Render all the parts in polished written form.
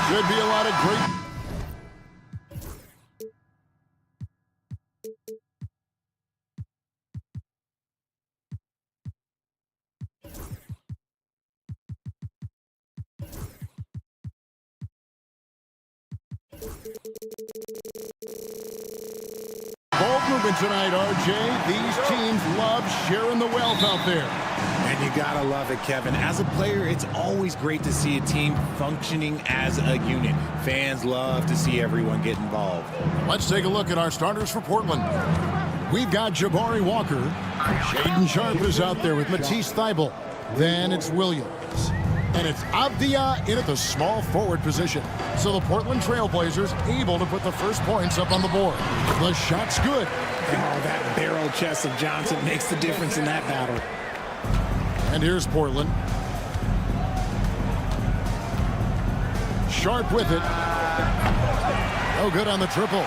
Should be a lot of great... Bold movement tonight, RJ. These teams love sharing the wealth out there. And you gotta love it, Kevin. As a player, it's always great to see a team functioning as a unit. Fans love to see everyone get involved. Let's take a look at our starters for Portland. We've got Jabari Walker. Shaedon Sharpe is out there with Matisse Thybulle. Then it's Williams. And it's Avdia in at the small forward position. So the Portland Trailblazers able to put the first points up on the board. The shot's good. Oh, that barrel chest of Johnson makes the difference in that battle. And here's Portland. Sharpe with it. No good on the triple.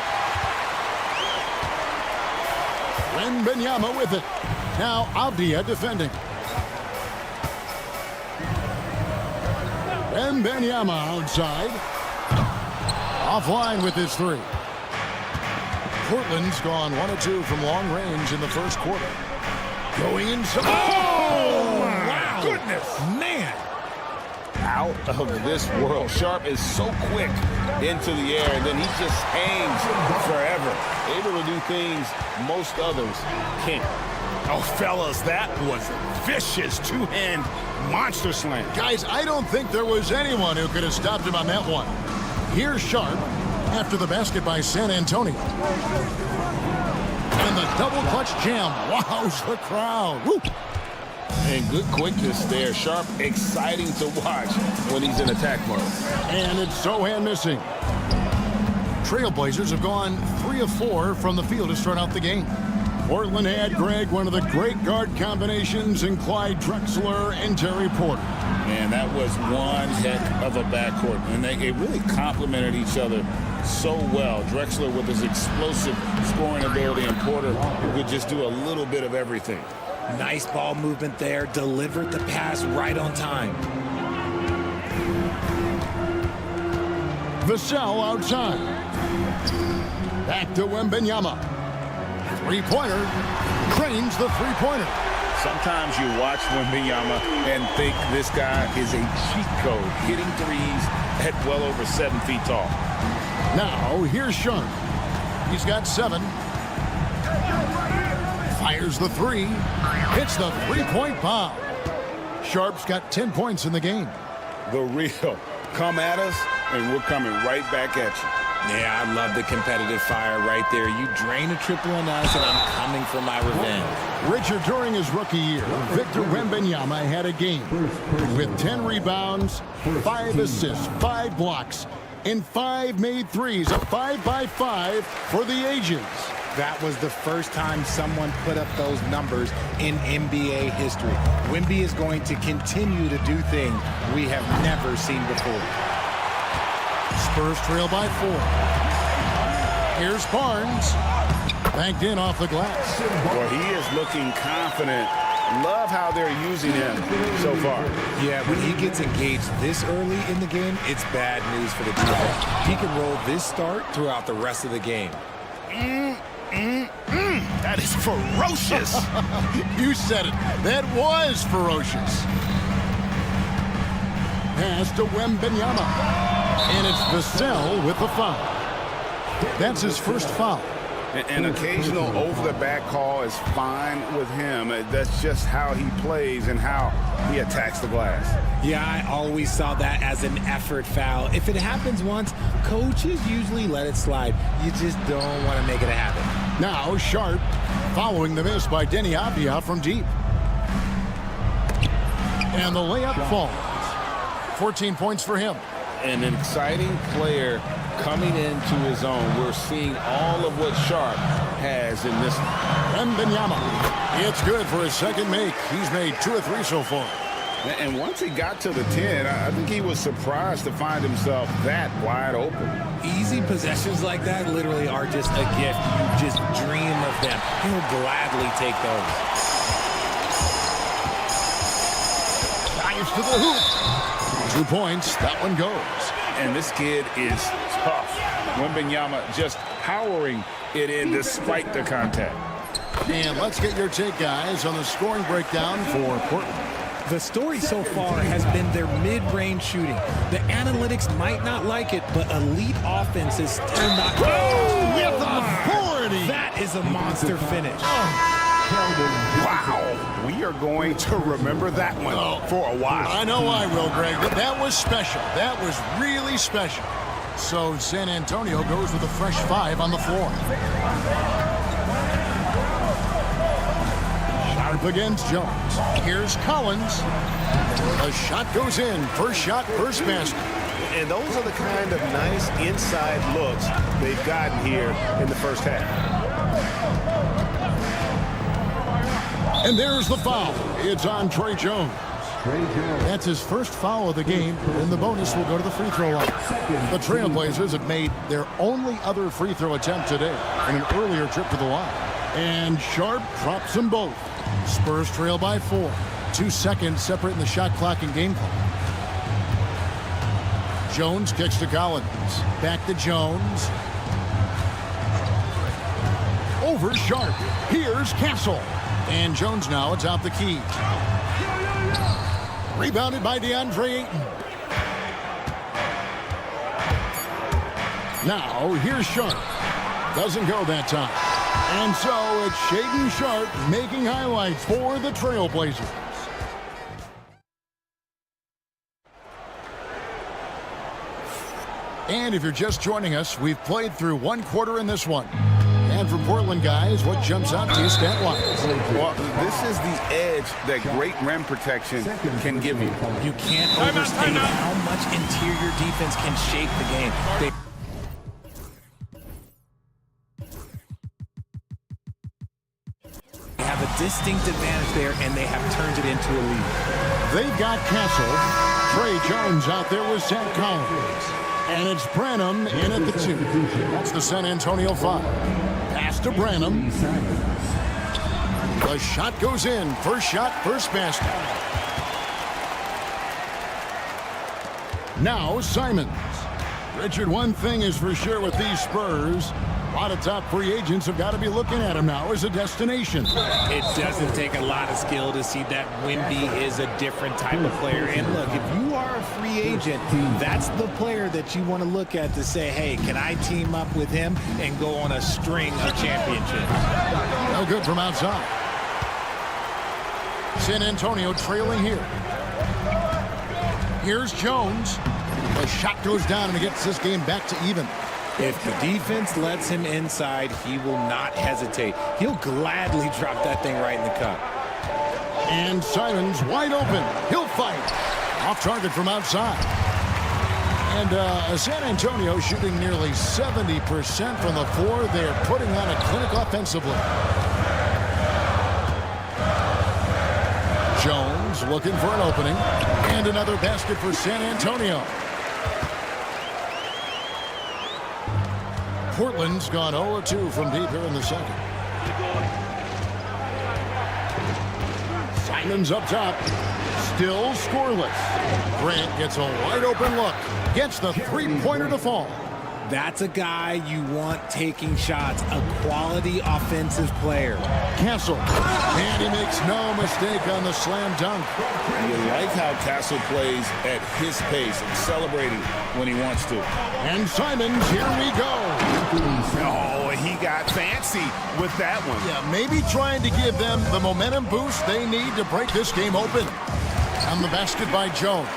Wembanyama with it. Now Avdia defending. Wembanyama outside. Offline with his three. Portland's gone 1 of 2 from long range in the first quarter. Going inside. Oh, my goodness. Man. Out of this world. Sharpe is so quick into the air, and then he just hangs forever. Able to do things most others can't. Oh, fellas, that was vicious two-hand monster slam. Guys, I don't think there was anyone who could have stopped him on that one. Here's Sharpe after the basket by San Antonio. And the double clutch jam. Wows the crowd. Woo. And good quickness there. Sharpe, exciting to watch when he's in attack mode. And it's Sohan missing. Trailblazers have gone 3 of 4 from the field to start out the game. Portland had, Greg, one of the great guard combinations in Clyde Drexler and Terry Porter. Man, that was one heck of a backcourt. And they really complemented each other so well. Drexler with his explosive scoring ability, and Porter who could just do a little bit of everything. Nice ball movement there. Delivered the pass right on time. Vassell outside. Back to Wembanyama. Three-pointer. Cranes the three-pointer. Sometimes you watch Wembanyama and think this guy is a cheat code, hitting threes at well over 7 feet tall. Now, here's Sharpe. He's got 7. Fires the 3. Hits the three-point bomb. Sharpe's got 10 points in the game. The real. Come at us, and we're coming right back at you. Yeah, I love the competitive fire right there. You drain a triple on us, and I'm coming for my revenge. Richard, during his rookie year, Victor Wembanyama had a game with 10 rebounds, 5 assists, 5 blocks, and 5 made threes. A 5-by-5 for the ages. That was the first time someone put up those numbers in NBA history. Wemby is going to continue to do things we have never seen before. Spurs trail by 4. Here's Barnes. Banked in off the glass. Well, he is looking confident. Love how they're using him so far. Yeah, when he gets engaged this early in the game, it's bad news for the defense. He can roll this start throughout the rest of the game. That is ferocious. You said it. That was ferocious. Pass to Wembanyama. And it's Vassell with the foul. That's his first foul. An occasional over-the-back call is fine with him. That's just how he plays and how he attacks the glass. Yeah, I always saw that as an effort foul. If it happens once, coaches usually let it slide. You just don't want to make it a habit. Now Sharpe following the miss by Denny Avdia from deep. And the layup falls. 14 points for him. And an exciting player coming into his own. We're seeing all of what Sharp has in this. Wembanyama. It's good for his second make. He's made 2 of 3 so far. And once he got to the 10, I think he was surprised to find himself that wide open. Easy possessions like that literally are just a gift. You just dream of them. He'll gladly take those. Dives to the hoop. 2 points. That one goes. And this kid is tough. Wembanyama just powering it in despite the contact. And let's get your take, guys, on the scoring breakdown for Portland. The story so far has been their mid-range shooting. The analytics might not like it, but elite offense is still not. Oh, with authority! That is a monster finish. Wow. We are going to remember that one for a while. I know I will, Greg, but that was special. That was really special. So San Antonio goes with a fresh 5 on the floor. Sharp against Jones. Here's Collins. A shot goes in. First shot, first basket. And those are the kind of nice inside looks they've gotten here in the first half. And there's the foul. It's on Trey Jones. That's his first foul of the game, and the bonus will go to the free throw line. The Trailblazers have made their only other free throw attempt today in an earlier trip to the line. And Sharp drops them both. Spurs trail by 4. 2 seconds separating the shot clock and game clock. Jones kicks to Collins. Back to Jones. Over Sharp. Here's Castle. And Jones now atop the key. Rebounded by DeAndre Ayton. Now, here's Sharp. Doesn't go that time. And so, it's Shaedon Sharp making highlights for the Trailblazers. And if you're just joining us, we've played through 1 quarter in this one. And for Portland, guys, what jumps out to you stat-wise? Well, this is the edge that great rim protection can give you. You can't overstate how much interior defense can shape the game. They have a distinct advantage there, and they have turned it into a lead. They've got Castle. Trey Jones out there with Zach Collins. And it's Branham in at the 2. That's the San Antonio 5. Pass to Branham. The shot goes in. First shot, first basket. Now Simons. Richard, one thing is for sure with these Spurs, a lot of top free agents have got to be looking at him now as a destination. It doesn't take a lot of skill to see that Wemby is a different type of player. And look, if you are a free agent, that's the player that you want to look at to say, hey, can I team up with him and go on a string of championships? No good from outside. San Antonio trailing here. Here's Jones. The shot goes down and it gets this game back to even. If the defense lets him inside, he will not hesitate. He'll gladly drop that thing right in the cup. And Simons wide open. He'll fight. Off target from outside. And San Antonio shooting nearly 70% from the floor. They're putting on a clinic offensively. Jones looking for an opening. And another basket for San Antonio. Portland's gone 0-2 from deep here in the second. Simons up top. Still scoreless. Grant gets a wide open look. Gets the three-pointer to fall. That's a guy you want taking shots, a quality offensive player. Castle. And he makes no mistake on the slam dunk. You like how Castle plays at his pace and celebrating when he wants to. And Simons, here we go. Oh, he got fancy with that one. Yeah, maybe trying to give them the momentum boost they need to break this game open. On the basket by Jones.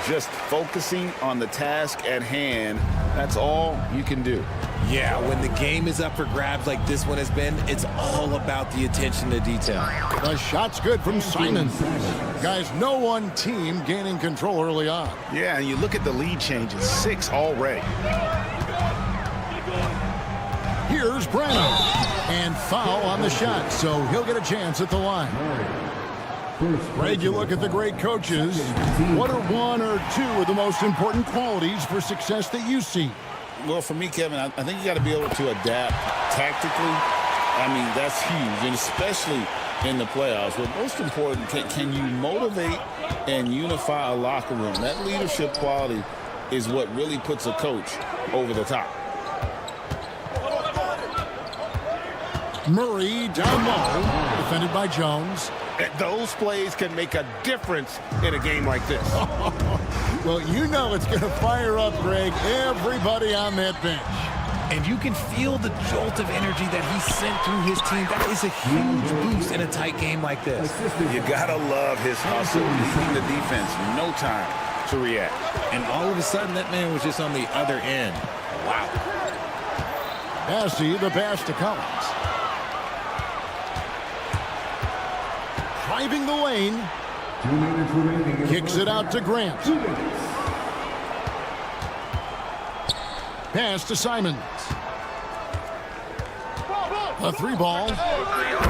Just focusing on the task at hand, that's all you can do. Yeah, when the game is up for grabs like this one has been, it's all about the attention to detail. The shot's good from Simon. Guys, no one team gaining control early on. Yeah, and you look at the lead changes, 6 already. Here's Brano. And foul on the shot, so he'll get a chance at the line. Greg, you look at the great coaches. What are 1 or 2 of the most important qualities for success that you see? Well, for me, Kevin, I think you got to be able to adapt tactically. I mean, that's huge, and especially in the playoffs. But most important, can you motivate and unify a locker room? That leadership quality is what really puts a coach over the top. Murray down low, defended by Jones. Those plays can make a difference in a game like this. Well, you know it's going to fire up, Greg, everybody on that bench. And you can feel the jolt of energy that he sent through his team. That is a huge boost in a tight game like this. You got to love his hustle, leaving the defense no time to react. And all of a sudden, that man was just on the other end. Wow. Massey, the pass to Collins. Driving the lane. 2 minutes remaining. Kicks it out to Grant. Pass to Simons. A 3-ball.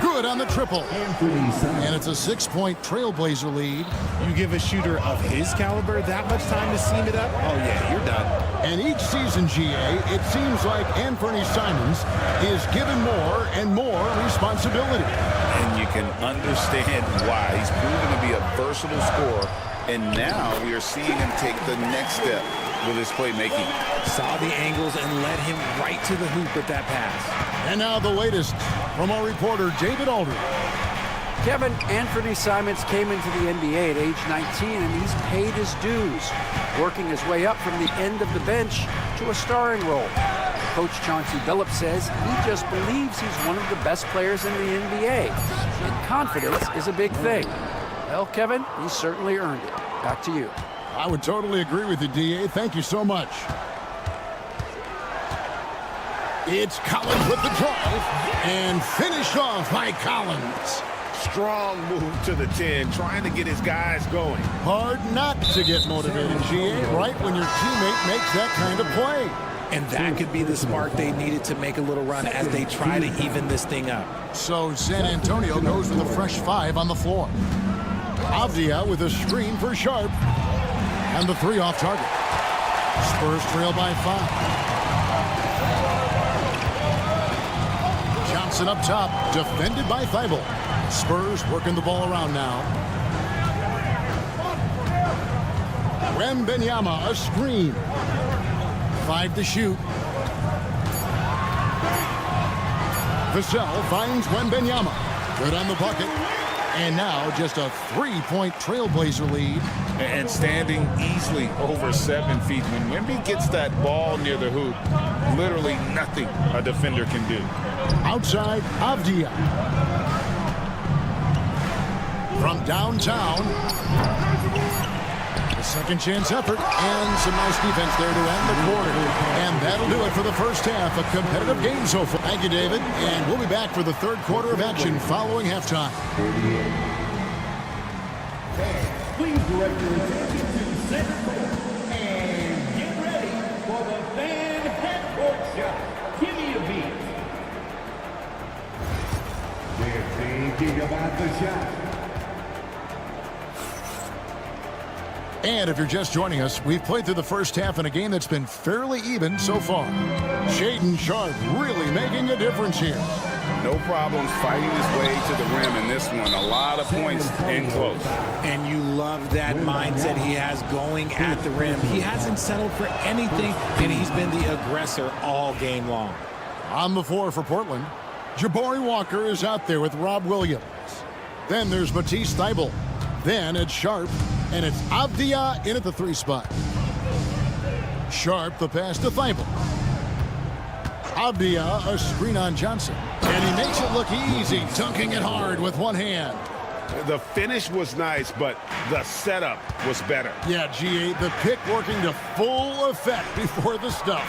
Good on the triple. And it's a 6-point Trailblazer lead. You give a shooter of his caliber that much time to seam it up? Oh, yeah, you're done. And each season, GA, it seems like Anthony Simons is given more and more responsibility. And you can understand why. He's proven to be a versatile scorer, and now we are seeing him take the next step with his playmaking. Saw the angles and led him right to the hoop with that pass. And now the latest from our reporter, David Aldridge. Kevin, Anthony Simons came into the NBA at age 19, and he's paid his dues, working his way up from the end of the bench to a starring role. Coach Chauncey Billups says he just believes he's one of the best players in the NBA, and confidence is a big thing. Well, Kevin, he certainly earned it. Back to you. I would totally agree with you, DA. Thank you so much. It's Collins with the drive, and finished off by Collins. Strong move to the 10, trying to get his guys going. Hard not to get motivated, GA, right when your teammate makes that kind of play. And that could be the spark they needed to make a little run as they try to even this thing up. So San Antonio goes with a fresh 5 on the floor. Avdia with a screen for Sharp. And the 3 off target. Spurs trail by 5. Johnson up top, defended by Thibault. Spurs working the ball around now. Wembanyama, a screen. 5 to shoot. Vassell finds Wembanyama. Good on the bucket. And now just a 3-point Trailblazer lead. And standing easily over 7 feet. When Wemby gets that ball near the hoop, literally nothing a defender can do. Outside, Avdia. From downtown. A second chance effort and some nice defense there to end the quarter. And that'll do it for the first half. A competitive game so far. Thank you, David. And we'll be back for the third quarter of action following halftime. Please direct your attention to center court and get ready for the fan half-court shot. Give me a beat. They're thinking about the shot. And if you're just joining us, we've played through the first half in a game that's been fairly even so far. Shaedon Sharpe really making a difference here. No problems fighting his way to the rim in this one. A lot of points in close. And you love that mindset he has going at the rim. He hasn't settled for anything, and he's been the aggressor all game long. On the floor for Portland, Jabari Walker is out there with Rob Williams. Then there's Matisse Thybulle. Then it's Sharpe, and it's Avdia in at the 3 spot. Sharpe, the pass to Thybulle. Avdia, a screen on Johnson. And he makes it look easy, dunking it hard with one hand. The finish was nice, but the setup was better. Yeah, GA, the pick working to full effect before the stuff.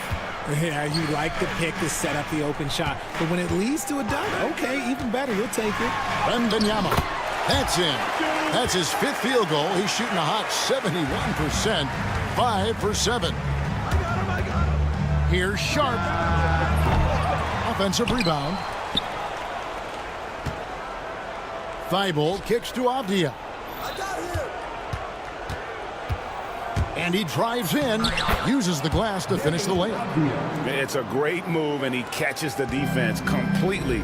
Yeah, you like the pick to set up the open shot. But when it leads to a dunk, okay, even better. You'll take it. Wembanyama. That's in. That's his 5th field goal. He's shooting a hot 71%. 5 for 7. Here's Sharp. Offensive rebound. Thibault kicks to Avdia. And he drives in, uses the glass to finish the layup. It's a great move, and he catches the defense completely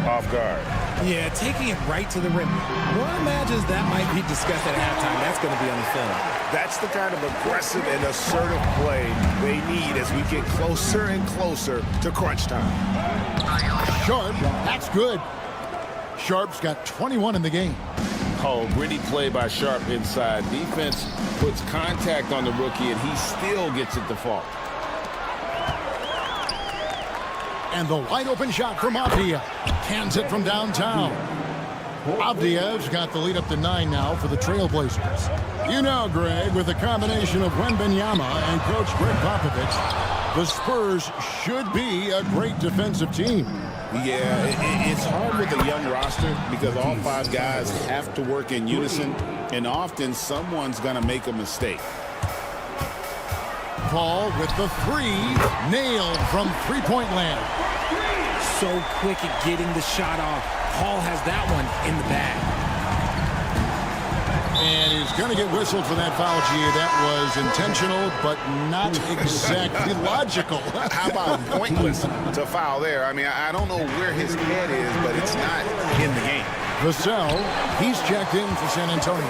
off guard. Yeah, taking it right to the rim. One imagines that might be discussed at halftime. That's going to be on the film. That's the kind of aggressive and assertive play they need as we get closer and closer to crunch time. Sharp, that's good. Sharp's got 21 in the game. Oh, gritty play by Sharp inside. Defense puts contact on the rookie, and he still gets it to fall. And the wide open shot from Avdia. Cans it from downtown. Avdia's got the lead up to 9 now for the Trailblazers. You know, Greg, with the combination of Wembanyama and Coach Greg Popovich, the Spurs should be a great defensive team. Yeah, it's hard with a young roster because all 5 guys have to work in unison, and often someone's going to make a mistake. Paul with the 3, nailed from three-point land. So quick at getting the shot off. Paul has that one in the bag. And he's going to get whistled for that foul, G. That was intentional, but not exactly logical. How about pointless to foul there? I mean, I don't know where his head is, but it's not in the game. Vassell, he's checked in for San Antonio.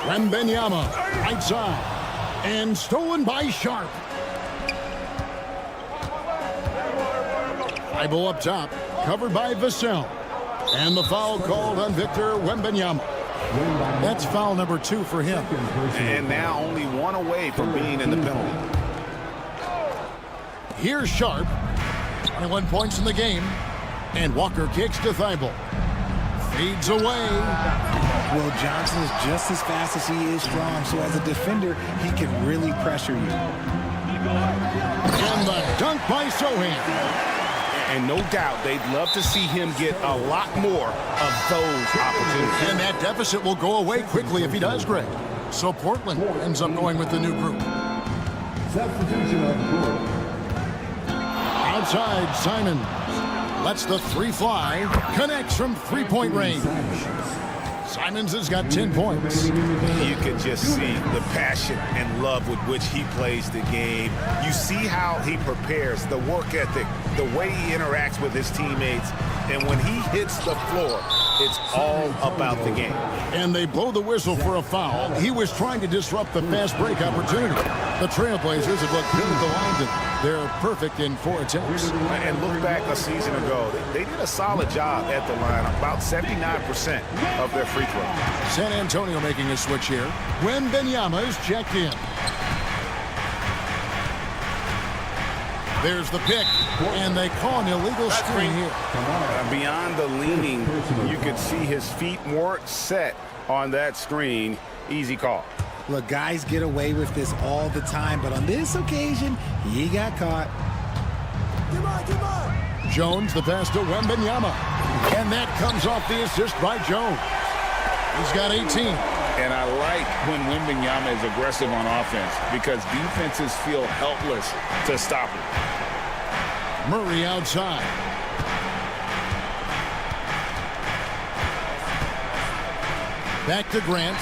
Wembanyama, right side, and stolen by Sharp. Thibault up top, covered by Vassell. And the foul called on Victor Wembanyama. That's foul number 2 for him. And now only 1 away from being in the penalty. Here's Sharp. 21 points in the game. And Walker kicks to Thibault. Fades away. Will Johnson is just as fast as he is strong, so as a defender, he can really pressure you. And the dunk by Sohan. And no doubt they'd love to see him get a lot more of those opportunities. And that deficit will go away quickly if he does, Greg. So Portland ends up going with the new group. Substitution on the court. Outside, Simon lets the 3 fly. Connects from three-point range. Simons has got 10 points. You can just see the passion and love with which he plays the game. You see how he prepares, the work ethic, the way he interacts with his teammates. And when he hits the floor, it's all about the game. And they blow the whistle for a foul. He was trying to disrupt the fast break opportunity. The Trailblazers have looked good at the line, and they're perfect in 4 attempts. And look back a season ago, they did a solid job at the line, about 79% of their free throws. San Antonio making a switch here. Wembanyama is checked in. There's the pick, and they call an illegal screen here. Beyond the leaning, you could see his feet weren't set on that screen. Easy call. Look, guys get away with this all the time, but on this occasion, he got caught. Jones, the pass to Wembanyama. And that comes off the assist by Jones. He's got 18. And I like when Wembanyama is aggressive on offense because defenses feel helpless to stop him. Murray outside. Back to Grant.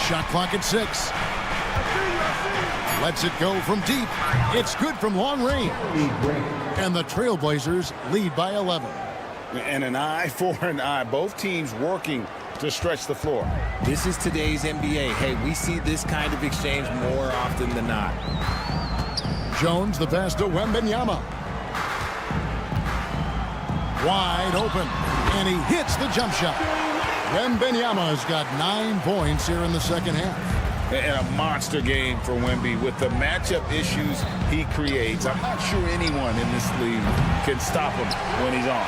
Shot clock at 6. Lets it go from deep. It's good from long range. And the Trailblazers lead by 11. And an eye for an eye. Both teams working to stretch the floor. This is today's NBA. Hey, we see this kind of exchange more often than not. Jones, the pass to Wembanyama. Wide open. And he hits the jump shot. Wembanyama has got 9 points here in the second half. And a monster game for Wemby with the matchup issues he creates. I'm not sure anyone in this league can stop him when he's on.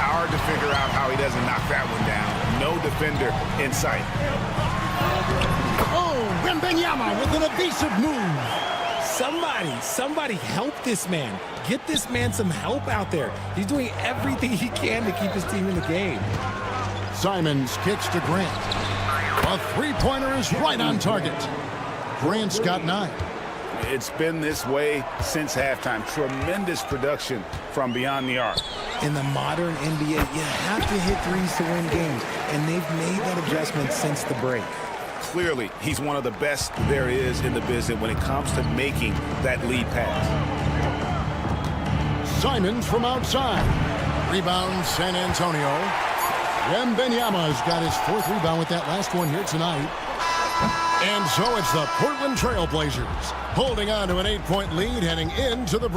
Hard to figure out how he doesn't knock that one down. No defender in sight. Oh, Wembanyama with an evasive move. Somebody help this man. Get this man some help out there. He's doing everything he can to keep his team in the game. Simons kicks to Grant. A three-pointer is right on target. Grant's got 9. It's been this way since halftime. Tremendous production from beyond the arc. In the modern NBA, you have to hit threes to win games, and they've made that adjustment since the break. Clearly, he's one of the best there is in the business when it comes to making that lead pass. Simons from outside. Rebound, San Antonio. Wembanyama's got his 4th rebound with that last one here tonight. And so it's the Portland Trail Blazers holding on to an 8-point lead heading into the...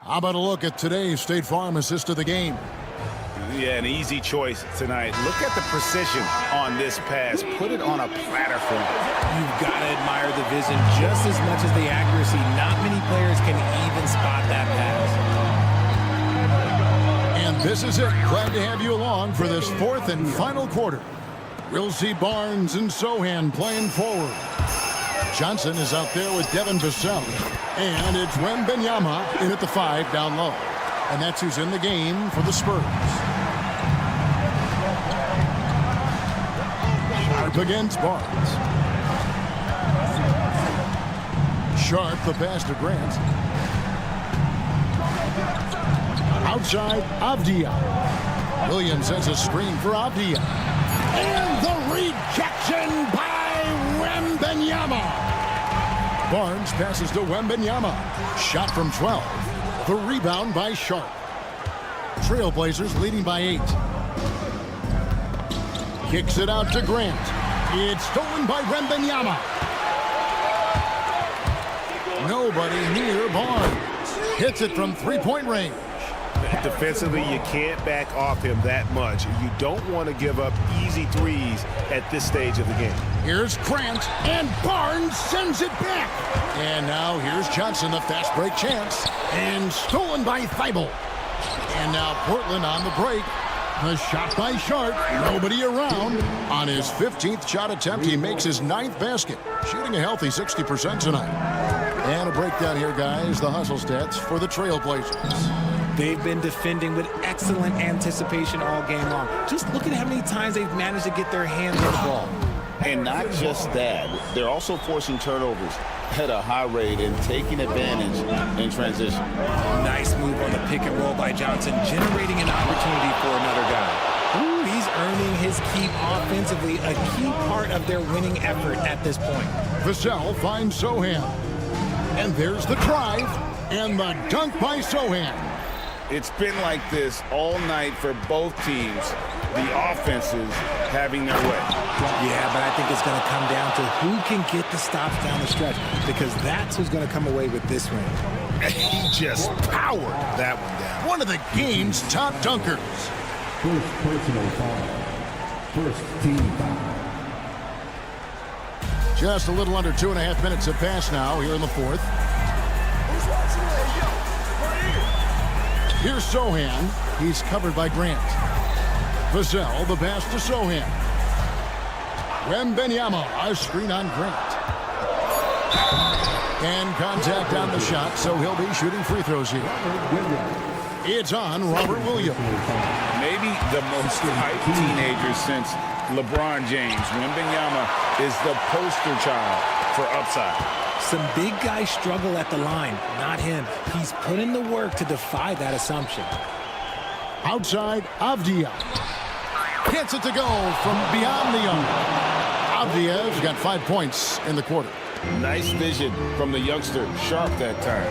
How about a look at today's State Farm assist of the game? Yeah, an easy choice tonight. Look at the precision on this pass. Put it on a platter for him. You've got to admire the vision just as much as the accuracy. Not many players can even spot that pass. And this is it. Glad to have you along for this 4th and final quarter. We'll see Barnes and Sohan playing forward. Johnson is out there with Devin Vassell. And it's Wembanyama in at the 5 down low. And that's who's in the game for the Spurs. Sharp against Barnes. Sharp the pass to Grant. Outside, Avdia. Williams has a screen for Avdia. And the rejection by Wembanyama. Barnes passes to Wembanyama. Shot from 12. The rebound by Sharp. Trailblazers leading by 8. Kicks it out to Grant. It's stolen by Wembanyama. Nobody near Barnes. Hits it from 3-point range. Defensively, you can't back off him that much. You don't want to give up easy threes at this stage of the game. Here's Grant, and Barnes sends it back. And now here's Johnson, the fast break chance. And stolen by Thibault. And now Portland on the break. The shot by Sharp. Nobody around. On his 15th shot attempt, he makes his 9th basket. Shooting a healthy 60% tonight. And a breakdown here, guys. The hustle stats for the Trailblazers. They've been defending with excellent anticipation all game long. Just look at how many times they've managed to get their hands on the ball. And not just that, they're also forcing turnovers at a high rate and taking advantage in transition. Nice move on the pick and roll by Johnson, generating an opportunity for another guy. Ooh, he's earning his keep offensively, a key part of their winning effort at this point. Vassell finds Sohan. And there's the drive and the dunk by Sohan. It's been like this all night for both teams. The offenses having their way. Yeah, but I think it's going to come down to who can get the stops down the stretch, because that's who's going to come away with this win. He just powered that one down. One of the game's top dunkers. First personal foul. First team foul. Just a little under 2.5 minutes have passed now here in the 4th. Here's Sohan. He's covered by Grant. Vassell, the pass to Sohan. Wembanyama, a screen on Grant. And contact on the shot, so he'll be shooting free throws here. It's on Robert Williams. Maybe the most hyped teenager since LeBron James. Wembanyama is the poster child for upside. Some big guys struggle at the line, not him. He's put in the work to defy that assumption. Outside, Avdia. Gets it to go from beyond the arc. Avdia's got 5 points in the quarter. Nice vision from the youngster, Sharp that time.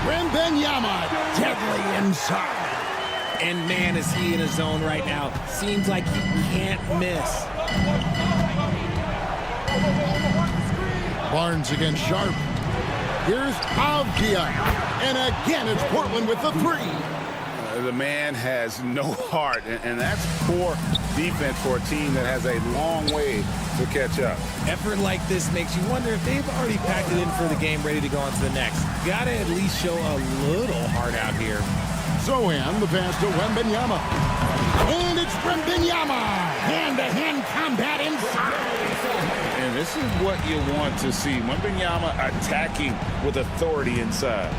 Wembanyama, deadly inside. And man, is he in his zone right now. Seems like he can't miss. Barnes against Sharp. Here's Avdia. And again, it's Portland with the 3. The man has no heart, and that's poor defense for a team that has a long way to catch up. Effort like this makes you wonder if they've already packed it in for the game, ready to go on to the next. Got to at least show a little heart out here. So in the pass to Wembanyama. And it's Wembanyama. Hand-to-hand combat inside. And this is what you want to see. Wembanyama attacking with authority inside.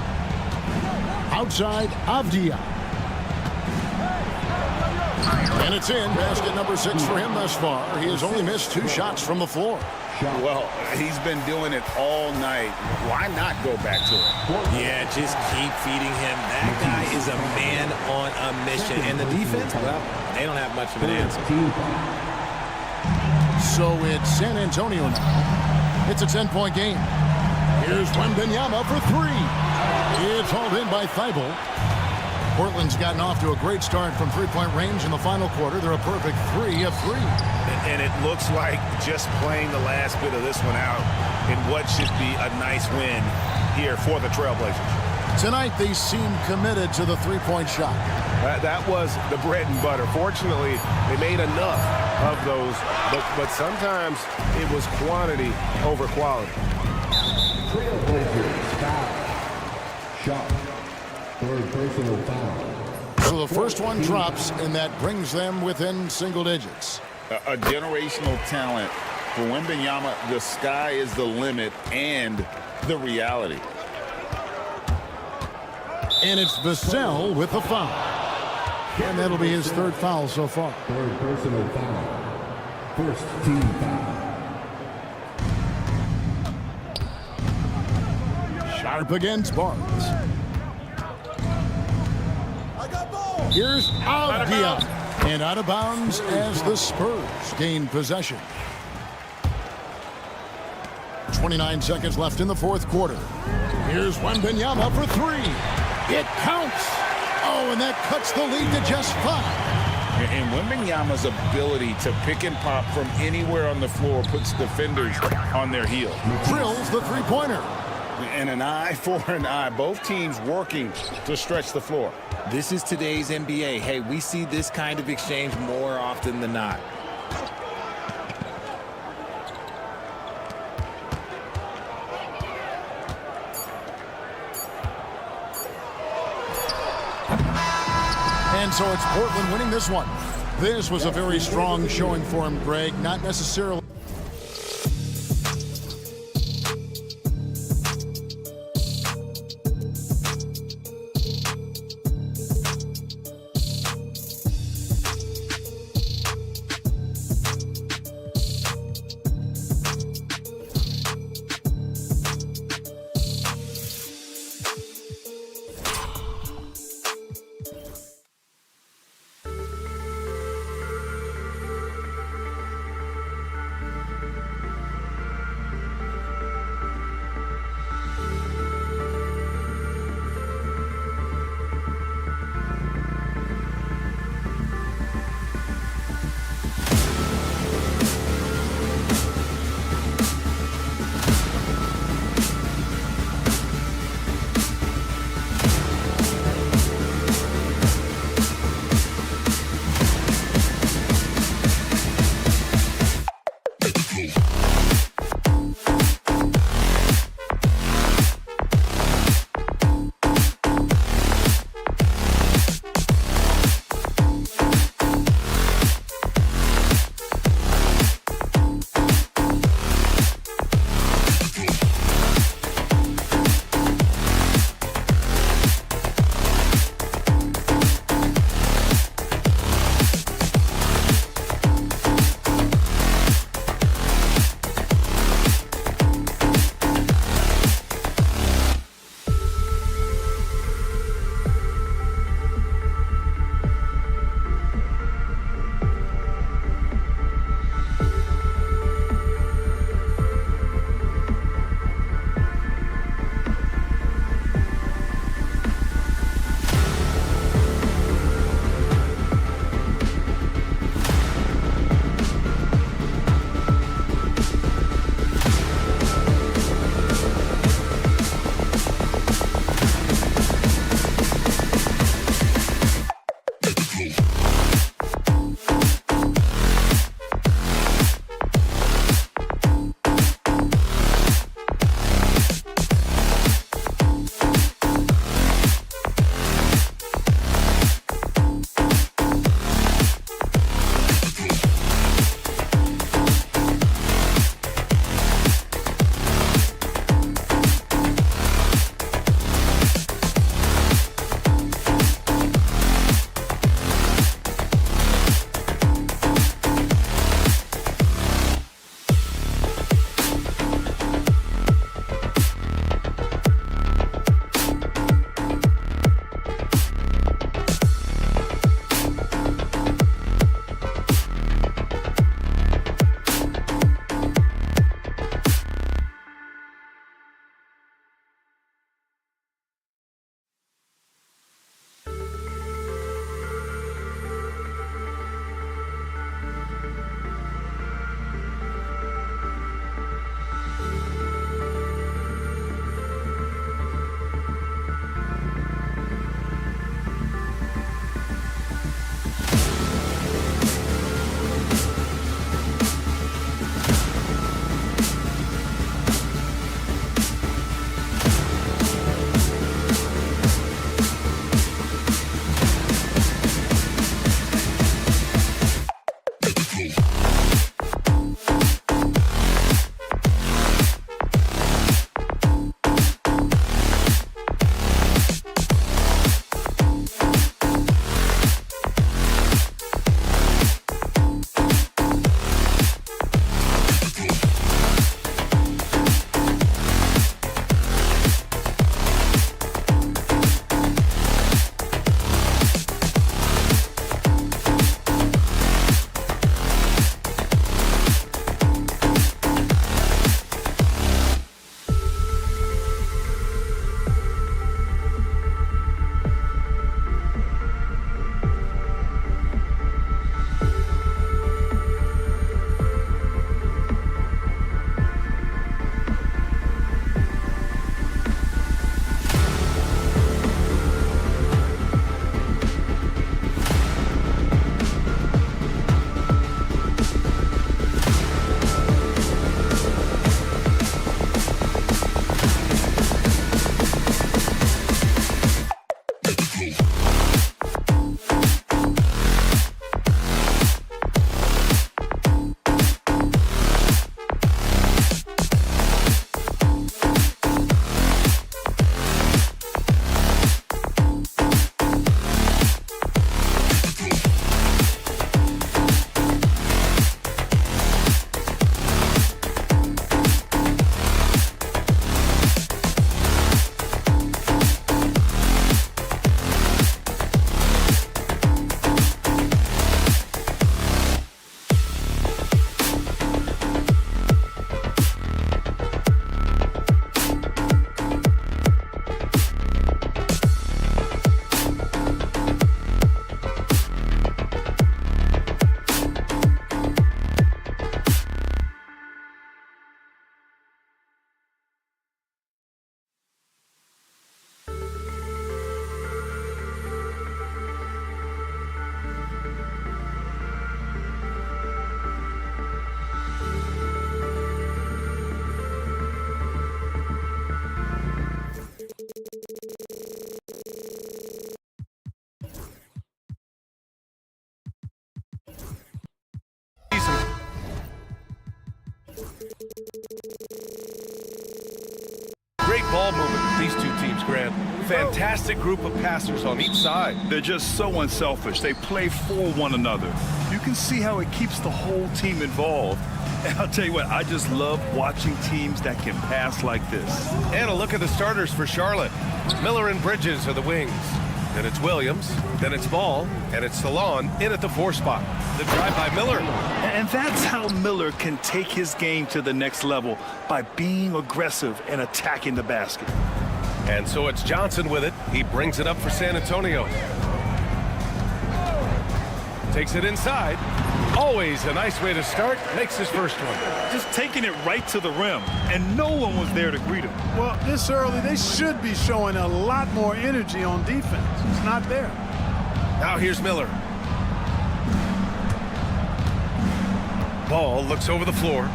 Outside, Avdia. And it's in. Basket number 6 for him thus far. He has only missed 2 shots from the floor. Well, he's been doing it all night. Why not go back to it? Yeah, just keep feeding him. That guy is a man on a mission. And the defense, well, they don't have much of an answer. So it's San Antonio now. It's a 10-point game. Here's Wembanyama for 3. It's hauled in by Thibault. Portland's gotten off to a great start from three-point range in the final quarter. They're a perfect 3 of 3. And it looks like just playing the last bit of this one out in what should be a nice win here for the Trailblazers. Tonight, they seem committed to the three-point shot. That was the bread and butter. Fortunately, they made enough of those, but sometimes it was quantity over quality. Trailblazers foul. Shot. Third personal foul. So the first one drops, and that brings them within single digits. A generational talent. For Wembanyama, the sky is the limit and the reality. And it's Vassell with the foul. And that'll be his 3rd foul so far. Third personal foul. First team foul. Sharp against Barnes. Here's Avdia. And out of bounds as the Spurs gain possession. 29 seconds left in the 4th quarter. Here's Wembanyama for 3. It counts. Oh, and that cuts the lead to just 5. And Wembanyama's ability to pick and pop from anywhere on the floor puts defenders on their heels. Drills the three-pointer. And an eye for an eye. Both teams working to stretch the floor. This is today's NBA. Hey, we see this kind of exchange more often than not. And so it's Portland winning this one. This was a very strong showing for him, Greg. Not necessarily. ball movement with these two teams, Grant. Fantastic group of passers on each side. They're just so unselfish. They play for one another. You can see how it keeps the whole team involved. And I'll tell you what, I just love watching teams that can pass like this. And a look at the starters for Charlotte. Miller and Bridges are the wings. Then it's Williams, then it's Ball, and it's Salon in at the 4 spot. The drive by Miller. And that's how Miller can take his game to the next level, by being aggressive and attacking the basket. And so it's Johnson with it. He brings it up for San Antonio. Takes it inside. Always a nice way to start. Makes his first one. Just taking it right to the rim, and no one was there to greet him. Well, this early, they should be showing a lot more energy on defense. It's not there. Now here's Miller. Ball looks over the floor.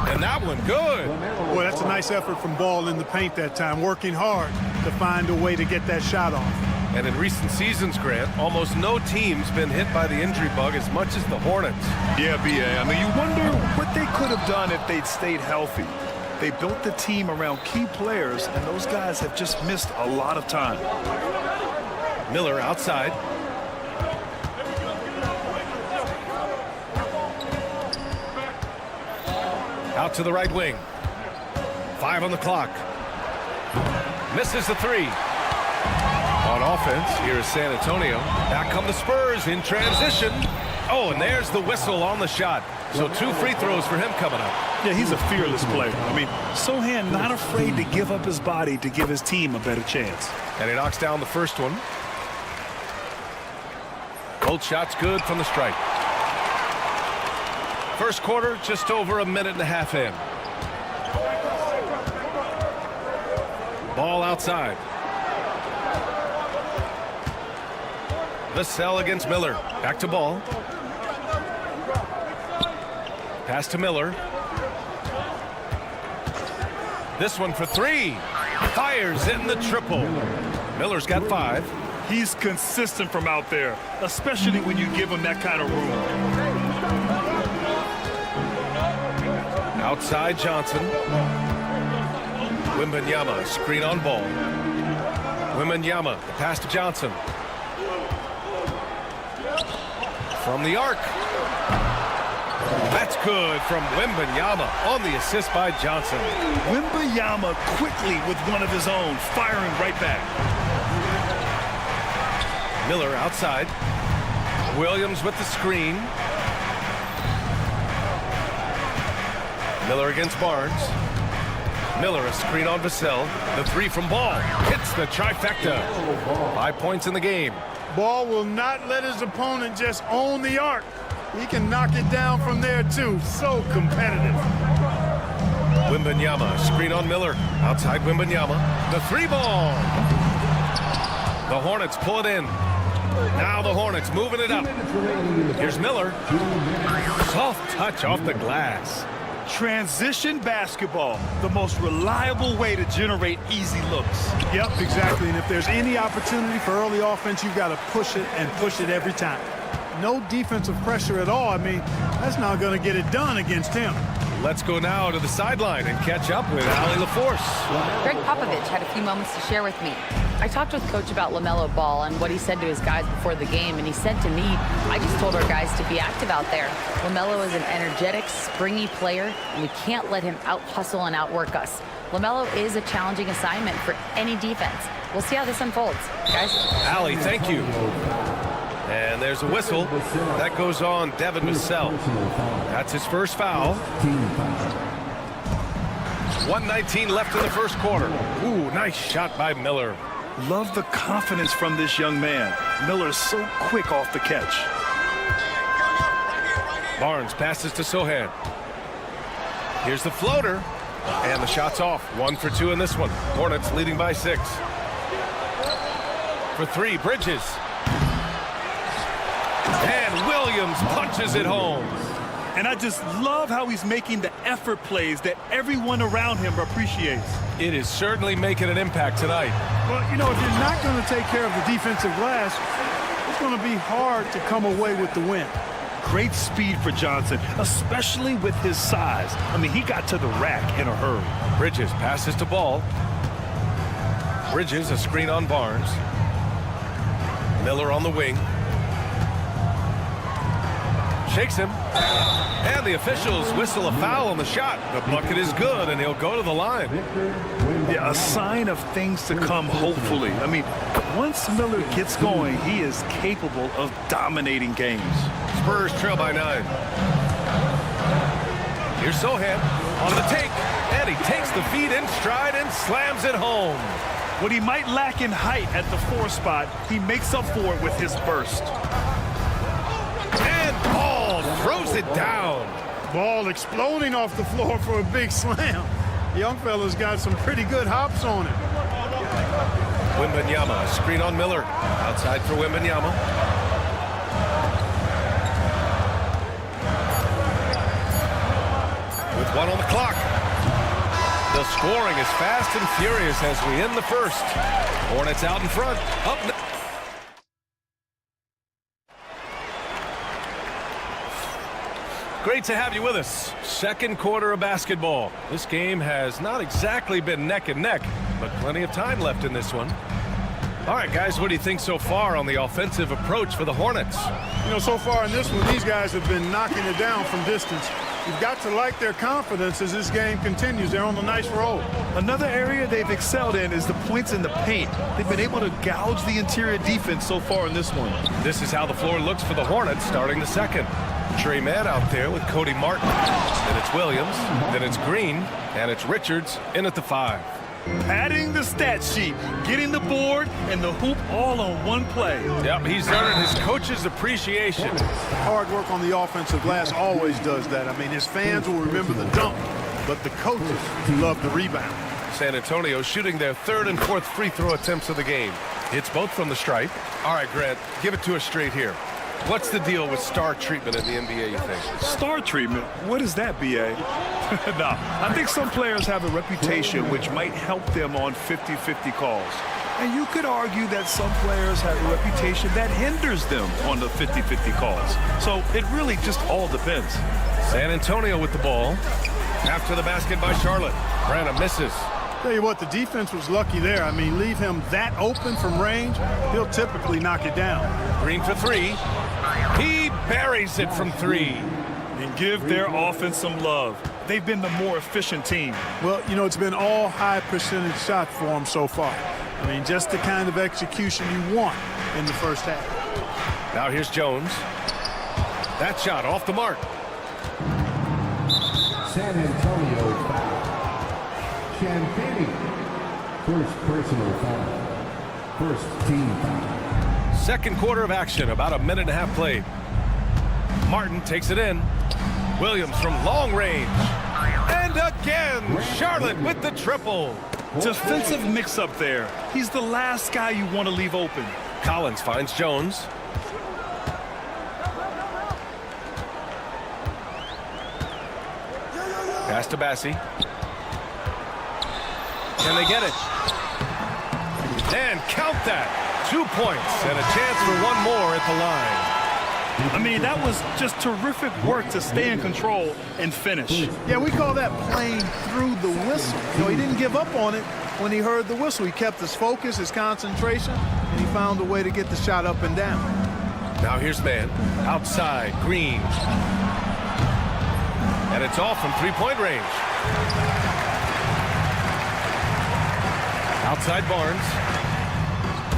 And that one, good. Boy, that's a nice effort from Ball in the paint that time, working hard to find a way to get that shot off. And in recent seasons, Grant, almost no team's been hit by the injury bug as much as the Hornets. Yeah, B.A. I mean, you wonder what they could have done if they'd stayed healthy. They built the team around key players, and those guys have just missed a lot of time. Miller outside. Out to the right wing. 5 on the clock. Misses the 3. On offense, here is San Antonio. Back come the Spurs in transition. Oh, and there's the whistle on the shot. So 2 free throws for him coming up. Yeah, he's a fearless player. I mean, Sohan not afraid to give up his body to give his team a better chance. And he knocks down the first one. Both shots good from the stripe. First quarter, just over a minute and a half in. Ball outside. Vassell against Miller. Back to Ball. Pass to Miller. This one for 3. Fires in the triple. Miller's got 5. He's consistent from out there, especially when you give him that kind of room. Outside Johnson. Wembanyama, screen on Ball. Wembanyama, the pass to Johnson. From the arc. That's good from Wembanyama on the assist by Johnson. Wembanyama quickly with one of his own, firing right back. Miller outside. Williams with the screen. Miller against Barnes. Miller a screen on Vassell. The 3 from Ball. Hits the trifecta. 5 points in the game. Ball will not let his opponent just own the arc. He can knock it down from there, too. So competitive. Wembanyama, screen on Miller. Outside Wembanyama. The 3 ball. The Hornets pull it in. Now the Hornets moving it up. Here's Miller. Soft touch off the glass. Transition basketball, the most reliable way to generate easy looks. Yep, exactly. And if there's any opportunity for early offense, you've got to push it and push it every time. No defensive pressure at all. I mean, that's not going to get it done against him. Let's go now to the sideline and catch up with Allie LaForce. Greg Popovich had a few moments to share with me. I talked with Coach about LaMelo Ball and what he said to his guys before the game, and he said to me, I just told our guys to be active out there. LaMelo is an energetic, springy player, and we can't let him out-hustle and outwork us. LaMelo is a challenging assignment for any defense. We'll see how this unfolds, guys. Allie, thank you. And there's a whistle. That goes on Devin Vassell. That's his first foul. 1:19 left in the first quarter. Ooh, nice shot by Miller. Love the confidence from this young man. Miller's so quick off the catch. Barnes passes to Sohan. Here's the floater. And the shot's off. 1 for 2 in this one. Hornets leading by 6. For 3, Bridges. And Williams punches it home. And I just love how he's making the effort plays that everyone around him appreciates. It is certainly making an impact tonight. Well, you know, if you're not going to take care of the defensive glass, it's going to be hard to come away with the win. Great speed for Johnson, especially with his size. I mean, he got to the rack in a hurry. Bridges passes to Ball. Bridges, a screen on Barnes. Miller on the wing. Shakes him. And the officials whistle a foul on the shot. The bucket is good, and he'll go to the line. Yeah, a sign of things to come, hopefully. I mean, once Miller gets going, he is capable of dominating games. Spurs trail by 9. Here's Sohan on the take, and he takes the feed in stride and slams it home. What he might lack in height at the 4 spot, he makes up for it with his burst. And Ball throws it down. Ball exploding off the floor for a big slam. Young fella's got some pretty good hops on it. Wembanyama, screen on Miller. Outside for Wembanyama. With 1 on the clock. The scoring is fast and furious as we end the first. Hornets out in front. Up. Great to have you with us. Second quarter of basketball. This game has not exactly been neck and neck, but plenty of time left in this one. All right, guys, what do you think so far on the offensive approach for the Hornets? You know, so far in this one, these guys have been knocking it down from distance. You've got to like their confidence as this game continues. They're on a nice roll. Another area they've excelled in is the points in the paint. They've been able to gouge the interior defense so far in this one. This is how the floor looks for the Hornets starting the second. Trey Mann out there with Cody Martin. Then it's Williams. Then it's Green. And it's Richards in at the 5. Adding the stat sheet, getting the board, and the hoop all on one play. Yep, he's earned his coach's appreciation. Hard work on the offensive glass always does that. I mean, his fans will remember the dunk, but the coaches love the rebound. San Antonio shooting their 3rd and 4th free throw attempts of the game. It's both from the stripe. All right, Grant, give it to us straight here. What's the deal with star treatment in the NBA, you think? Star treatment? What is that, B.A.? No, I think some players have a reputation which might help them on 50-50 calls. And you could argue that some players have a reputation that hinders them on the 50-50 calls. So it really just all depends. San Antonio with the ball. After the basket by Charlotte. Brandon misses. Tell you what, the defense was lucky there. I mean, leave him that open from range, he'll typically knock it down. Green for 3. He buries it from 3. And give their offense some love. They've been the more efficient team. Well, you know, it's been all high percentage shots for them so far. I mean, just the kind of execution you want in the first half. Now here's Jones. That shot off the mark. San Antonio foul. Champagne. First personal foul. First team foul. Second quarter of action, about a minute and a half played. Martin takes it in. Williams from long range. And again, Charlotte with the triple. Defensive mix-up there. He's the last guy you want to leave open. Collins finds Jones. Pass to Bassie. Can they get it? And count that. 2 points and a chance for one more at the line. I mean, that was just terrific work to stay in control and finish. Yeah, we call that playing through the whistle. You know, he didn't give up on it when he heard the whistle. He kept his focus, his concentration, and he found a way to get the shot up and down. Now here's Mann. Outside, Green. And it's off from three-point range. Outside Barnes.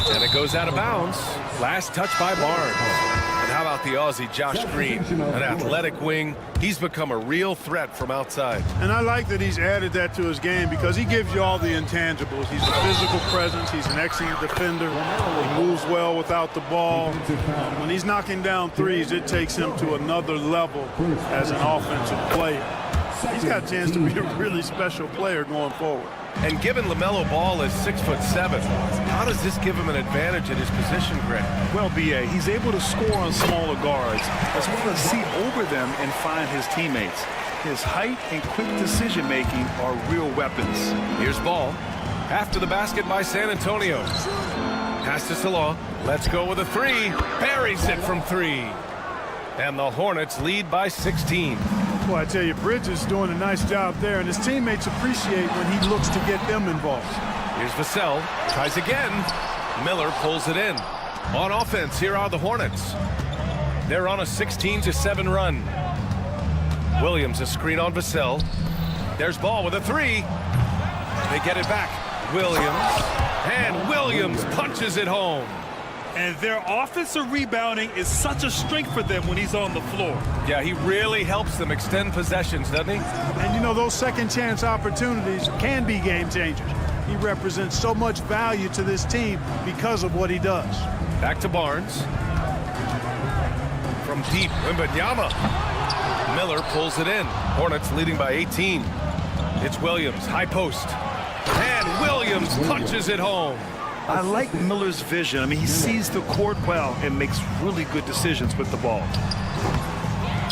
And it goes out of bounds. Last touch by Barnes. And how about the Aussie Josh Green? An athletic wing. He's become a real threat from outside. And I like that he's added that to his game because he gives you all the intangibles. He's a physical presence. He's an excellent defender. He moves well without the ball. When he's knocking down threes, it takes him to another level as an offensive player. He's got a chance to be a really special player going forward. And given LaMelo Ball is 6'7", how does this give him an advantage in his position, Greg? Well, B.A., he's able to score on smaller guards, as well as see over them and find his teammates. His height and quick decision-making are real weapons. Here's Ball. After the basket by San Antonio. Pass to Salah. Let's go with a three. Buries it from 3. And the Hornets lead by 16. Well, I tell you, Bridges is doing a nice job there, and his teammates appreciate when he looks to get them involved. Here's Vassell, tries again. Miller pulls it in. On offense, here are the Hornets. They're on a 16-7 run. Williams, a screen on Vassell. There's Ball with a three. They get it back. Williams. And Williams punches it home. And their offensive rebounding is such a strength for them when he's on the floor. Yeah, he really helps them extend possessions, doesn't he? And, you know, those second chance opportunities can be game changers. He represents so much value to this team because of what he does. Back to Barnes. From deep, Wembanyama. Miller pulls it in. Hornets leading by 18. It's Williams, high post. And Williams punches it home. I like Miller's vision. I mean, he sees the court well and makes really good decisions with the ball.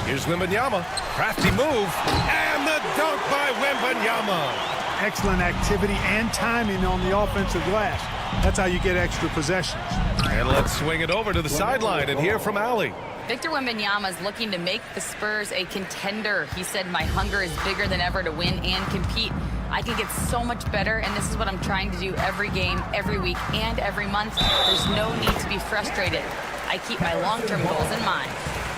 Here's Wembanyama. Crafty move. And the dunk by Wembanyama. Excellent activity and timing on the offensive glass. That's how you get extra possessions. And let's swing it over to the sideline and hear from Allie. Victor Wembanyama is looking to make the Spurs a contender. He said, my hunger is bigger than ever to win and compete. I can get so much better, and this is what I'm trying to do every game, every week, and every month. There's no need to be frustrated. I keep my long-term goals in mind.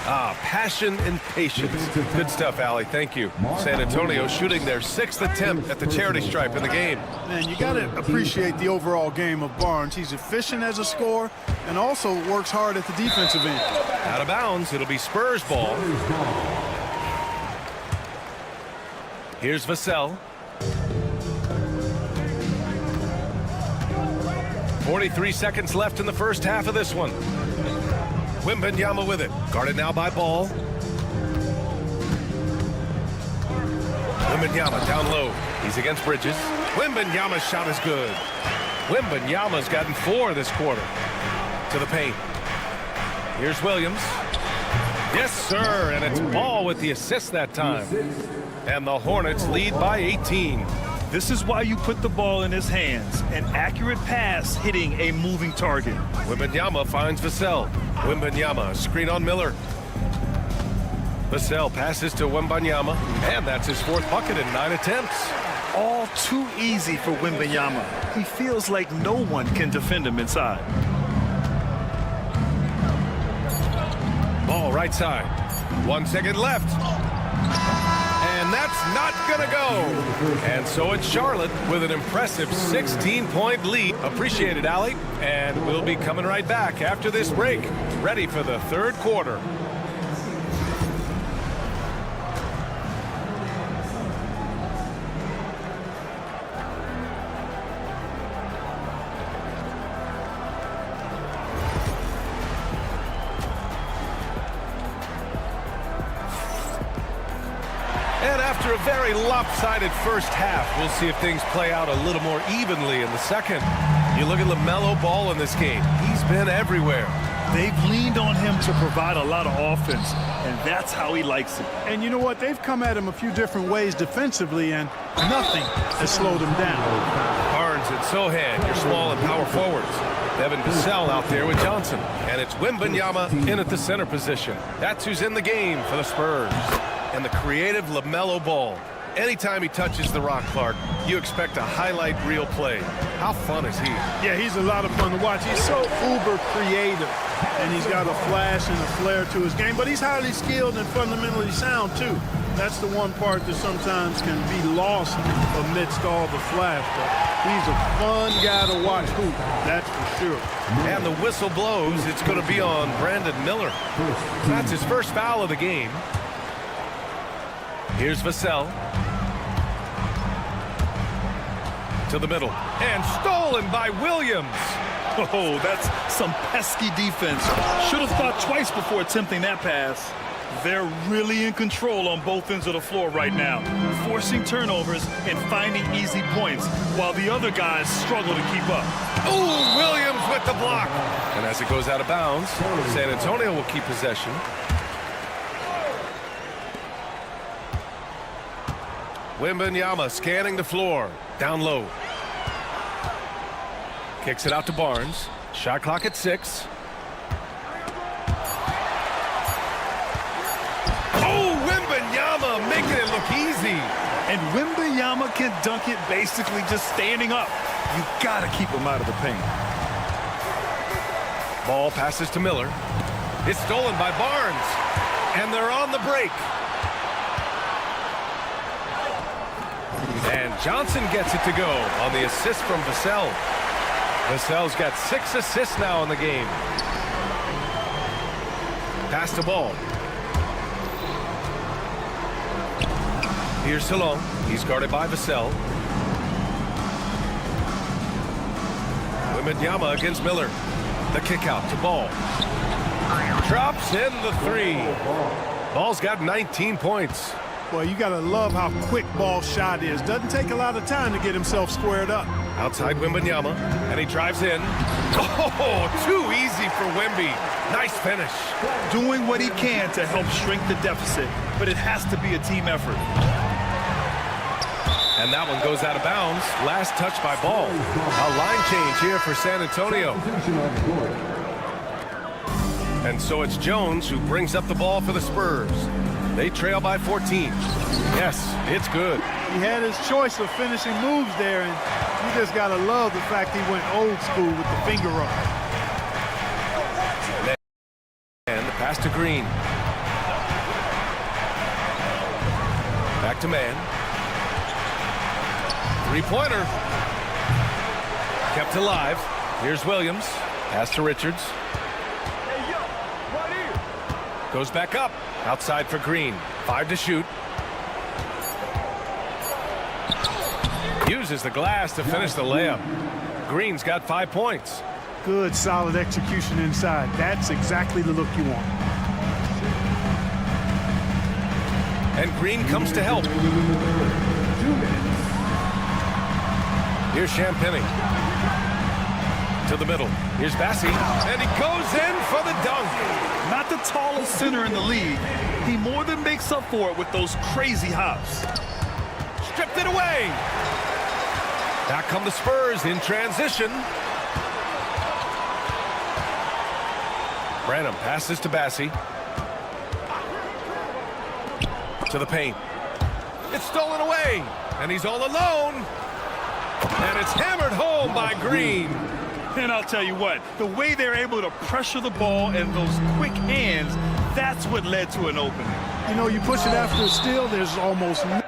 Passion and patience. Good stuff, Allie. Thank you. San Antonio shooting their 6th attempt at the charity stripe in the game. Man, you got to appreciate the overall game of Barnes. He's efficient as a scorer and also works hard at the defensive end. Out of bounds. It'll be Spurs ball. Here's Vassell. 43 seconds left in the first half of this one. Wembanyama with it. Guarded now by Ball. Wembanyama down low. He's against Bridges. Wembanyama's shot is good. Wembanyama's gotten 4 this quarter. To the paint. Here's Williams. Yes, sir. And it's Ball with the assist that time. And the Hornets lead by 18. This is why you put the ball in his hands. An accurate pass hitting a moving target. Wembanyama finds Vassell. Wembanyama, screen on Miller. Vassell passes to Wembanyama, and that's his 4th bucket in 9 attempts. All too easy for Wembanyama. He feels like no one can defend him inside. Ball right side. 1 second left. And that's not gonna go. And so it's Charlotte with an impressive 16-point lead. Appreciate it, Allie. And we'll be coming right back after this break, ready for the 3rd quarter. After a very lopsided first half, we'll see if things play out a little more evenly in the second. You look at LaMelo Ball in this game. He's been everywhere. They've leaned on him to provide a lot of offense, and that's how he likes it. And you know what? They've come at him a few different ways defensively, and nothing has slowed him down. Barnes and Sohan, your small and power forwards. Devin Vassell out there with Johnson. And it's Wembanyama in at the center position. That's who's in the game for the Spurs. And the creative LaMelo Ball. Anytime he touches the rock, Clark, you expect a highlight reel play. How fun is he? Yeah, he's a lot of fun to watch. He's so uber creative, and he's got a flash and a flair to his game, but he's highly skilled and fundamentally sound, too. That's the one part that sometimes can be lost amidst all the flash, but he's a fun guy to watch hoop, that's for sure. And the whistle blows. It's going to be on Brandon Miller. That's his first foul of the game. Here's Vassell. To the middle. And stolen by Williams. Oh, that's some pesky defense. Should have thought twice before attempting that pass. They're really in control on both ends of the floor right now, forcing turnovers and finding easy points while the other guys struggle to keep up. Ooh, Williams with the block. And as it goes out of bounds, San Antonio will keep possession. Wembanyama scanning the floor. Down low. Kicks it out to Barnes. Shot clock at 6. Wemby. And Wembanyama can dunk it basically just standing up. You got to keep him out of the paint. Ball passes to Miller. It's stolen by Barnes. And they're on the break. And Johnson gets it to go on the assist from Vassell. Vassell's got 6 assists now in the game. Pass the ball. Here's Salon. He's guarded by Vassell. Wembanyama against Miller. The kick out to Ball. Drops in the 3. Ball's got 19 points. Well, you got to love how quick Ball's shot is. Doesn't take a lot of time to get himself squared up. Outside Wembanyama, and he drives in. Oh, too easy for Wemby. Nice finish. Doing what he can to help shrink the deficit, but it has to be a team effort. And that one goes out of bounds. Last touch by Ball. A line change here for San Antonio. And so it's Jones who brings up the ball for the Spurs. They trail by 14. Yes, it's good. He had his choice of finishing moves there, and you just got to love the fact he went old school with the finger roll. And the pass to Green. Back to Man. Three-pointer. Kept alive. Here's Williams. Pass to Richards. Goes back up. Outside for Green. 5 to shoot. Uses the glass to finish the layup. Green's got 5 points. Good, solid execution inside. That's exactly the look you want. And Green comes to help. Here's Champagny. To the middle. Here's Bassi. And he goes in for the dunk. Not the tallest center in the league. He more than makes up for it with those crazy hops. Stripped it away. Back come the Spurs in transition. Branham passes to Bassi. To the paint. It's stolen away. And he's all alone. And it's hammered home by Green. And I'll tell you what, the way they're able to pressure the ball and those quick hands, that's what led to an opening. You know, you push it after a steal, there's almost no...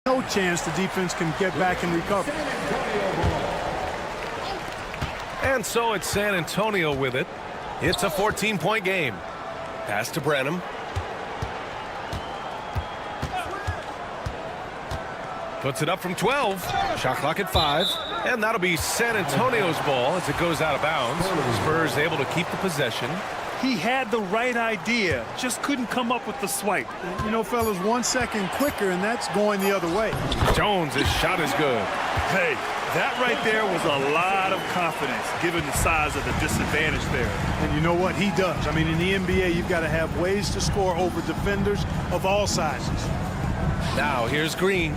No chance the defense can get back and recover. And so it's San Antonio with it. It's a 14-point game. Pass to Branham. Puts it up from 12. Shot clock at 5. And that'll be San Antonio's ball as it goes out of bounds. Spurs able to keep the possession. He had the right idea, just couldn't come up with the swipe. You know, fellas, 1 second quicker, and that's going the other way. Jones, his shot is good. Hey, that right there was a lot of confidence, given the size of the disadvantage there. And you know what? He does. I mean, in the NBA, you've got to have ways to score over defenders of all sizes. Now, here's Green.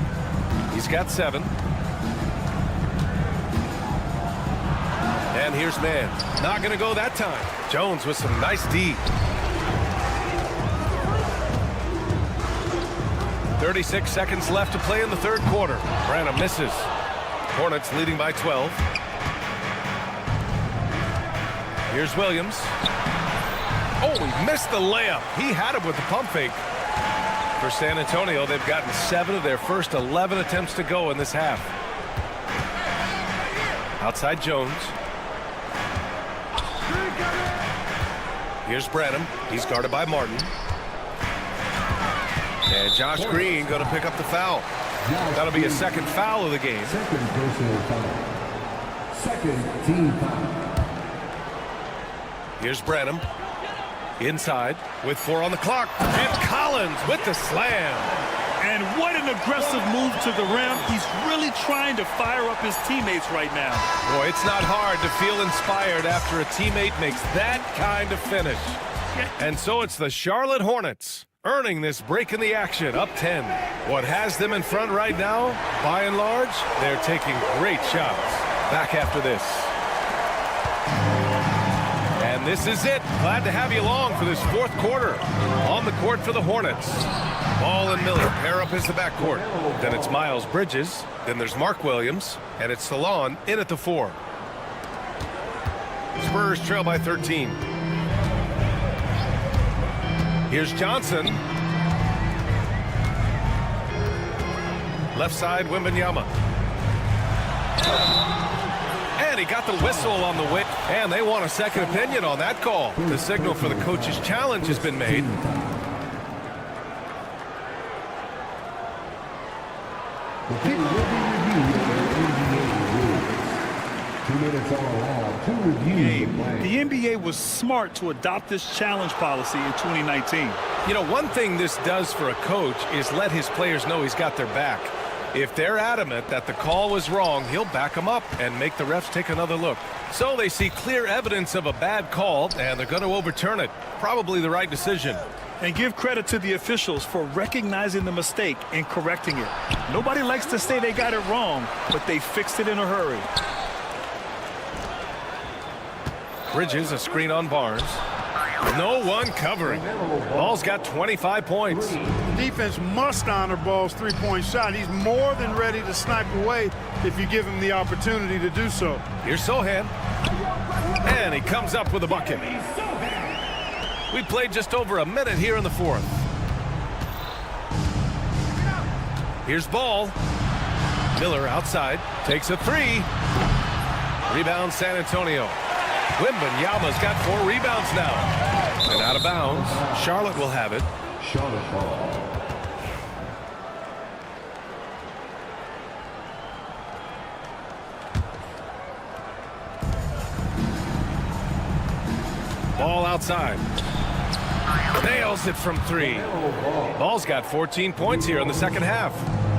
He's got 7. And here's Man. Not going to go that time. Jones with some nice D. 36 seconds left to play in the third quarter. Branham misses. Hornets leading by 12. Here's Williams. Oh, he missed the layup. He had it with the pump fake. For San Antonio, they've gotten 7 of their first 11 attempts to go in this half. Outside Jones. Here's Branham. He's guarded by Martin. And Josh Green going to pick up the foul. That'll be a second foul of the game. Second personal foul. Second team foul. Here's Branham. Inside with 4 on the clock. And Collins with the slam. And what an aggressive move to the rim. He's really trying to fire up his teammates right now. Boy, it's not hard to feel inspired after a teammate makes that kind of finish. And so it's the Charlotte Hornets earning this break in the action, up 10. What has them in front right now, by and large, they're taking great shots. Back after this. And this is it. Glad to have you along for this fourth quarter. On the court for the Hornets. Ball and Miller pair up as the backcourt. Then it's Miles Bridges. Then there's Mark Williams. And it's Salon in at the 4. Spurs trail by 13. Here's Johnson. Left side, Wembanyama. And he got the whistle on the way. And they want a second opinion on that call. The signal for the coach's challenge has been made. The kick will be reviewed under NBA rules. 2 minutes are allowed to review the play. The NBA was smart to adopt this challenge policy in 2019. You know, one thing this does for a coach is let his players know he's got their back. If they're adamant that the call was wrong, he'll back them up and make the refs take another look. So they see clear evidence of a bad call, and they're going to overturn it. Probably the right decision. And give credit to the officials for recognizing the mistake and correcting it. Nobody likes to say they got it wrong, but they fixed it in a hurry. Bridges, a screen on Barnes. No one covering. Ball's got 25 points. The defense must honor Ball's three-point shot. He's more than ready to snipe away if you give him the opportunity to do so. Here's Sohan. And he comes up with a bucket. We played just over a minute here in the fourth. Here's Ball. Miller outside. Takes a 3. Rebound San Antonio. Wembanyama's got 4 rebounds now. And out of bounds. Charlotte will have it. Charlotte ball. Ball outside. Nails it from 3. Ball's got 14 points here in the second half.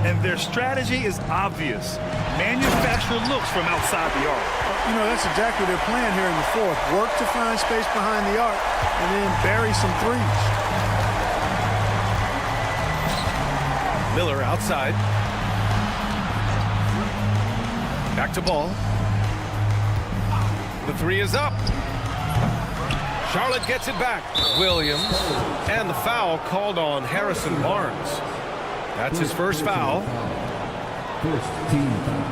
And their strategy is obvious. Manufacture looks from outside the arc. You know, that's exactly their plan here in the fourth. Work to find space behind the arc and then bury some threes. Miller outside. Back to Ball. The 3 is up. Charlotte gets it back. Williams. And the foul called on Harrison Barnes. That's his first foul. First team foul.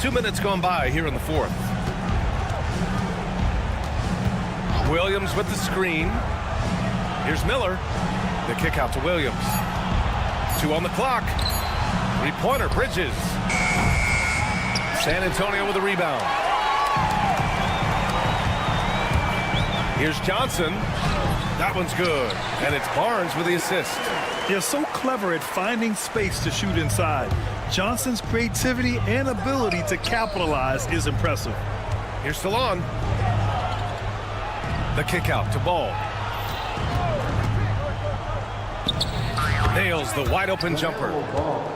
2 minutes gone by here in the fourth. Williams with the screen. Here's Miller. The kick out to Williams. 2 on the clock. 3-pointer, Bridges. San Antonio with a rebound. Here's Johnson. That one's good. And it's Barnes with the assist. They're so clever at finding space to shoot inside. Johnson's creativity and ability to capitalize is impressive. Here's Salon. The kick out to Ball. Nails the wide open jumper.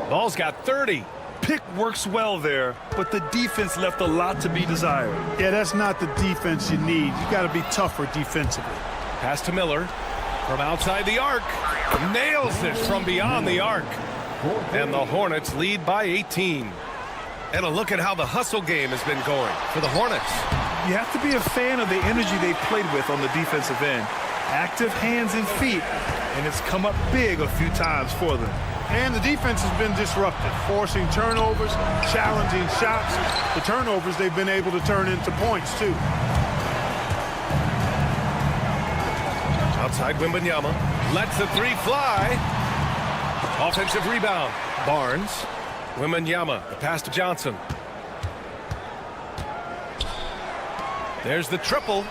Ball's got 30. Pick works well there, but the defense left a lot to be desired. Yeah, that's not the defense you need. You got to be tougher defensively. Pass to Miller from outside the arc. Nails it from beyond the arc. And the Hornets lead by 18. And a look at how the hustle game has been going for the Hornets. You have to be a fan of the energy they played with on the defensive end. Active hands and feet, and it's come up big a few times for them. And the defense has been disruptive, forcing turnovers, challenging shots. The turnovers they've been able to turn into points, too. Outside Wembanyama. Lets the 3 fly. Offensive rebound. Barnes. Wembanyama. The pass to Johnson. There's the triple.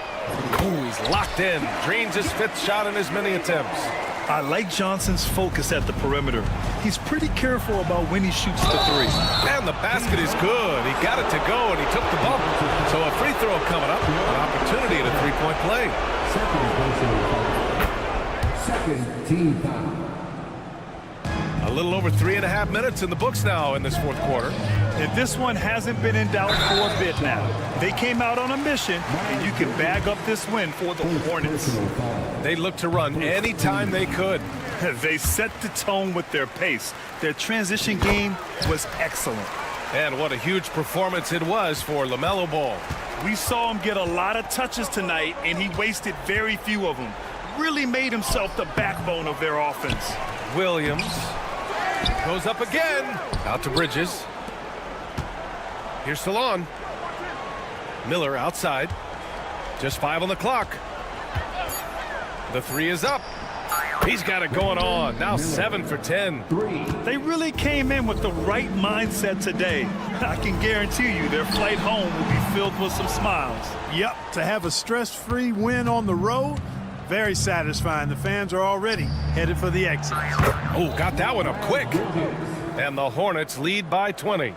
Ooh, he's locked in. Drains his 5th shot in as many attempts. I like Johnson's focus at the perimeter. He's pretty careful about when he shoots the three. And the basket is good. He got it to go, and he took the bump. So a free throw coming up. An opportunity at a three-point play. Second team foul. A little over 3.5 minutes in the books now in this fourth quarter. And this one hasn't been in doubt for a bit now. They came out on a mission, and you can bag up this win for the Hornets. They looked to run anytime they could. They set the tone with their pace. Their transition game was excellent. And what a huge performance it was for LaMelo Ball. We saw him get a lot of touches tonight, and he wasted very few of them. Really made himself the backbone of their offense. Williams goes up again. Out to Bridges. Here's Salon. Miller outside. Just 5 on the clock. The three is up. He's got it going on. Now 7 for 10. They really came in with the right mindset today. I can guarantee you their flight home will be filled with some smiles. Yep, to have a stress-free win on the road, very satisfying. The fans are already headed for the exit. Oh, got that one up quick. And the Hornets lead by 20.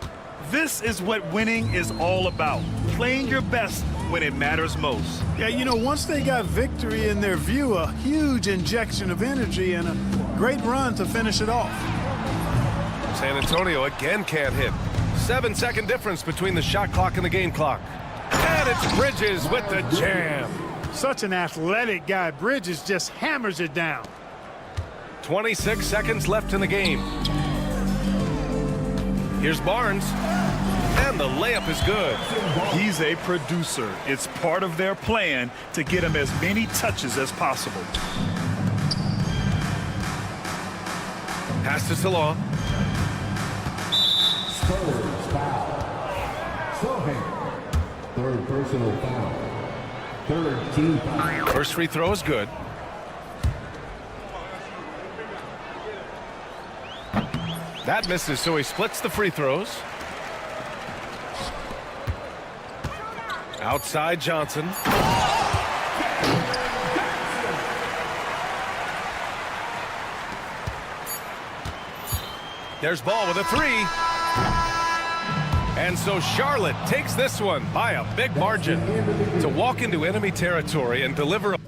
This is what winning is all about. Playing your best when it matters most. Yeah, you know, once they got victory in their view, a huge injection of energy and a great run to finish it off. San Antonio again can't hit. 7-second difference between the shot clock and the game clock. And it's Bridges with the jam. Such an athletic guy. Bridges just hammers it down. 26 seconds left in the game. Here's Barnes. And the layup is good. He's a producer. It's part of their plan to get him as many touches as possible. Pass to Salon. Spurs foul. Sohan. Third personal foul. Third team foul. First free throw is good. That misses, so he splits the free throws. Outside Johnson. There's Ball with a three. And so Charlotte takes this one by a big margin to walk into enemy territory and deliver a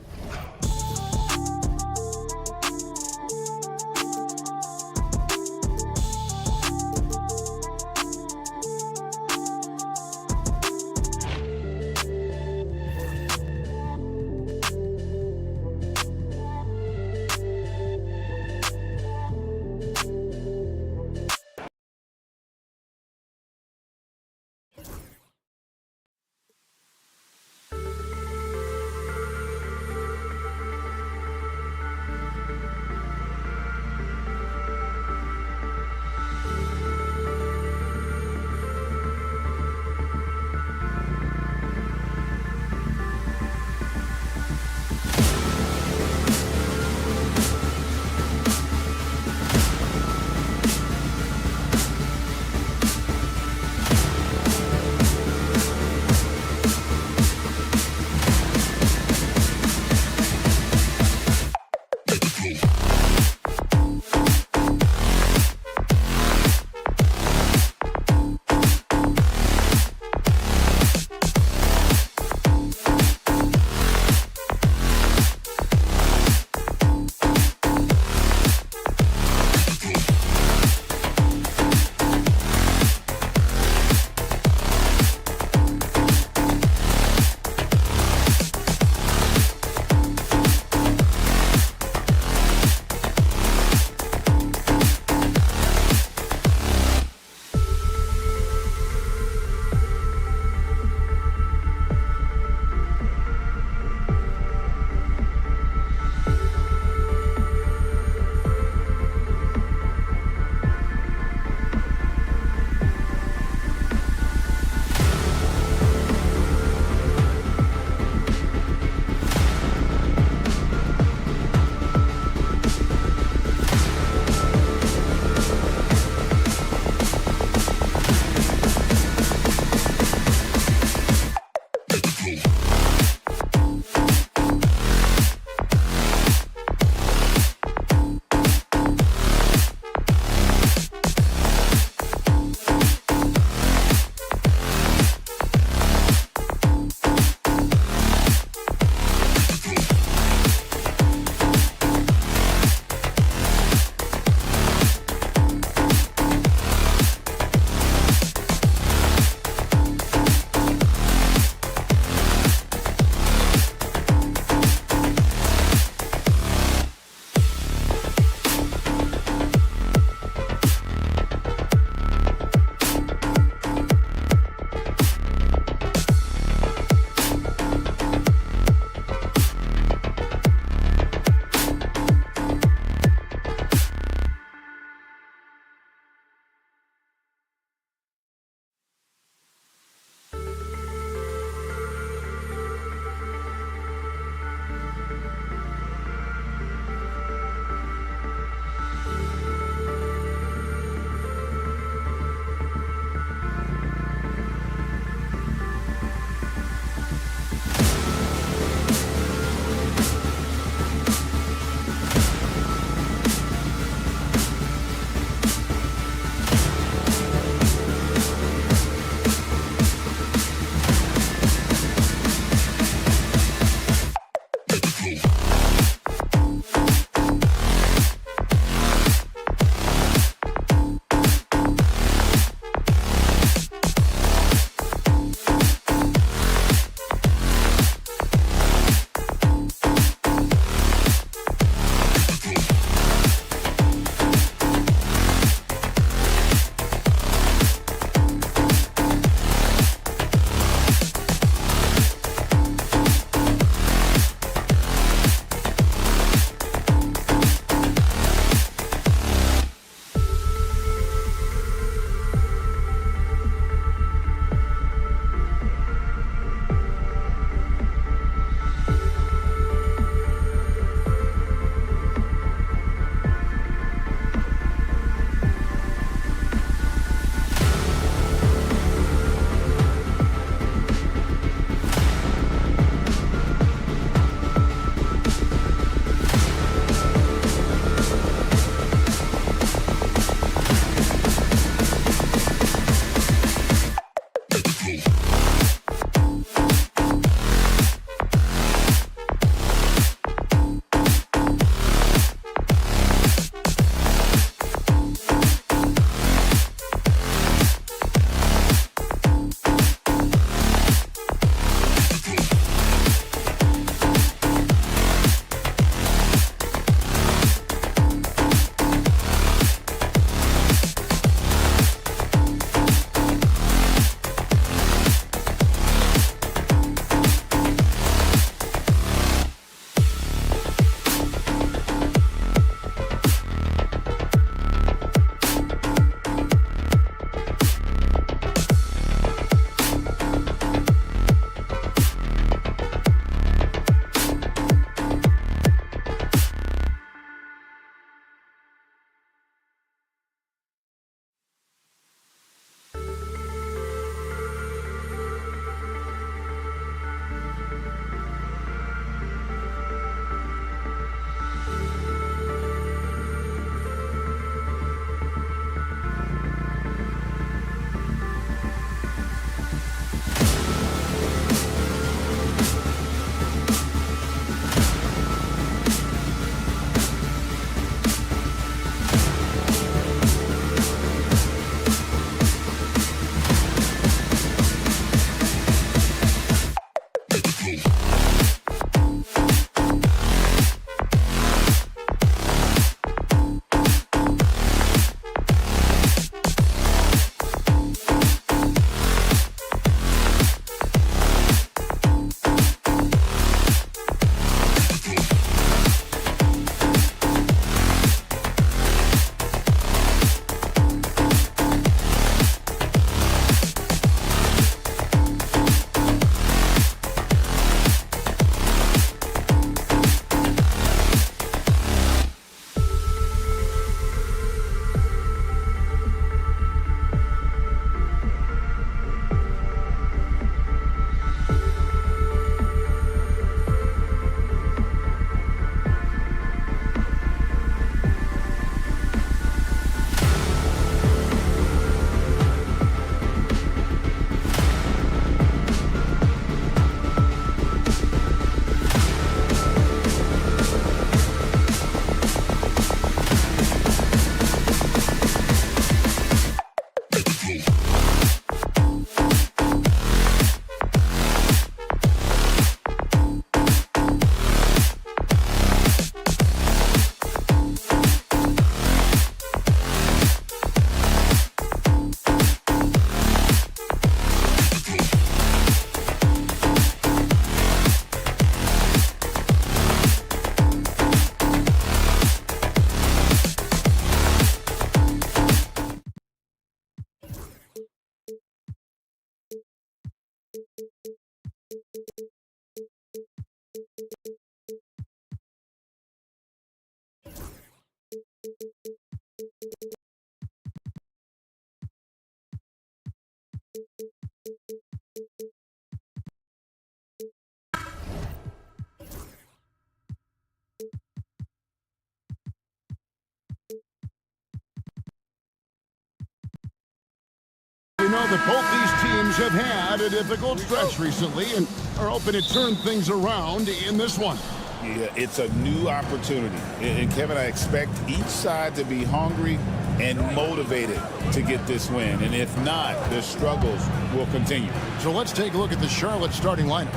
know that both these teams have had a difficult stretch recently and are hoping to turn things around in this one. Yeah, it's a new opportunity. And Kevin, I expect each side to be hungry and motivated to get this win. And if not, the struggles will continue. So let's take a look at the Charlotte starting lineup.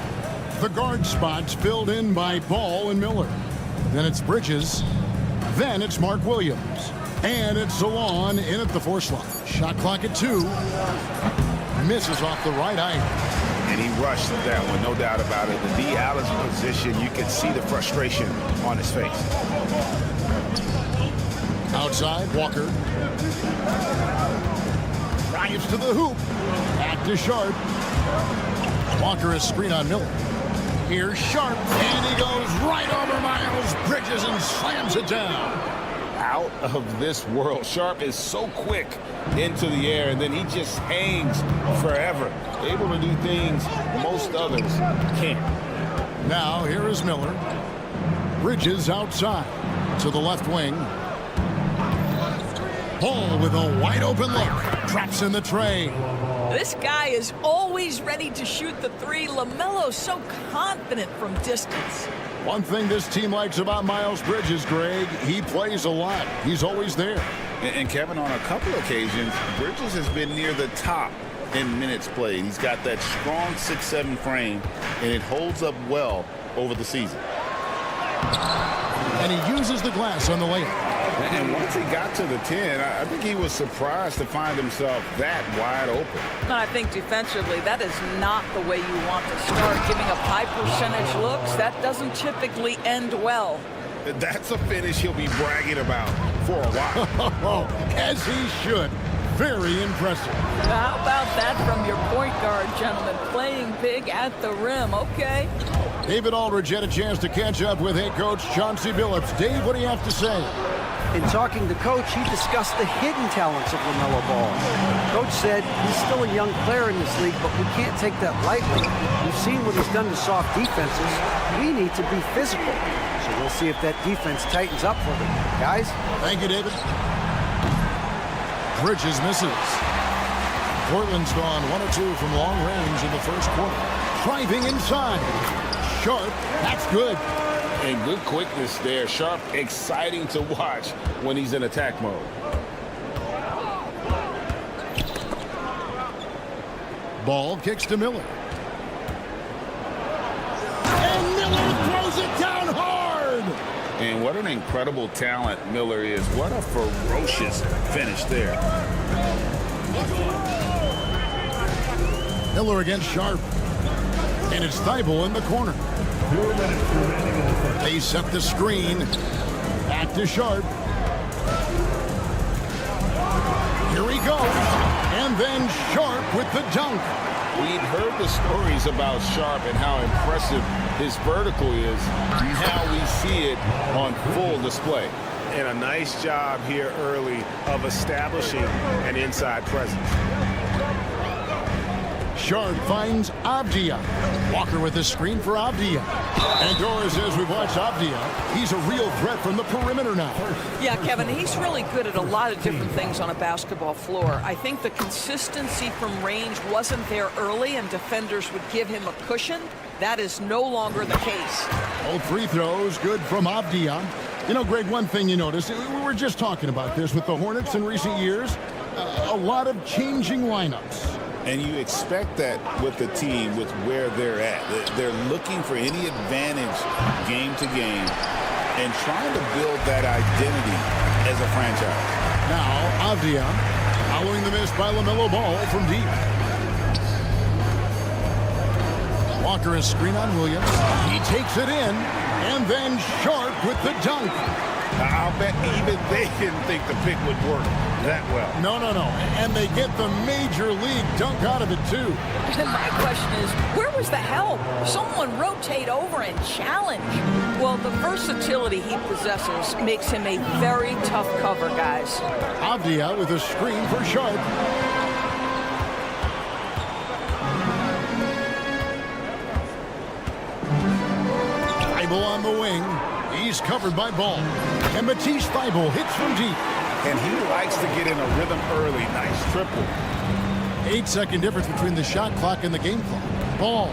The guard spots filled in by Ball and Miller. Then it's Bridges. Then it's Mark Williams. And it's Salon in at the 4 slot. Shot clock at 2. Misses off the right iron. And he rushed that one, no doubt about it. In D. Allen's position, you can see the frustration on his face. Outside, Walker. Drives to the hoop. Back to Sharp. Walker is screen on Miller. Here's Sharp, and he goes right over Miles Bridges and slams it down. Out of this world. Sharp is so quick into the air, and then he just hangs forever. Able to do things most others can't. Now, here is Miller. Bridges outside to the left wing. Ball with a wide open look. Traps in the tray. This guy is always ready to shoot the 3. LaMelo's so confident from distance. One thing this team likes about Miles Bridges, Greg, he plays a lot. He's always there. And Kevin, on a couple occasions, Bridges has been near the top in minutes played. He's got that strong 6'7" frame, and it holds up well over the season. And he uses the glass on the layup. And once he got to the 10, I think he was surprised to find himself that wide open. I think defensively, that is not the way you want to start. Giving up high percentage looks, that doesn't typically end well. That's a finish he'll be bragging about for a while. As he should. Very impressive. How about that from your point guard, gentlemen? Playing big at the rim, okay? David Aldridge had a chance to catch up with head coach Chauncey Billups. Dave, what do you have to say? In talking to Coach, he discussed the hidden talents of LaMelo Ball. Coach said he's still a young player in this league, but we can't take that lightly. We've seen what he's done to soft defenses. We need to be physical. So we'll see if that defense tightens up for them. Guys? Thank you, David. Bridges misses. Portland's gone 1 of 2 from long range in the first quarter. Driving inside. Sharp, that's good. And good quickness there. Sharp, exciting to watch when he's in attack mode. Ball kicks to Miller. And Miller throws it down hard. And what an incredible talent Miller is. What a ferocious finish there. Miller against Sharp. And it's Thibault in the corner. They set the screen. Back to Sharp. Here he goes. And then Sharp with the dunk. We'd heard the stories about Sharp and how impressive his vertical is. Now we see it on full display. And a nice job here early of establishing an inside presence. Sharp finds Avdia. Walker with the screen for Avdia. And Dora says we've watched Avdia. He's a real threat from the perimeter now. Yeah, Kevin, he's really good at a lot of different things on a basketball floor. I think the consistency from range wasn't there early, and defenders would give him a cushion. That is no longer the case. Both free throws good from Avdia. You know, Greg, one thing you notice, we were just talking about this with the Hornets in recent years, a lot of changing lineups. And you expect that with the team, with where they're at. They're looking for any advantage game to game and trying to build that identity as a franchise. Now, Avdia following the miss by LaMelo Ball from deep. Walker is screen on Williams. He takes it in, and then Sharp with the dunk. I'll bet even they didn't think the pick would work that well. No. And they get the major league dunk out of it, too. And my question is, where was the help? Someone rotate over and challenge. Well, the versatility he possesses makes him a very tough cover, guys. Avdia with a screen for Sharp. Thibault on the wing. He's covered by Ball. And Matisse Thibault hits from deep. And he likes to get in a rhythm early. Nice triple. 8-second difference between the shot clock and the game clock. Ball.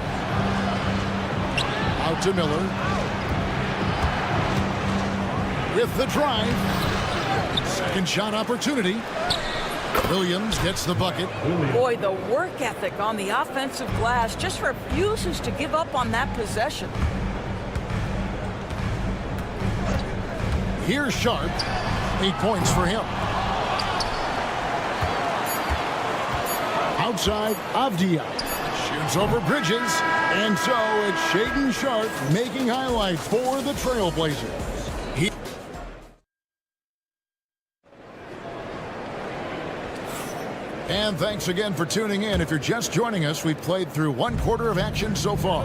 Out to Miller. With the drive. Second shot opportunity. Williams gets the bucket. Boy, the work ethic on the offensive glass just refuses to give up on that possession. Here's Sharp. 8 points for him. Outside, Avdia shoots over Bridges. And so it's Shaedon Sharp making highlights for the Trailblazers. And thanks again for tuning in. If you're just joining us, we've played through 1 quarter of action so far.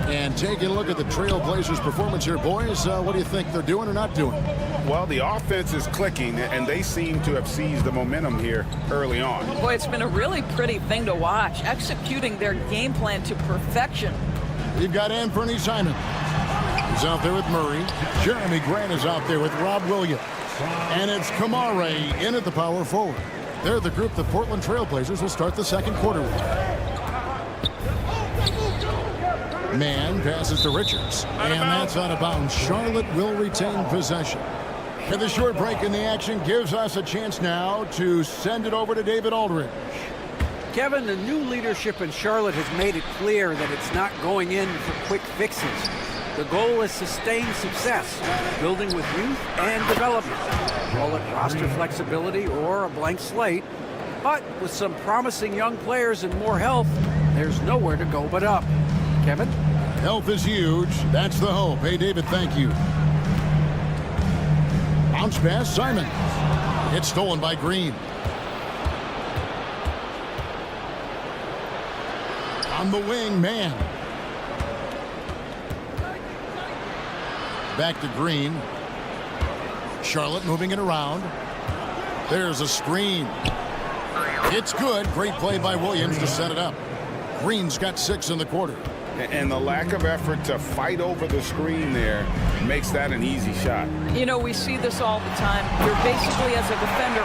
And taking a look at the Trailblazers' performance here, boys, what do you think they're doing or not doing? Well, the offense is clicking, and they seem to have seized the momentum here early on. Boy, it's been a really pretty thing to watch, executing their game plan to perfection. We've got Anthony Simons. He's out there with Murray. Jeremy Grant is out there with Rob Williams. And it's Kamare in at the power forward. They're the group the Portland Trailblazers will start the second quarter with. Man passes to Richards, and that's out of bounds. Charlotte will retain possession. And the short break in the action gives us a chance now to send it over to David Aldridge. Kevin, the new leadership in Charlotte has made it clear that it's not going in for quick fixes. The goal is sustained success, building with youth and development. Call it roster flexibility or a blank slate. But with some promising young players and more health, there's nowhere to go but up. Kevin? Health is huge. That's the hope. Hey, David, thank you. Bounce pass, Simons. It's stolen by Green. On the wing, man. Back to Green. Charlotte moving it around. There's a screen. It's good. Great play by Williams to set it up. Green's got 6 in the quarter. And the lack of effort to fight over the screen there makes that an easy shot. You know, we see this all the time. You're basically, as a defender,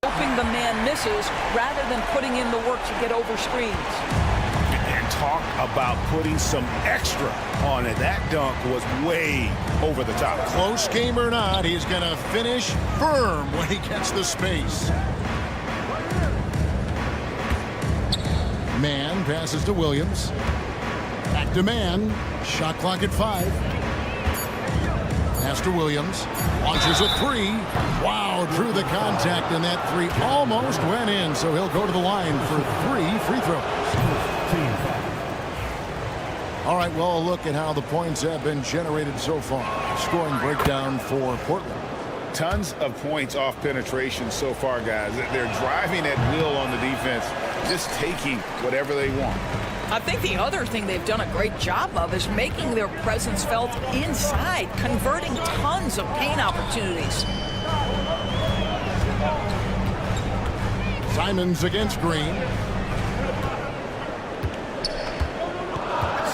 hoping the man misses rather than putting in the work to get over screens. And talk about putting some extra on it. That dunk was way over the top. Close game or not, he's going to finish firm when he gets the space. Man passes to Williams. Back to Man. Shot clock at 5. Pass to Williams. Launches a 3. Wow, drew the contact, and that 3 almost went in, so he'll go to the line for 3 free throws. All right, well, a look at how the points have been generated so far. Scoring breakdown for Portland. Tons of points off penetration so far, guys. They're driving at will on the defense, just taking whatever they want. I think the other thing they've done a great job of is making their presence felt inside, converting tons of paint opportunities. Simons against Green.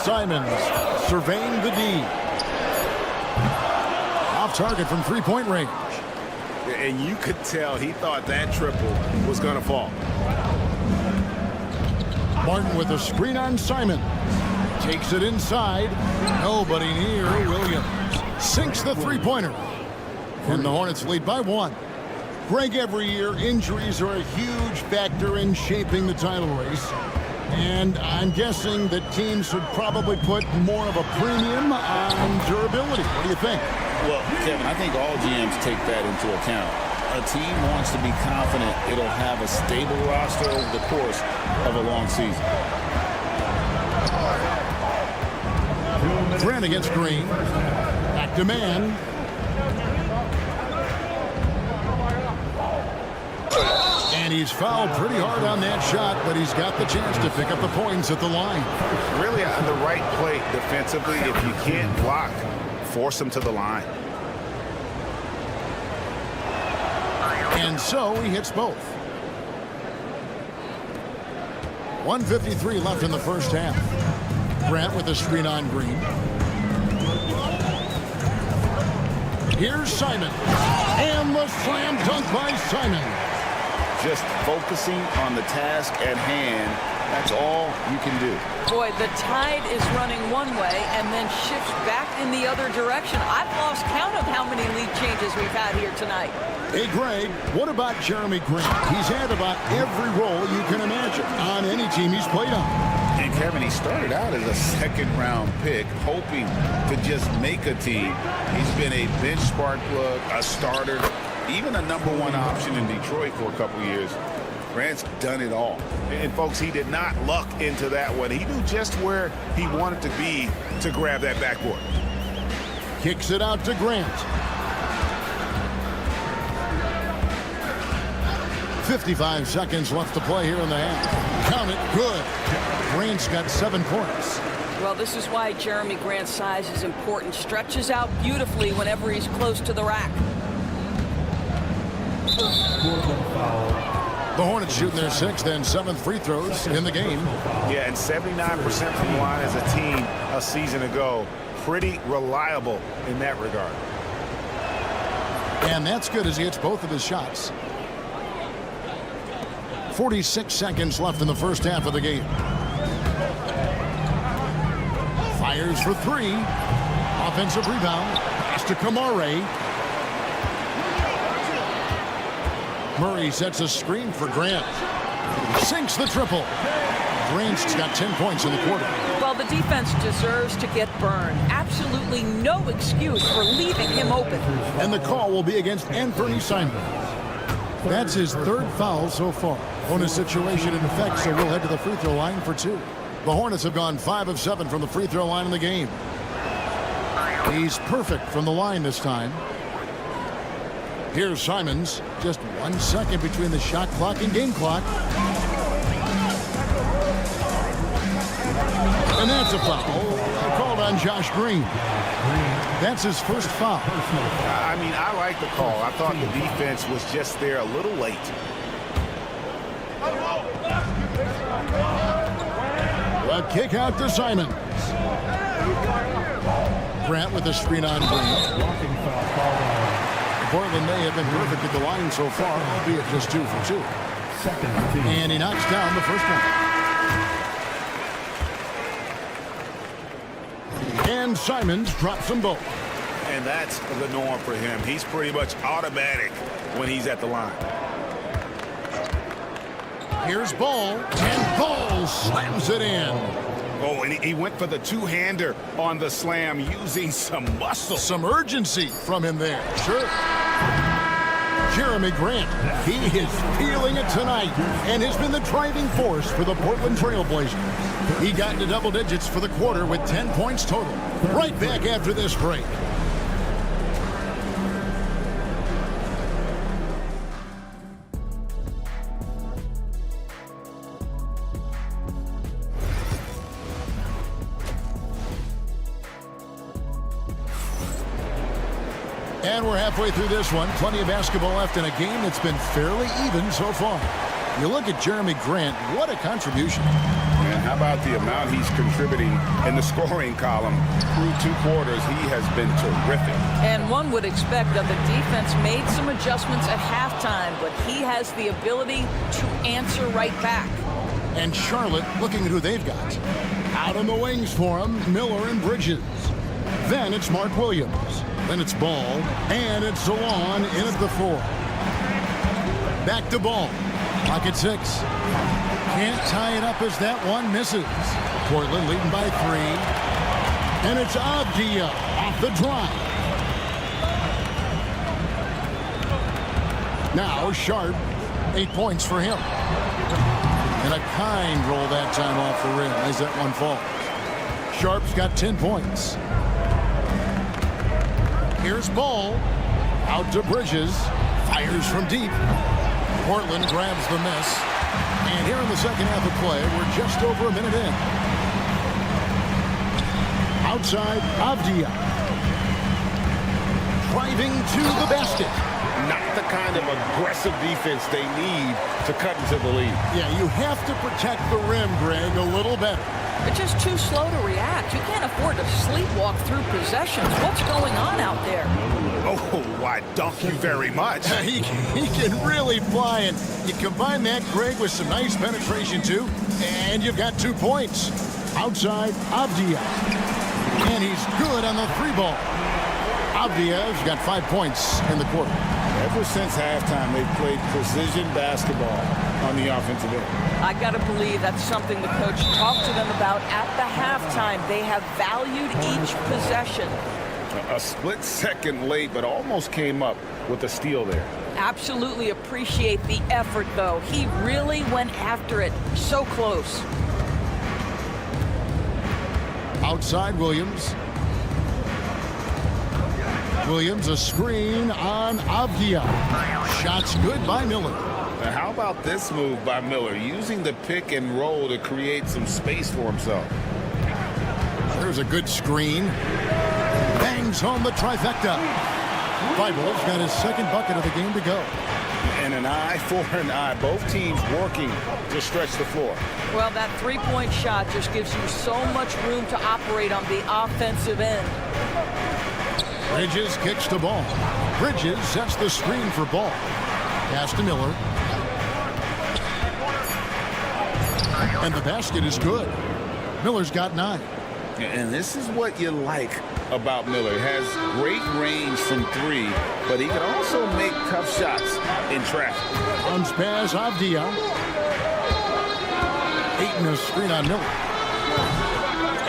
Simons surveying the D. Off target from three-point range. And you could tell he thought that triple was going to fall. Martin with a screen on Simon. Takes it inside. Nobody near. Williams sinks the three-pointer. And the Hornets lead by 1. Greg, every year, injuries are a huge factor in shaping the title race. And I'm guessing that teams should probably put more of a premium on durability. What do you think? Well, Kevin, I think all GMs take that into account. A team wants to be confident it'll have a stable roster over the course of a long season. Grant against Green. Back to Man. And he's fouled pretty hard on that shot, but he's got the chance to pick up the points at the line. Really on the right play defensively. If you can't block, force him to the line. And so he hits both. 1:53 left in the first half. Grant with a screen on Green. Here's Simon. And the slam dunk by Simon. Just focusing on the task at hand. That's all you can do. Boy, the tide is running one way and then shifts back in the other direction. I've lost count of how many lead changes we've had here tonight. Hey, Greg, what about Jeremy Grant? He's had about every role you can imagine on any team he's played on. And Kevin, he started out as a second-round pick, hoping to just make a team. He's been a bench spark plug, a starter, even a #1 option in Detroit for a couple years. Grant's done it all. And, folks, he did not luck into that one. He knew just where he wanted to be to grab that backboard. Kicks it out to Grant. 55 seconds left to play here in the half. Count it. Good. Grant's got 7 points. Well, this is why Jeremy Grant's size is important. Stretches out beautifully whenever he's close to the rack. The Hornets shooting their 6th and 7th free throws in the game. Yeah, and 79% from the line as a team a season ago. Pretty reliable in that regard. And that's good as he hits both of his shots. 46 seconds left in the first half of the game. Fires for 3. Offensive rebound. Pass to Kamare. Murray sets a screen for Grant. Sinks the triple. Grant's got 10 points in the quarter. Well, the defense deserves to get burned. Absolutely no excuse for leaving him open. And the call will be against Anthony Simon. That's his 3rd foul so far. On a situation in effect, so we'll head to the free throw line for 2. The Hornets have gone 5 of 7 from the free throw line in the game. He's perfect from the line this time. Here's Simons. Just 1 second between the shot clock and game clock. And that's a foul. Called on Josh Green. That's his first foul. I mean, I like the call. I thought the defense was just there a little late. A kick out to Simons. Grant with a screen on Green. Portland may have been perfect at the line so far, albeit just 2 for 2. And he knocks down the first one. And Simons drops them both. And that's the norm for him. He's pretty much automatic when he's at the line. Here's Ball, and Ball slams it in. Oh, and he went for the two-hander on the slam using some muscle. Some urgency from him there. Sure. Jeremy Grant, he is feeling it tonight and has been the driving force for the Portland Trail Blazers. He got into double digits for the quarter with 10 points total. Right back after this break. And we're halfway through this one. Plenty of basketball left in a game that's been fairly even so far. You look at Jeremy Grant, what a contribution. And how about the amount he's contributing in the scoring column? Through 2 quarters, he has been terrific. And one would expect that the defense made some adjustments at halftime, but he has the ability to answer right back. And Charlotte looking at who they've got. Out on the wings for him, Miller and Bridges. Then it's Mark Williams. Then it's Ball. And it's Zalon in at the 4. Back to Ball. Clock at 6. Can't tie it up as that one misses. Portland leading by 3. And it's Avdia off the drive. Now Sharp, 8 points for him. And a kind roll that time off the rim as that one falls. Sharp's got 10 points. Here's Ball. Out to Bridges. Fires from deep. Portland grabs the miss. And here in the second half of play, we're just over a minute in. Outside, Avdia. Driving to the basket. Not the kind of aggressive defense they need to cut into the lead. Yeah, you have to protect the rim, Greg, a little better. They're just too slow to react. You can't afford to sleepwalk through possessions. What's going on out there? Oh, why, dunk you very much. He can really fly, and you combine that, Greg, with some nice penetration, too, and you've got 2 points. Outside, Avdia. And he's good on the 3 ball. Avdia's got 5 points in the quarter. Ever since halftime, they've played precision basketball on the offensive end. I got to believe that's something the coach talked to them about at the halftime. They have valued each possession. A split second late, but almost came up with a steal there. Absolutely appreciate the effort, though. He really went after it. So close. Outside, Williams. Williams, a screen on Avdia. Shots good by Miller. Now, how about this move by Miller, using the pick and roll to create some space for himself? There's a good screen. Bangs home the trifecta. Thibault's got his 2nd bucket of the game to go. And an eye for an eye. Both teams working to stretch the floor. Well, that 3-point shot just gives you so much room to operate on the offensive end. Bridges kicks to Ball. Bridges sets the screen for Ball. Pass to Miller. And the basket is good. Miller's got 9. And this is what you like about Miller. Has great range from 3, but he can also make tough shots in traffic. Bounce pass, Avdia. Ayton a screen on Miller.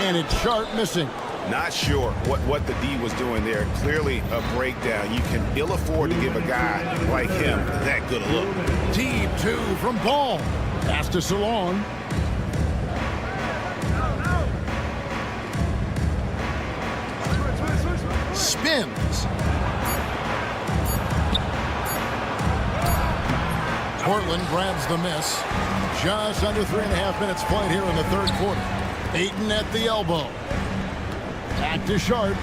And it's Sharp missing. Not sure what the D was doing there. Clearly a breakdown. You can ill afford to give a guy like him that good a look. Team 2 from Ball. Pass to Salon. Spins. Portland grabs the miss. Just under 3.5 minutes played here in the 3rd quarter. Ayton at the elbow. Back to Sharp.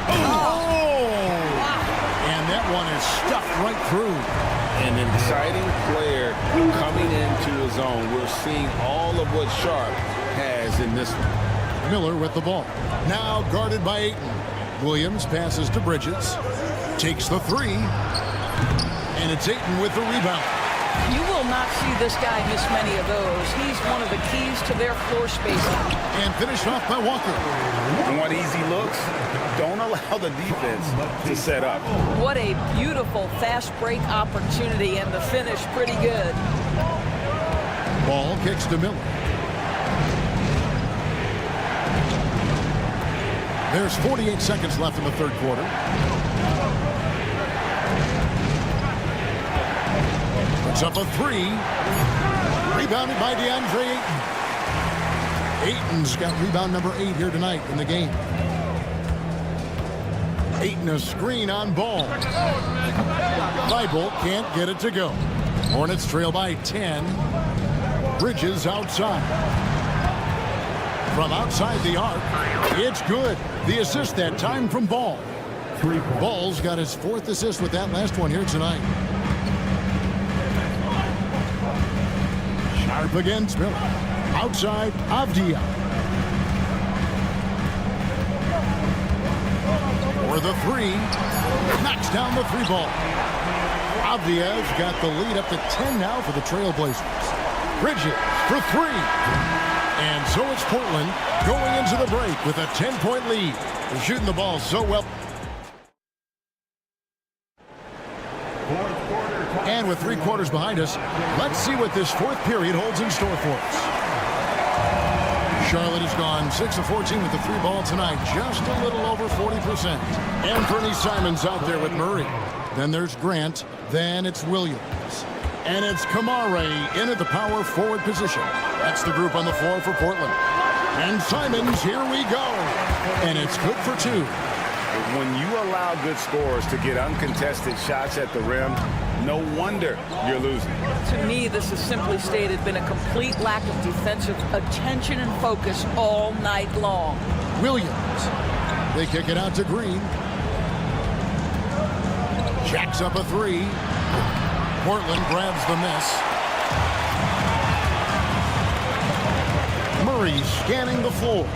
Oh! And that one is stuffed right through. An exciting player coming into his own. We're seeing all of what Sharp has in this one. Miller with the ball. Now guarded by Ayton. Williams passes to Bridges. Takes the 3. And it's Ayton with the rebound. You will not see this guy miss many of those. He's one of the keys to their floor spacing. And finished off by Walker. You want easy looks? Don't allow the defense to set up. What a beautiful fast break opportunity, and the finish pretty good. Ball kicks to Miller. There's 48 seconds left in the 3rd quarter. Puts up a 3. Rebounded by DeAndre Ayton. Ayton's got rebound number 8 here tonight in the game. Ayton a screen on Ball. Thibault can't get it to go. Hornets trail by 10. Bridges outside. From outside the arc, it's good. The assist that time from Ball. Ball's got his 4th assist with that last one here tonight. Sharp against Miller. Outside, Avdia. For the 3. Knocks down the 3 ball. Avdia's got the lead up to 10 now for the Trailblazers. Bridges for 3. And so it's Portland going into the break with a 10-point lead. They're shooting the ball so well. And with 3 quarters behind us, let's see what this 4th period holds in store for us. Charlotte has gone 6 of 14 with the 3 ball tonight, just a little over 40%. Anthony Simons out there with Murray. Then there's Grant. Then it's Williams. And it's Kamare in at the power forward position. That's the group on the floor for Portland. And Simons, here we go. And it's good for 2. When you allow good scorers to get uncontested shots at the rim, no wonder you're losing. To me, this has simply stated been a complete lack of defensive attention and focus all night long. Williams. They kick it out to Green. Jacks up a 3. Portland grabs the miss. Murray scanning the floor.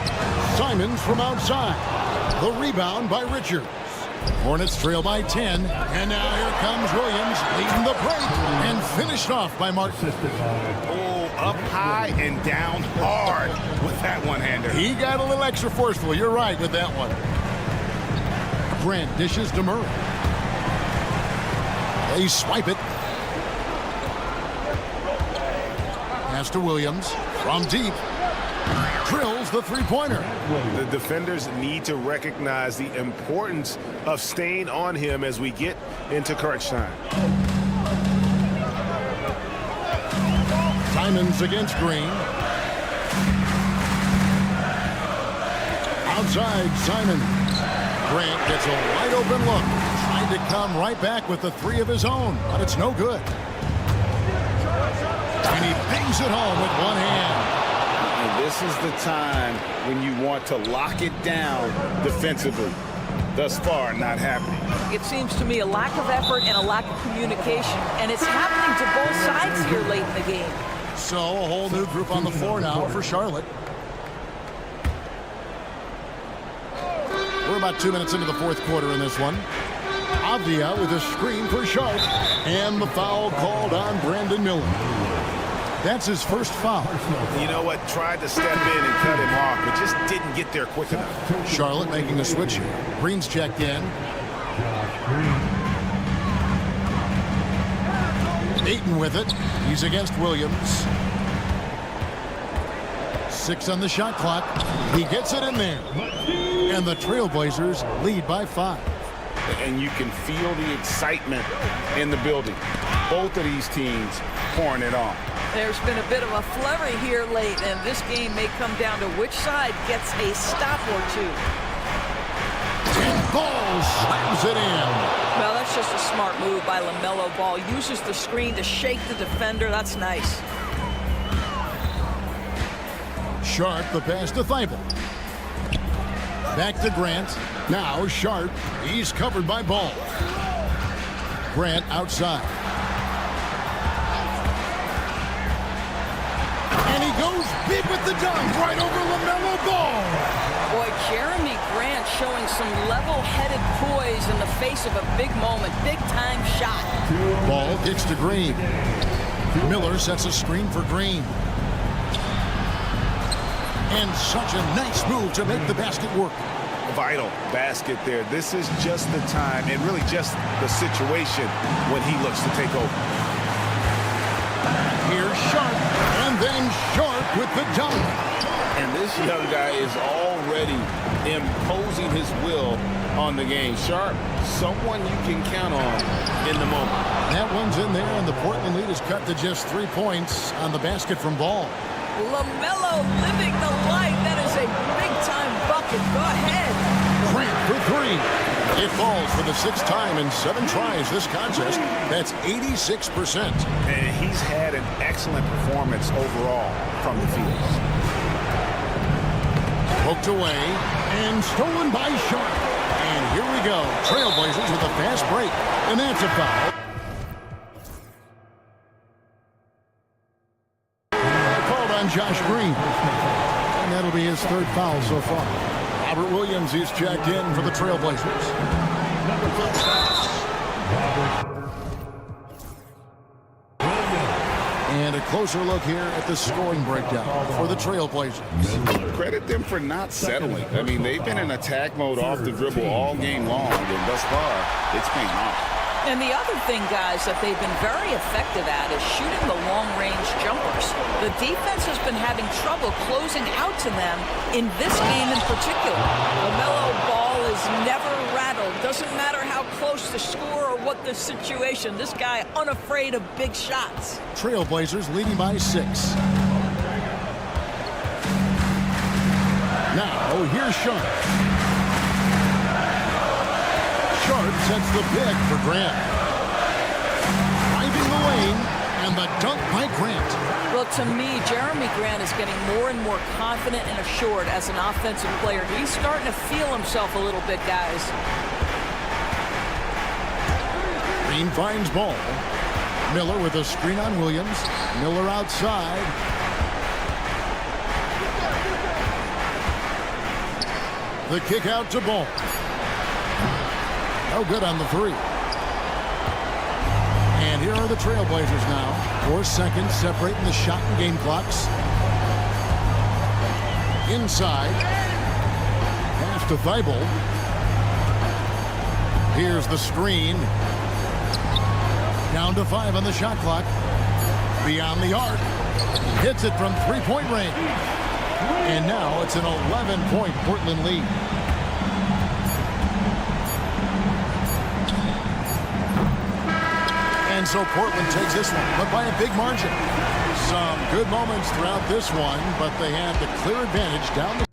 Simons from outside. The rebound by Richards. Hornets trail by 10. And now here comes Williams leading the break and finished off by Martin. Oh, up high and down hard with that one-hander. He got a little extra forceful. You're right with that one. Grant dishes to Murray. They swipe it. Pass to Williams from deep. Drills the three-pointer. The defenders need to recognize the importance of staying on him as we get into crunch time. Simons against Green. Outside, Simons. Grant gets a wide open look. Trying to come right back with the three of his own, but it's no good. And he bangs it home with one hand. And this is the time when you want to lock it down defensively. Thus far, not happening. It seems to me a lack of effort and a lack of communication, and it's happening to both sides here late in the game. So a whole new group on the floor now for Charlotte. We're about 2 minutes into the fourth quarter in this one. Avdia with a screen for Sharp, and the foul called on Brandon Miller. That's his first foul. You know what? Tried to step in and cut him off, but just didn't get there quick enough. Charlotte making a switch here. Green's checked in. Ayton with it. He's against Williams. 6 on the shot clock. He gets it in there. And the Trailblazers lead by 5. And you can feel the excitement in the building. Both of these teams pouring it on. There's been a bit of a flurry here late, and this game may come down to which side gets a stop or two. And Ball slams it in. Well, that's just a smart move by LaMelo Ball. Uses the screen to shake the defender. That's nice. Sharp the pass to Thibault. Back to Grant. Now Sharp. He's covered by Ball. Grant outside. And he goes big with the dunk right over LaMelo Ball. Boy, Jeremy Grant showing some level-headed poise in the face of a big moment. Big-time shot. Ball kicks to Green. Miller sets a screen for Green. And such a nice move to make the basket work. Vital basket there. This is just the time and really just the situation when he looks to take over. Here's Sharp, and then Sharp with the dunk. And this young guy is already imposing his will on the game. Sharp, someone you can count on in the moment. That one's in there, and the Portland lead is cut to just 3 points on the basket from Ball. LaMelo living the life. That is a big-time bucket. Go ahead. Grant for 3. It falls for the 6th time in 7 tries this contest. That's 86%. And he's had an excellent performance overall from the field. Poked away and stolen by Sharp. And here we go. Trailblazers with a fast break. And that's a foul. Called on Josh Green. And that'll be his 3rd foul so far. Robert Williams is checked in for the Trailblazers. And a closer look here at the scoring breakdown for the Trailblazers. Credit them for not settling. I mean, they've been in attack mode off the dribble all game long, and thus far, it's paying off. And the other thing, guys, that they've been very effective at is shooting the long-range jumpers. The defense has been having trouble closing out to them in this game in particular. LaMelo Ball is never rattled. Doesn't matter how close the score or what the situation. This guy unafraid of big shots. Trailblazers leading by 6. Now, here's Sharp. Sharp sets the pick for Grant. Driving the lane, and the dunk by Grant. Well, to me, Jeremy Grant is getting more and more confident and assured as an offensive player. He's starting to feel himself a little bit, guys. Green finds Ball. Miller with a screen on Williams. Miller outside. The kick out to Ball. No good on the three. And here are the Trailblazers now. 4 seconds separating the shot and game clocks. Inside. Pass to Thibault. Here's the screen. Down to 5 on the shot clock. Beyond the arc. Hits it from three-point range. And now it's an 11-point Portland lead. And so Portland takes this one, but by a big margin. Some good moments throughout this one, but they had the clear advantage down the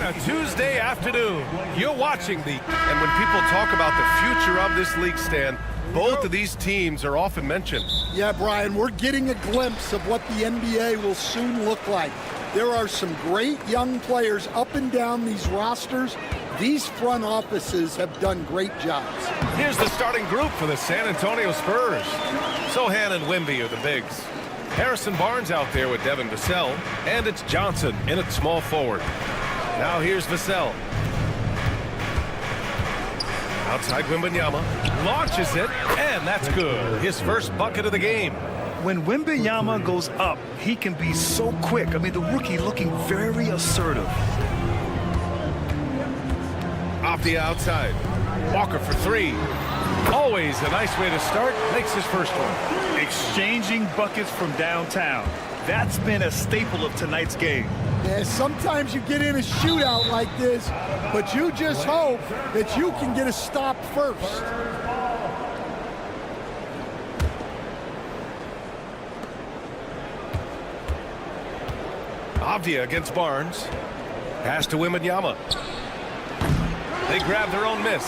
A Tuesday afternoon. You're watching the... And when people talk about the future of this league, Stan, both of these teams are often mentioned. Yeah, Brian, we're getting a glimpse of what the NBA will soon look like. There are some great young players up and down these rosters. These front offices have done great jobs. Here's the starting group for the San Antonio Spurs. Sohan and Wemby are the bigs. Harrison Barnes out there with Devin Vassell, and it's Johnson in at small forward. Now here's Vassell. Outside Wembanyama, launches it, and that's good. His first bucket of the game. When Wembanyama goes up, he can be so quick. I mean, the rookie looking very assertive. Off the outside. Walker for three. Always a nice way to start. Makes his first one. Exchanging buckets from downtown. That's been a staple of tonight's game. Yeah, sometimes you get in a shootout like this, but you just hope that you can get a stop first. Avdia against Barnes. Pass to Wembanyama. They grab their own miss.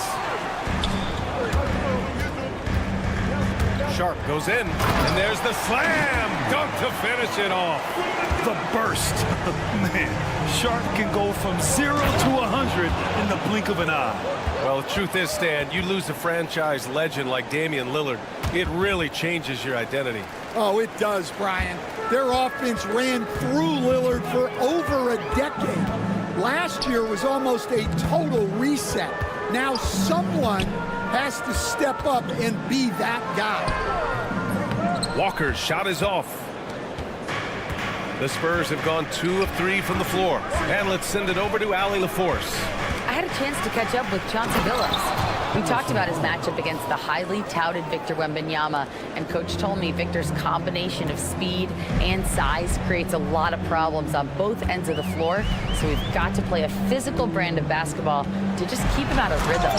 Sharp goes in, and there's the slam dunk to finish it off. The burst. Man, Sharp can go from 0 to 100 in the blink of an eye. Well, the truth is, Stan, you lose a franchise legend like Damian Lillard, it really changes your identity. Oh, it does, Brian. Their offense ran through Lillard for over a decade. Last year was almost a total reset. Now someone has to step up and be that guy. Walker's shot is off. The Spurs have gone 2 of 3 from the floor. And let's send it over to Allie LaForce. I had a chance to catch up with Chauncey Billups. We talked about his matchup against the highly touted Victor Wembanyama, and Coach told me Victor's combination of speed and size creates a lot of problems on both ends of the floor, so we've got to play a physical brand of basketball to just keep him out of rhythm.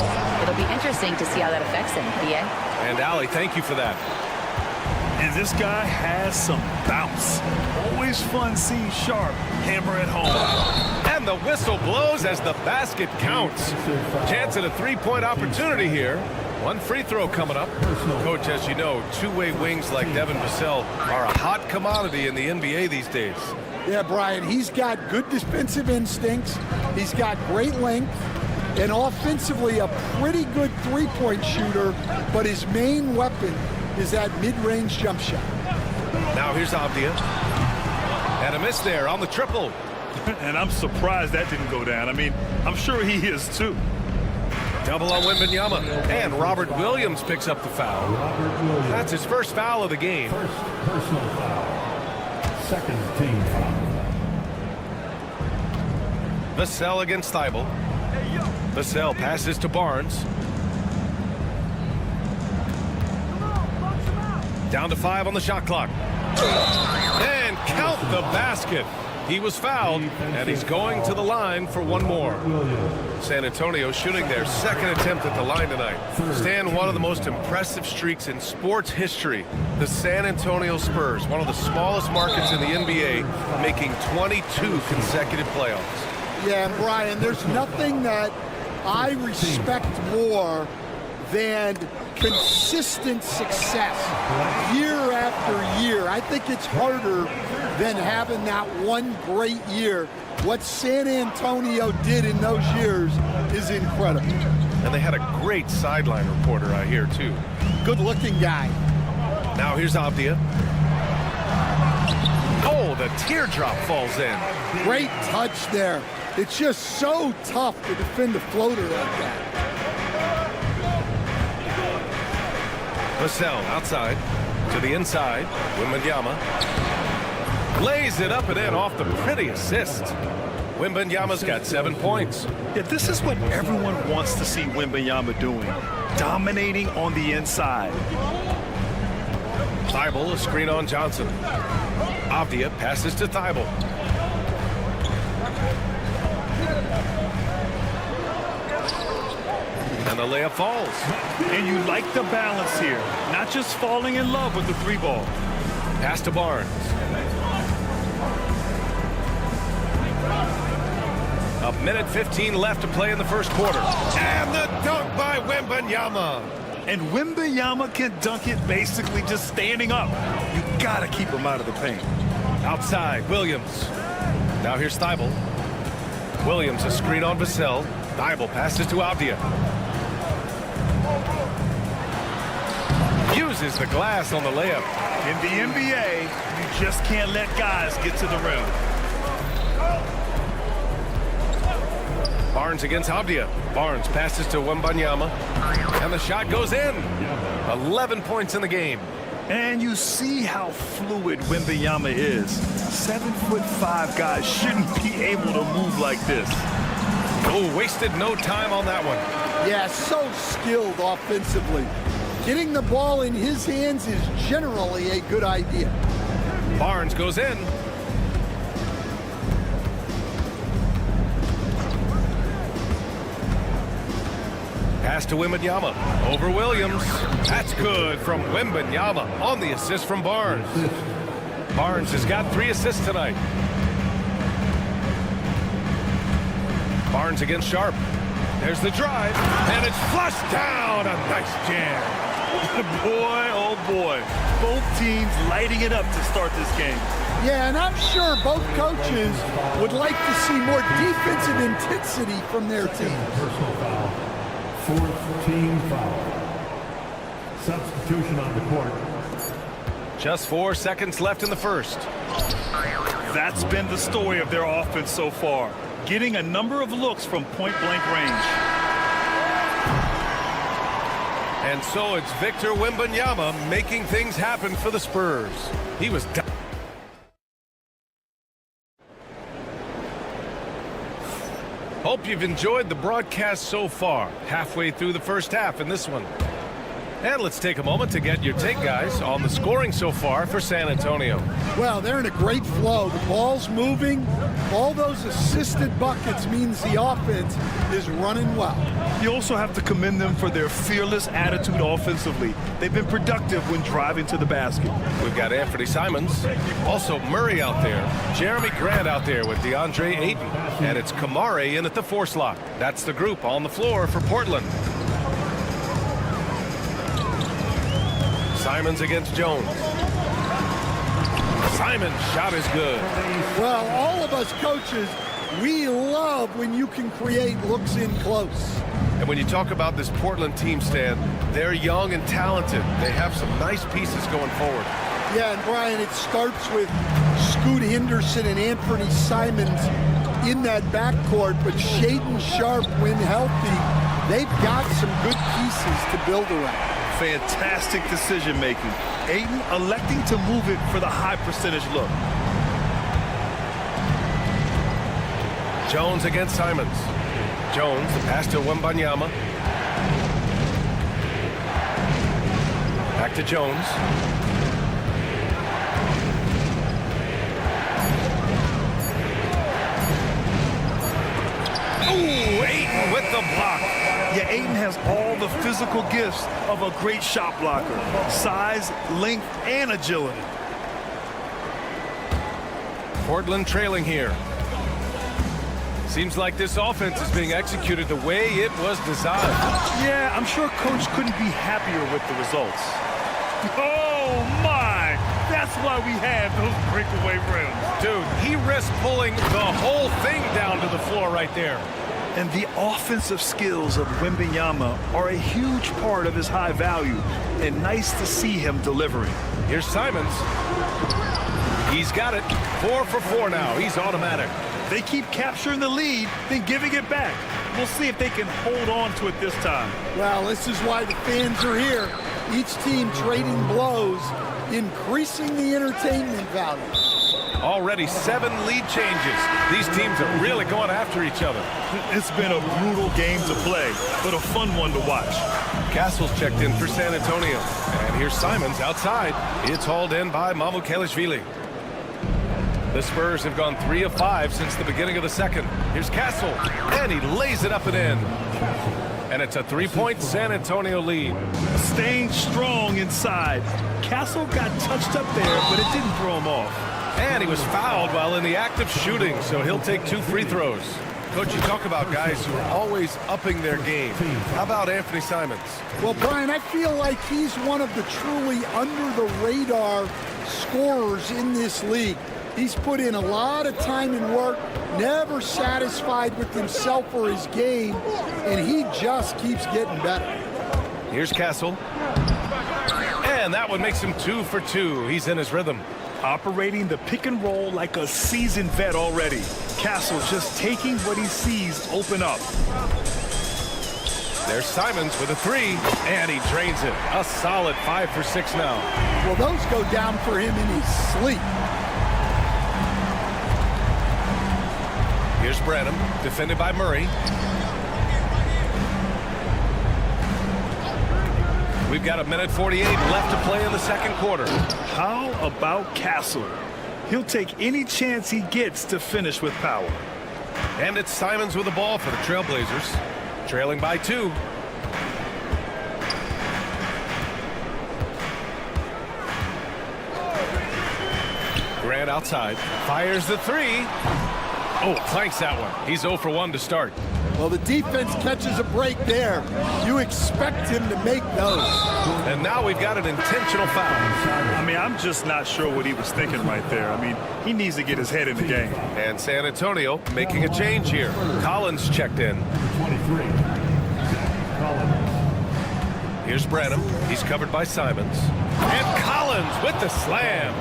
It'll be interesting to see how that affects him, BA. And Allie, thank you for that. And this guy has some bounce. Always fun seeing Sharp hammer it home. And the whistle blows as the basket counts. Chance at a three-point opportunity here. One free throw coming up. Coach, as you know, two-way wings like Devin Vassell are a hot commodity in the NBA these days. Yeah, Brian, he's got good defensive instincts. He's got great length. And offensively, a pretty good three-point shooter. But his main weapon is that mid-range jump shot. Now here's Avdia. And a miss there on the triple. And I'm surprised that didn't go down. I mean, I'm sure he is too. Double on Wembanyama. And Robert Williams picks up the foul. That's his first foul of the game. First personal foul. Second team foul. Vassell against Thibault. Vassell passes to Barnes. Down to 5 on the shot clock. And count the basket. He was fouled, and he's going to the line for one more. San Antonio shooting their second attempt at the line tonight. Stan, one of the most impressive streaks in sports history. The San Antonio Spurs, one of the smallest markets in the NBA, making 22 consecutive playoffs. Yeah, and Brian, there's nothing that I respect more than consistent success year after year. I think it's harder than having that one great year. What San Antonio did in those years is incredible. And they had a great sideline reporter, I hear, too. Good-looking guy. Now here's Avdia. Oh, the teardrop falls in. Great touch there. It's just so tough to defend a floater like that. Vassell outside to the inside. Wembanyama lays it up and in off the pretty assist. Wembanyama's got 7 points. Yeah, this is what everyone wants to see Wembanyama doing. Dominating on the inside. Thibault, a screen on Johnson. Avdia passes to Thibault. And the layup falls. And you like the balance here. Not just falling in love with the three ball. Pass to Barnes. A minute 15 left to play in the first quarter. And the dunk by Wembanyama. And Wembanyama can dunk it basically just standing up. You got to keep him out of the paint. Outside, Williams. Now here's Thibault. Williams, a screen on Vassell. Thibault passes to Avdia. Uses the glass on the layup. In the NBA, you just can't let guys get to the rim. Barnes against Avdia. Barnes passes to Wembanyama. And the shot goes in. 11 points in the game. And you see how fluid Wembanyama is. 7'5" guys shouldn't be able to move like this. Oh, wasted no time on that one. Yeah, so skilled offensively. Getting the ball in his hands is generally a good idea. Barnes goes in. Pass to Wembanyama. Over Williams. That's good from Wembanyama on the assist from Barnes. Barnes has got 3 assists tonight. Barnes against Sharp. There's the drive, and it's flushed down. A nice jam. Boy, oh boy. Both teams lighting it up to start this game. Yeah, and I'm sure both coaches would like to see more defensive intensity from their team. Personal foul. 4th team foul. Substitution on the court. Just 4 seconds left in the first. That's been the story of their offense so far. Getting a number of looks from point-blank range. And so it's Victor Wembanyama making things happen for the Spurs. He was done. Hope you've enjoyed the broadcast so far. Halfway through the first half in this one. And let's take a moment to get your take, guys, on the scoring so far for San Antonio. Well, they're in a great flow. The ball's moving. All those assisted buckets means the offense is running well. You also have to commend them for their fearless attitude offensively. They've been productive when driving to the basket. We've got Anthony Simons, also Murray out there, Jeremy Grant out there with DeAndre Ayton, and it's Kamare in at the 4 slot. That's the group on the floor for Portland. Simons against Jones. Simons' shot is good. Well, all of us coaches, we love when you can create looks in close. And when you talk about this Portland team, Stan, they're young and talented. They have some nice pieces going forward. Yeah, and Brian, it starts with Scoot Henderson and Anthony Simons in that backcourt, but Shaedon Sharpe, when healthy, they've got some good pieces to build around. Fantastic decision-making. Ayton electing to move it for the high percentage look. Jones against Simons. Jones, the pass to Wembanyama. Back to Jones. Ooh, Ayton with the block. Yeah, Ayton has all the physical gifts of a great shot blocker. Size, length, and agility. Portland trailing here. Seems like this offense is being executed the way it was designed. Yeah, I'm sure Coach couldn't be happier with the results. Oh, my! That's why we have those breakaway rims. Dude, he risked pulling the whole thing down to the floor right there. And the offensive skills of Wembanyama are a huge part of his high value, and nice to see him delivering. Here's Simons. He's got it. 4 for 4 now. He's automatic. They keep capturing the lead, then giving it back. We'll see if they can hold on to it this time. Well, this is why the fans are here. Each team trading blows, increasing the entertainment value. Already 7 lead changes. These teams are really going after each other. It's been a brutal game to play, but a fun one to watch. Castle's checked in for San Antonio. And here's Simons outside. It's hauled in by Mamukelashvili. The Spurs have gone 3 of 5 since the beginning of the second. Here's Castle, and he lays it up and in. And it's a 3-point San Antonio lead. Staying strong inside. Castle got touched up there, but it didn't throw him off. And he was fouled while in the act of shooting, so he'll take 2 free throws. Coach, you talk about guys who are always upping their game. How about Anthony Simons? Well, Brian, I feel like he's one of the truly under-the-radar scorers in this league. He's put in a lot of time and work, never satisfied with himself or his game, and he just keeps getting better. Here's Castle. And that one makes him 2 for 2. He's in his rhythm. Operating the pick and roll like a seasoned vet already. Castle just taking what he sees open up. There's Simons with a 3, and he drains it. A solid 5 for 6 now. Well, those go down for him in his sleep. Here's Branham, defended by Murray. We've got 1:48 left to play in the second quarter. How about Castle? He'll take any chance he gets to finish with power. And it's Simons with the ball for the Trailblazers, trailing by 2. Grant outside, fires the 3. Oh, clanks that one. He's 0 for 1 to start. Well, the defense catches a break there. You expect him to make those. And now we've got an intentional foul. I mean, I'm just not sure what he was thinking right there. I mean, he needs to get his head in the game. And San Antonio making a change here. Collins checked in. 23. Here's Branham. He's covered by Simons. And Collins with the slam.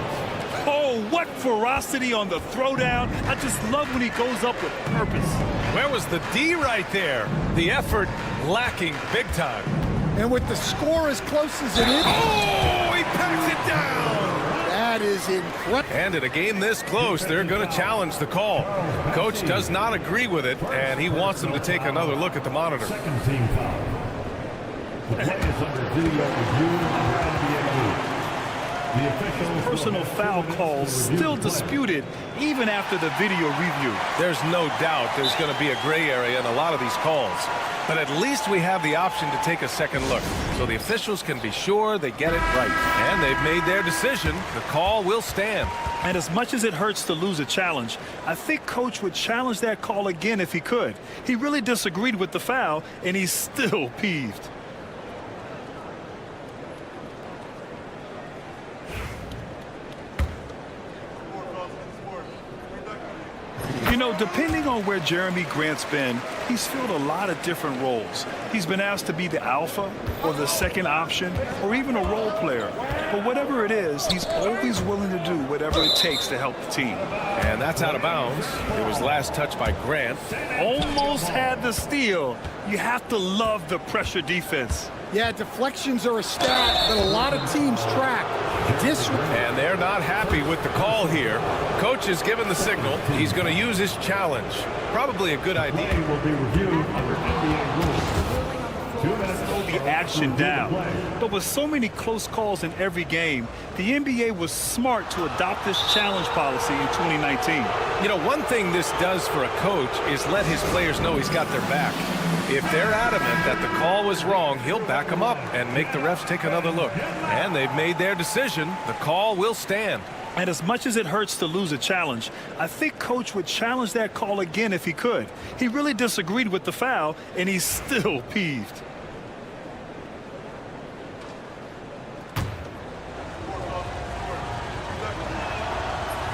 Oh, what ferocity on the throwdown. I just love when he goes up with purpose. Where was the D right there? The effort lacking big time. And with the score as close as it is. Oh, he packs it down. That is incredible. And in a game this close, they're going to challenge the call. Coach does not agree with it, and he wants them to take another look at the monitor. Second team foul. The play is under video review under NBA rules. The officials Personal foul calls still disputed even after the video review. There's no doubt there's going to be a gray area in a lot of these calls. But at least we have the option to take a second look, so the officials can be sure they get it right. And they've made their decision. The call will stand. And as much as it hurts to lose a challenge, I think Coach would challenge that call again if he could. He really disagreed with the foul, and he's still peeved. You know, depending on where Jeremy Grant's been, he's filled a lot of different roles. He's been asked to be the alpha or the second option or even a role player. But whatever it is, he's always willing to do whatever it takes to help the team. And that's out of bounds. It was last touched by Grant. Almost had the steal. You have to love the pressure defense. Yeah, deflections are a stat that a lot of teams track. And they're not happy with the call here. Coach has given the signal. He's going to use his challenge. Probably a good idea. Play will be reviewed under NBA rules. 2 minutes. Slow the action down. But with so many close calls in every game, the NBA was smart to adopt this challenge policy in 2019. You know, one thing this does for a coach is let his players know he's got their back. If they're adamant that the call was wrong, he'll back them up and make the refs take another look. And they've made their decision. The call will stand. And as much as it hurts to lose a challenge, I think Coach would challenge that call again if he could. He really disagreed with the foul, and he's still peeved.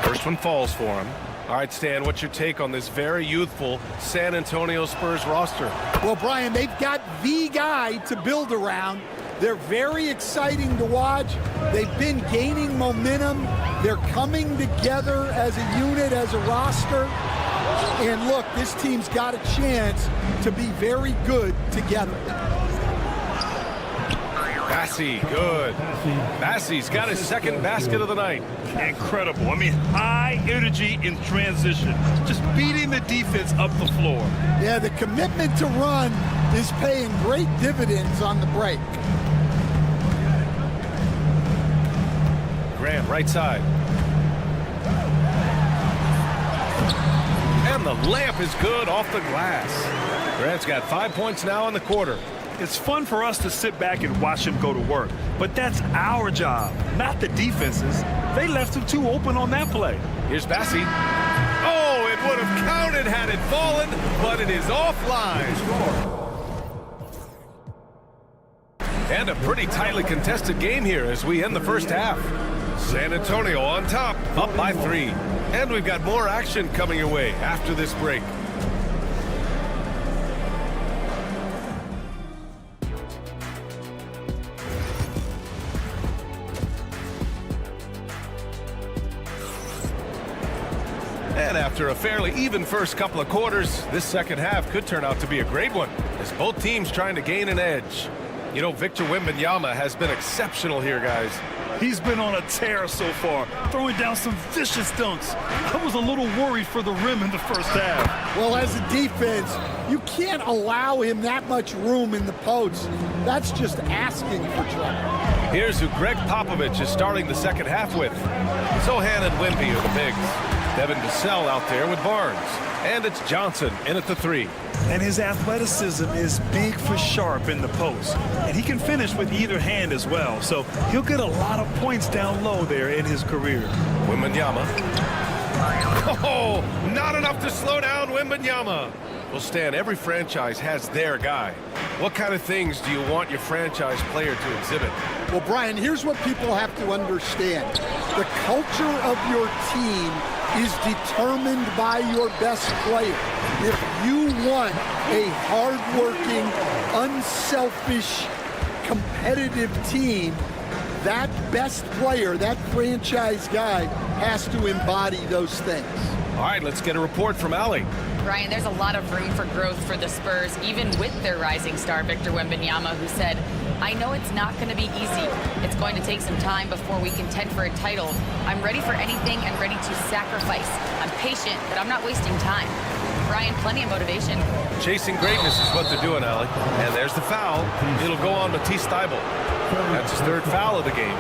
First one falls for him. All right, Stan, what's your take on this very youthful San Antonio Spurs roster? Well, Brian, they've got the guy to build around. They're very exciting to watch. They've been gaining momentum. They're coming together as a unit, as a roster. And look, this team's got a chance to be very good together. Bassey, good. Bassey's got his second basket of the night. Incredible. I mean, high energy in transition. Just beating the defense up the floor. Yeah, the commitment to run is paying great dividends on the break. Grant, right side. And the layup is good off the glass. Grant's got 5 points now in the quarter. It's fun for us to sit back and watch him go to work, but that's our job, not the defense's. They left him too open on that play. Here's Bassey. Oh, it would have counted had it fallen, but it is offline. And a pretty tightly contested game here as we end the first half. San Antonio on top, up by 3. And we've got more action coming your way after this break. And after a fairly even first couple of quarters, this second half could turn out to be a great one, as both teams trying to gain an edge. You know, Victor Wembanyama has been exceptional here, guys. He's been on a tear so far, throwing down some vicious dunks. I was a little worried for the rim in the first half. Well, as a defense, you can't allow him that much room in the post. That's just asking for trouble. Here's who Greg Popovich is starting the second half with. Sohan and Wemby are the bigs. Devin Vassell out there with Barnes. And it's Johnson in at the 3. And his athleticism is big for Sharp in the post. And he can finish with either hand as well. So he'll get a lot of points down low there in his career. Wembanyama. Oh, not enough to slow down Wembanyama. Well, Stan, every franchise has their guy. What kind of things do you want your franchise player to exhibit? Well, Brian, here's what people have to understand. The culture of your team is determined by your best player. If you want a hard-working, unselfish, competitive team, that best player, that franchise guy, has to embody those things. All right, let's get a report from Allie. Brian, there's a lot of room for growth for the Spurs, even with their rising star, Victor Wembanyama, who said, I know it's not going to be easy. It's going to take some time before we contend for a title. I'm ready for anything and ready to sacrifice. I'm patient, but I'm not wasting time. Brian, plenty of motivation. Chasing greatness is what they're doing, Allie. And there's the foul. It'll go on Matisse Thybulle. That's his 3rd foul of the game.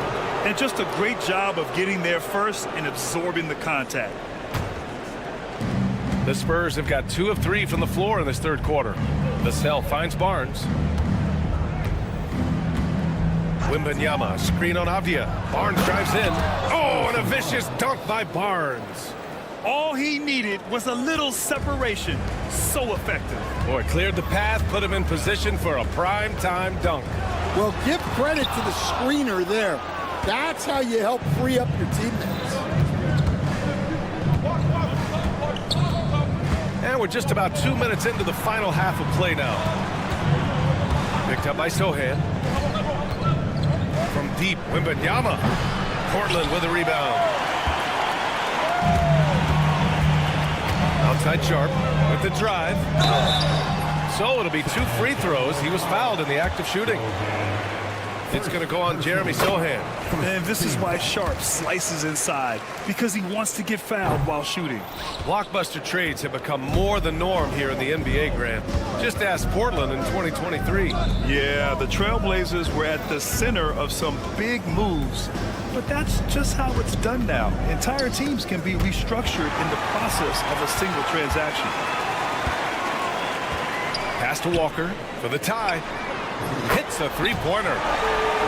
And just a great job of getting there first and absorbing the contact. The Spurs have got 2 of 3 from the floor in this 3rd quarter. Vassell finds Barnes. Wembanyama, screen on Avdia. Barnes drives in. Oh, and a vicious dunk by Barnes. All he needed was a little separation. So effective. Boy, cleared the path, put him in position for a prime-time dunk. Well, give credit to the screener there. That's how you help free up your teammates. And we're just about 2 minutes into the final half of play now. Picked up by Sohan. From deep, Wembanyama. Portland with a rebound. Outside Sharp with the drive. So it'll be 2 free throws. He was fouled in the act of shooting. It's going to go on Jeremy Sohan. And this is why Sharp slices inside, because he wants to get fouled while shooting. Blockbuster trades have become more the norm here in the NBA, Grant. Just ask Portland in 2023. Yeah, the Trailblazers were at the center of some big moves, but that's just how it's done now. Entire teams can be restructured in the process of a single transaction. Pass to Walker for the tie. Hits a 3-pointer.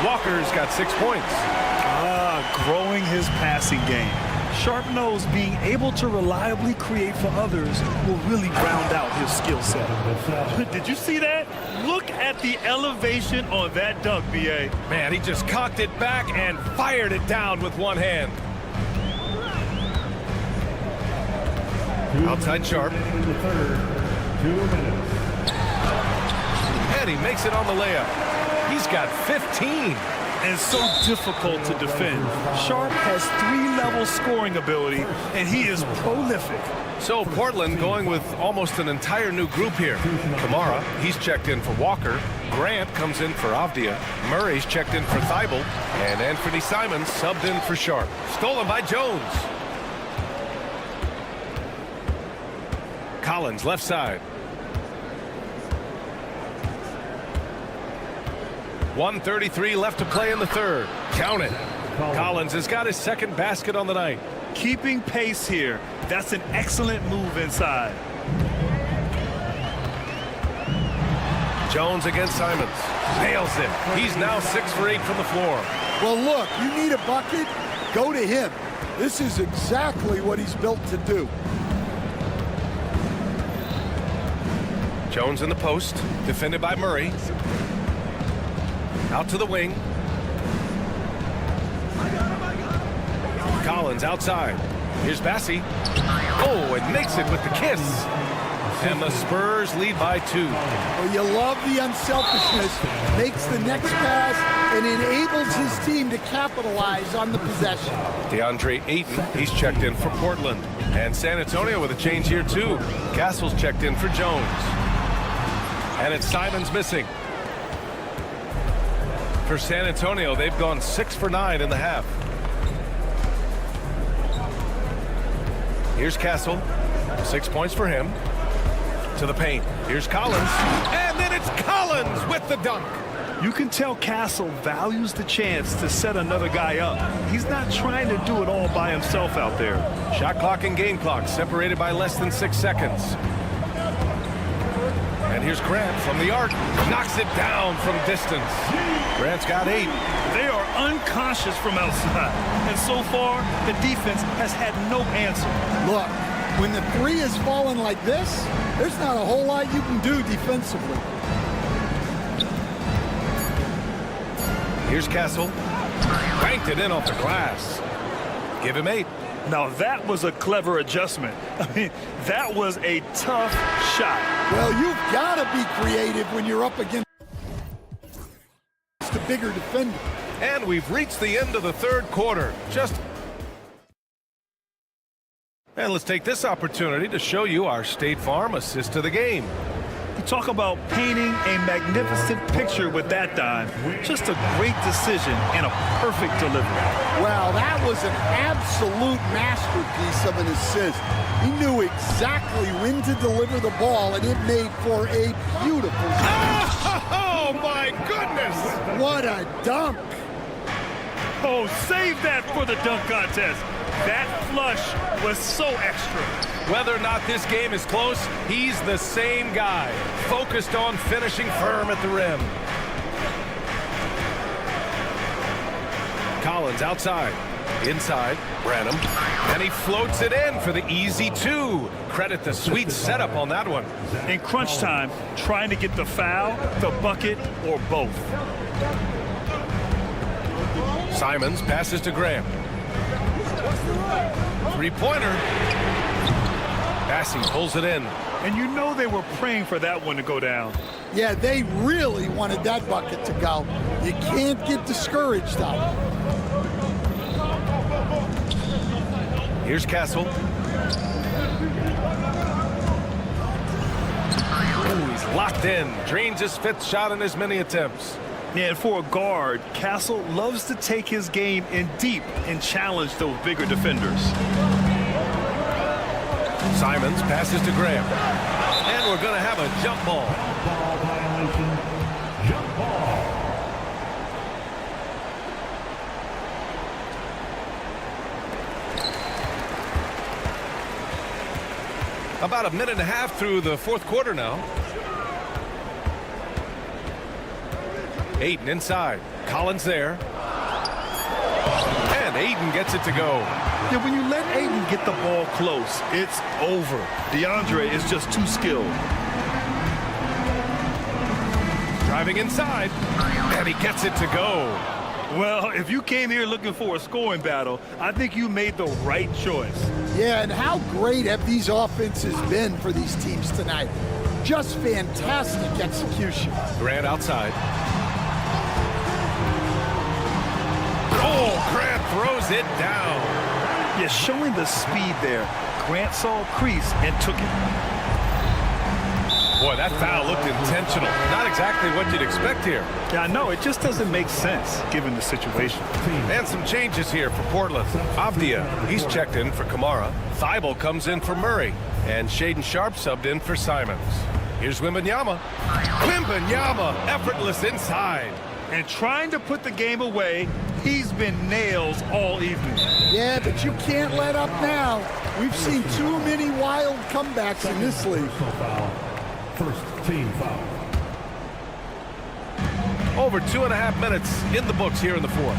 Walker's got 6 points. Growing his passing game. Sharp knows being able to reliably create for others will really round out his skill set. Did you see that? Look at the elevation on that dunk, B.A. Man, he just cocked it back and fired it down with one hand. Outside Sharp. 2 minutes. And he makes it on the layup. He's got 15. And so difficult to defend. Sharp has 3-level scoring ability, and he is prolific. So Portland going with almost an entire new group here. Kamara, he's checked in for Walker. Grant comes in for Avdia. Murray's checked in for Thybulle. And Anthony Simons subbed in for Sharp. Stolen by Jones. Collins, left side. 1:33 left to play in the 3rd. Count it. Collins has got his 2nd basket on the night. Keeping pace here. That's an excellent move inside. Jones against Simons. Nails it. He's now 6 for 8 from the floor. Well, look, you need a bucket, go to him. This is exactly what he's built to do. Jones in the post, defended by Murray. Out to the wing. Collins outside. Here's Bassi. Oh, and makes it with the kiss. And the Spurs lead by 2. Well, you love the unselfishness. Makes the next pass and enables his team to capitalize on the possession. DeAndre Ayton, he's checked in for Portland. And San Antonio with a change here too. Castle's checked in for Jones. And it's Simons missing. For San Antonio, they've gone 6 for 9 in the half. Here's Castle. 6 points for him. To the paint. Here's Collins. And then it's Collins with the dunk. You can tell Castle values the chance to set another guy up. He's not trying to do it all by himself out there. Shot clock and game clock separated by less than 6 seconds. And here's Grant from the arc. Knocks it down from distance. Grant's got 8. They are unconscious from outside. And so far, the defense has had no answer. Look, when the 3 is falling like this, there's not a whole lot you can do defensively. Here's Castle. Banked it in off the glass. Give him 8. Now that was a clever adjustment. I mean, that was a tough shot. Well, you've got to be creative when you're up against the bigger defender. And we've reached the end of the third quarter. And let's take this opportunity to show you our State Farm assist to the game. You talk about painting a magnificent picture with that dime. Just a great decision and a perfect delivery. Well, that was an absolute masterpiece of an assist. He knew exactly when to deliver the ball, and it made for a beautiful shot. Oh, my goodness! What a dunk! Oh, save that for the dunk contest. That flush was so extra. Whether or not this game is close, he's the same guy, focused on finishing firm at the rim. Collins outside. Inside, Branham. And he floats it in for the easy 2. Credit the sweet setup on that one. In crunch time, trying to get the foul, the bucket, or both. Simons passes to Graham. 3-pointer. Bassi pulls it in. And you know they were praying for that one to go down. Yeah, they really wanted that bucket to go. You can't get discouraged though. Here's Castle. Oh, he's locked in. Drains his 5th shot in as many attempts. Yeah, and for a guard, Castle loves to take his game in deep and challenge those bigger defenders. Simons passes to Graham. And we're going to have a jump ball. Ball violation. Jump ball. About a minute and a half through the 4th quarter now. Ayton inside. Collins there. And Ayton gets it to go. Yeah, when you let Ayton get the ball close, it's over. DeAndre is just too skilled. Driving inside. And he gets it to go. Well, if you came here looking for a scoring battle, I think you made the right choice. Yeah, and how great have these offenses been for these teams tonight? Just fantastic execution. Grant outside. Oh, Grant throws it down. Yeah, showing the speed there. Grant saw a crease and took it. Boy, that foul looked intentional. Not exactly what you'd expect here. Yeah, I know. It just doesn't make sense given the situation. And some changes here for Portland. Avdia, he's checked in for Kamara. Thibault comes in for Murray. And Shaden Sharp subbed in for Simons. Here's Wembanyama. Wembanyama, effortless inside. And trying to put the game away, he's been nails all evening. Yeah, but you can't let up now. We've seen too many wild comebacks in this league. First team foul. Over 2.5 minutes in the books here in the 4th.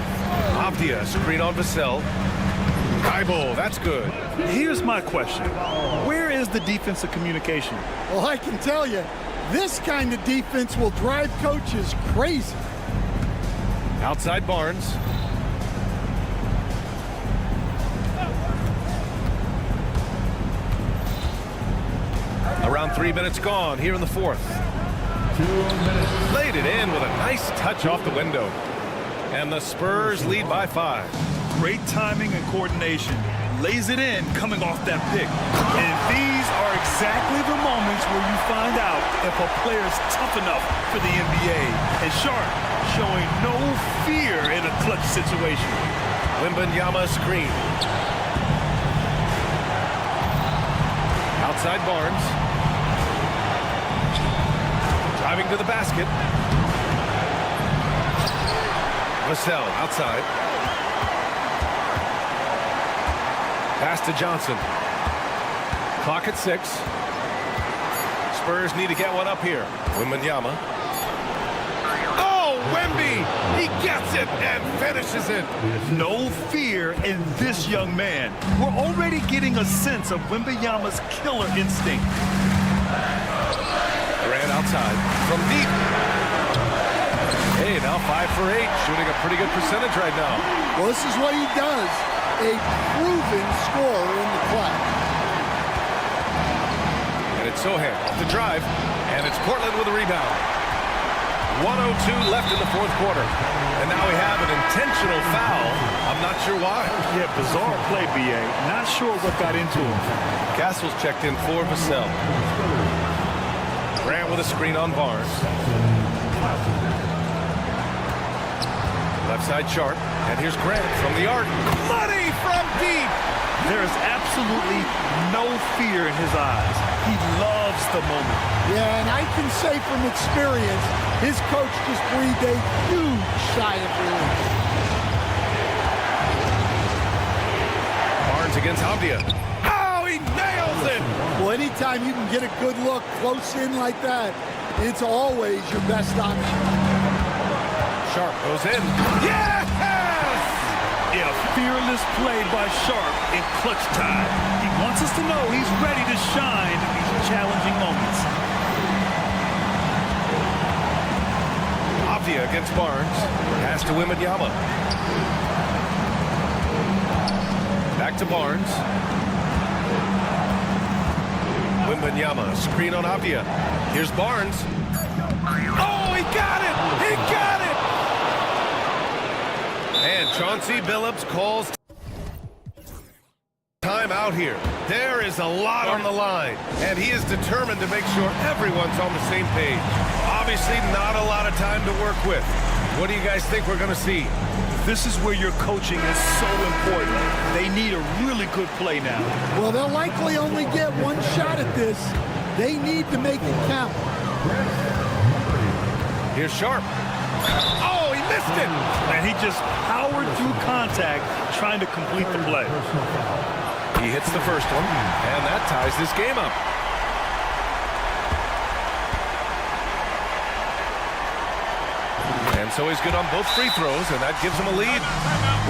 Avdia, screen on Vassell. Thibault, that's good. Here's my question. Where is the defensive communication? Well, I can tell you, This kind of defense will drive coaches crazy. Outside Barnes. Around 3 minutes gone here in the fourth. Laid it in with a nice touch off the window. And the Spurs lead by 5. Great timing and coordination. Lays it in coming off that pick. And these are exactly the moments where you find out if a player's tough enough for the NBA. And Sharp showing no fear in a clutch situation. Wembanyama screen. Outside Barnes. Driving to the basket. Vassell outside. Pass to Johnson. Clock at 6. Spurs need to get one up here. Wembanyama. Oh, Wemby! He gets it and finishes it. No fear in this young man. We're already getting a sense of Wembanyama's killer instinct. Durant outside from deep. Hey, now 5 for 8, shooting a pretty good percentage right now. Well, this is what he does. A proven scorer in the clutch. And it's Sohan off the drive, and it's Portland with a rebound. 1:02 left in the fourth quarter. And now we have an intentional foul. I'm not sure why. Yeah, bizarre play, B.A. Not sure what got into him. Castle's checked in for Vassell. Grant with a screen on Barnes. Left side Sharp, and here's Grant from the arc. Money from deep! There is absolutely no fear in his eyes. He loves the moment. Yeah, and I can say from experience, his coach just breathed a huge sigh of relief. Barnes against Avdia. Oh, he nails it! Well, anytime you can get a good look close in like that, it's always your best option. Sharp goes in. Yes! Yeah, fearless play by Sharp in clutch time. He wants us to know he's ready to shine in these challenging moments. Avdia against Barnes. Pass to Wembanyama. Back to Barnes. Wembanyama, screen on Avdia. Here's Barnes. Oh, he got it! He got it! And Chauncey Billups calls time out here. There is a lot on the line, and he is determined to make sure everyone's on the same page. Obviously, not a lot of time to work with. What do you guys think we're going to see? This is where your coaching is so important. They need a really good play now. Well, they'll likely only get one shot at this. They need to make it count. Here's Sharp. Oh, he missed it! And he just powered through contact trying to complete the play. He hits the first one, and that ties this game up. And so he's good on both free throws, and that gives him a lead.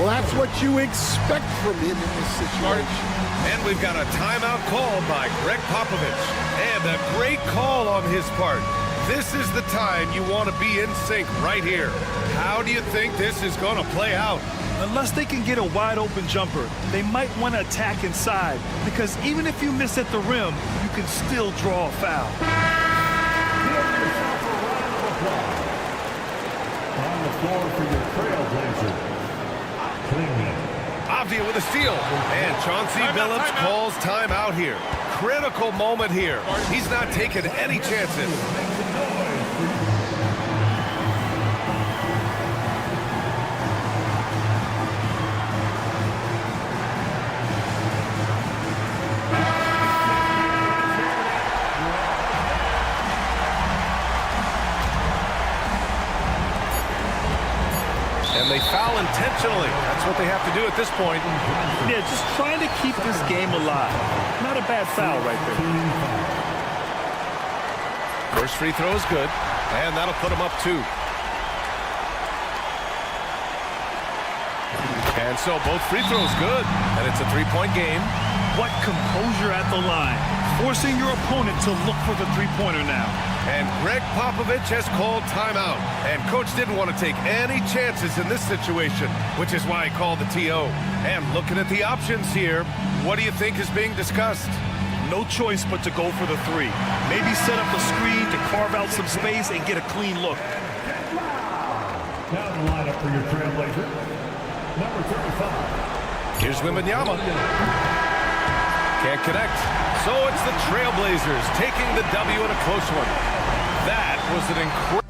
Well, that's what you expect from him in this situation. And we've got a timeout call by Greg Popovich. And a great call on his part. This is the time you want to be in sync right here. How do you think this is going to play out? Unless they can get a wide-open jumper, they might want to attack inside, because even if you miss at the rim, you can still draw a foul. On the floor for your Trailblazer, Cleveland. Avdia with a steal. And Chauncey Billups calls timeout here. Critical moment here. He's not taking any chances. And they foul intentionally. That's what they have to do at this point. Yeah, just trying to keep this game alive. Not a bad foul right there. First free throw is good, and that'll put him up 2. And so both free throws good, and it's a 3-point game. What composure at the line. Forcing your opponent to look for the three-pointer now. And Greg Popovich has called timeout. And Coach didn't want to take any chances in this situation, which is why he called the TO. And looking at the options here, what do you think is being discussed? No choice but to go for the three. Maybe set up a screen to carve out some space and get a clean look. Now the lineup for your Trailblazers. Number 35. Here's Wembanyama. Can't connect. So it's the Trailblazers taking the W in a close one. That was an incredible...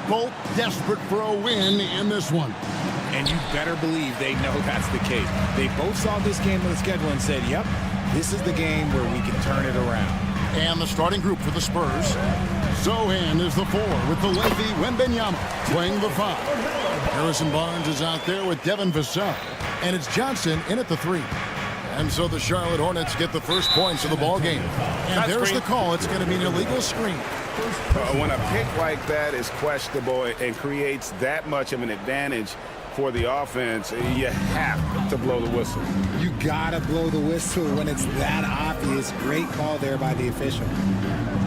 both desperate for a win in this one. And you better believe they know that's the case. They both saw this game on the schedule and said, yep, this is the game where we can turn it around. And the starting group for the Spurs. Zohan is the 4 with the lengthy Wembanyama playing the 5. Harrison Barnes is out there with Devin Vassell. And it's Johnson in at the 3. And so the Charlotte Hornets get the first points of the ball game. And there's the call. It's going to be an illegal screen. When a pick like that is questionable and creates that much of an advantage for the offense, you have to blow the whistle. You gotta blow the whistle when it's that obvious. Great call there by the official.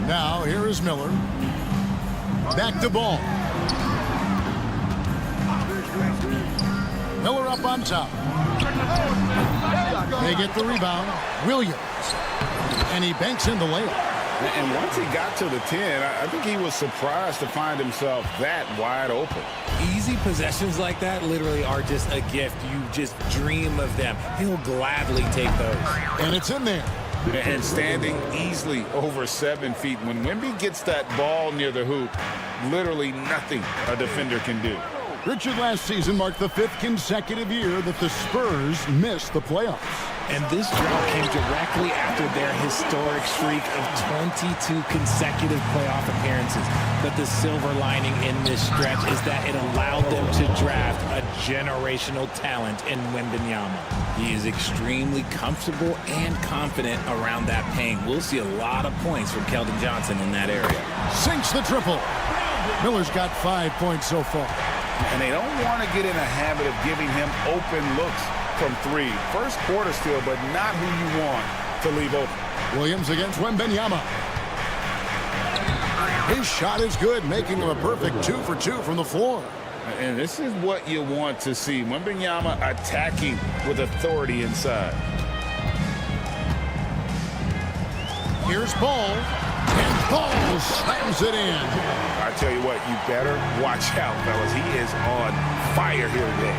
Now here is Miller. Back to ball. Miller up on top. They get the rebound. Williams. And he banks in the layup. And once he got to the 10, I think he was surprised to find himself that wide open. Easy possessions like that literally are just a gift. You just dream of them. He'll gladly take those. And it's in there. And standing easily over 7 feet. When Wemby gets that ball near the hoop, literally nothing a defender can do. Richard, last season marked the 5th consecutive year that the Spurs missed the playoffs. And this drought came directly after their historic streak of 22 consecutive playoff appearances. But the silver lining in this stretch is that it allowed them to draft a generational talent in Wembanyama. He is extremely comfortable and confident around that paint. We'll see a lot of points from Keldon Johnson in that area. Sinks the triple. Miller's got 5 points so far. And they don't want to get in a habit of giving him open looks from 3. First quarter still, but not who you want to leave open. Williams against Wembanyama. His shot is good, making him a perfect 2 for 2 from the floor. And this is what you want to see. Wembanyama attacking with authority inside. Here's Ball. And Ball slams it in. I tell you what, you better watch out, fellas. He is on fire here today.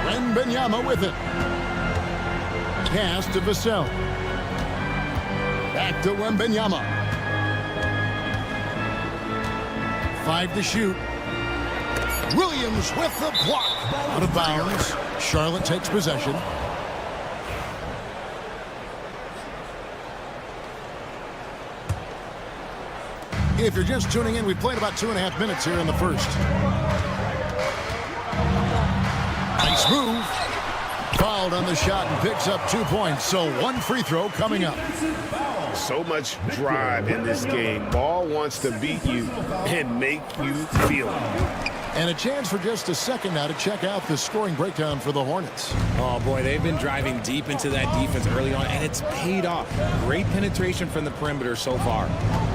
Wembanyama with it. Pass to Vassell. Back to Wembanyama. 5 to shoot. Williams with the block. Out of bounds. Charlotte takes possession. If you're just tuning in, we've played about 2.5 minutes here in the first. Nice move. Fouled on the shot and picks up 2 points. So 1 free throw coming up. So much drive in this game. Ball wants to beat you and make you feel it. And a chance for just a second now to check out the scoring breakdown for the Hornets. Oh, boy, they've been driving deep into that defense early on, and it's paid off. Great penetration from the perimeter so far.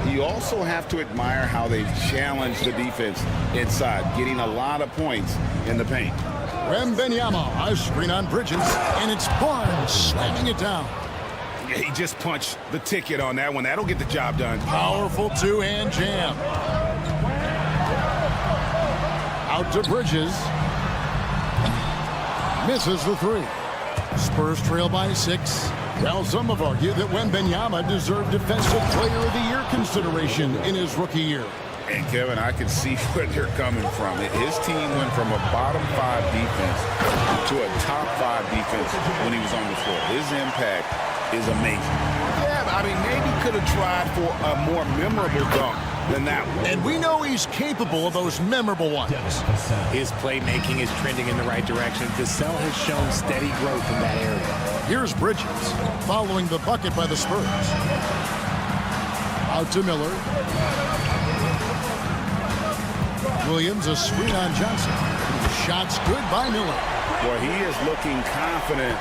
You also have to admire how they've challenged the defense inside, getting a lot of points in the paint. Wembanyama, a screen on Bridges, and it's Barnes slamming it down. Yeah, he just punched the ticket on that one. That'll get the job done. Powerful 2-hand jam. Out to Bridges. Misses the 3. Spurs trail by 6. Well, some have argued that Wembanyama deserved Defensive Player of the Year consideration in his rookie year. And, Kevin, I can see where they're coming from. His team went from a bottom 5 defense to a top 5 defense when he was on the floor. His impact is amazing. Yeah, I mean, maybe could have tried for a more memorable dunk than that one. And we know he's capable of those memorable ones. His playmaking is trending in the right direction. Vassell has shown steady growth in that area. Here's Bridges following the bucket by the Spurs. Out to Miller. Williams, a screen on Johnson. Shots good by Miller. Well, he is looking confident.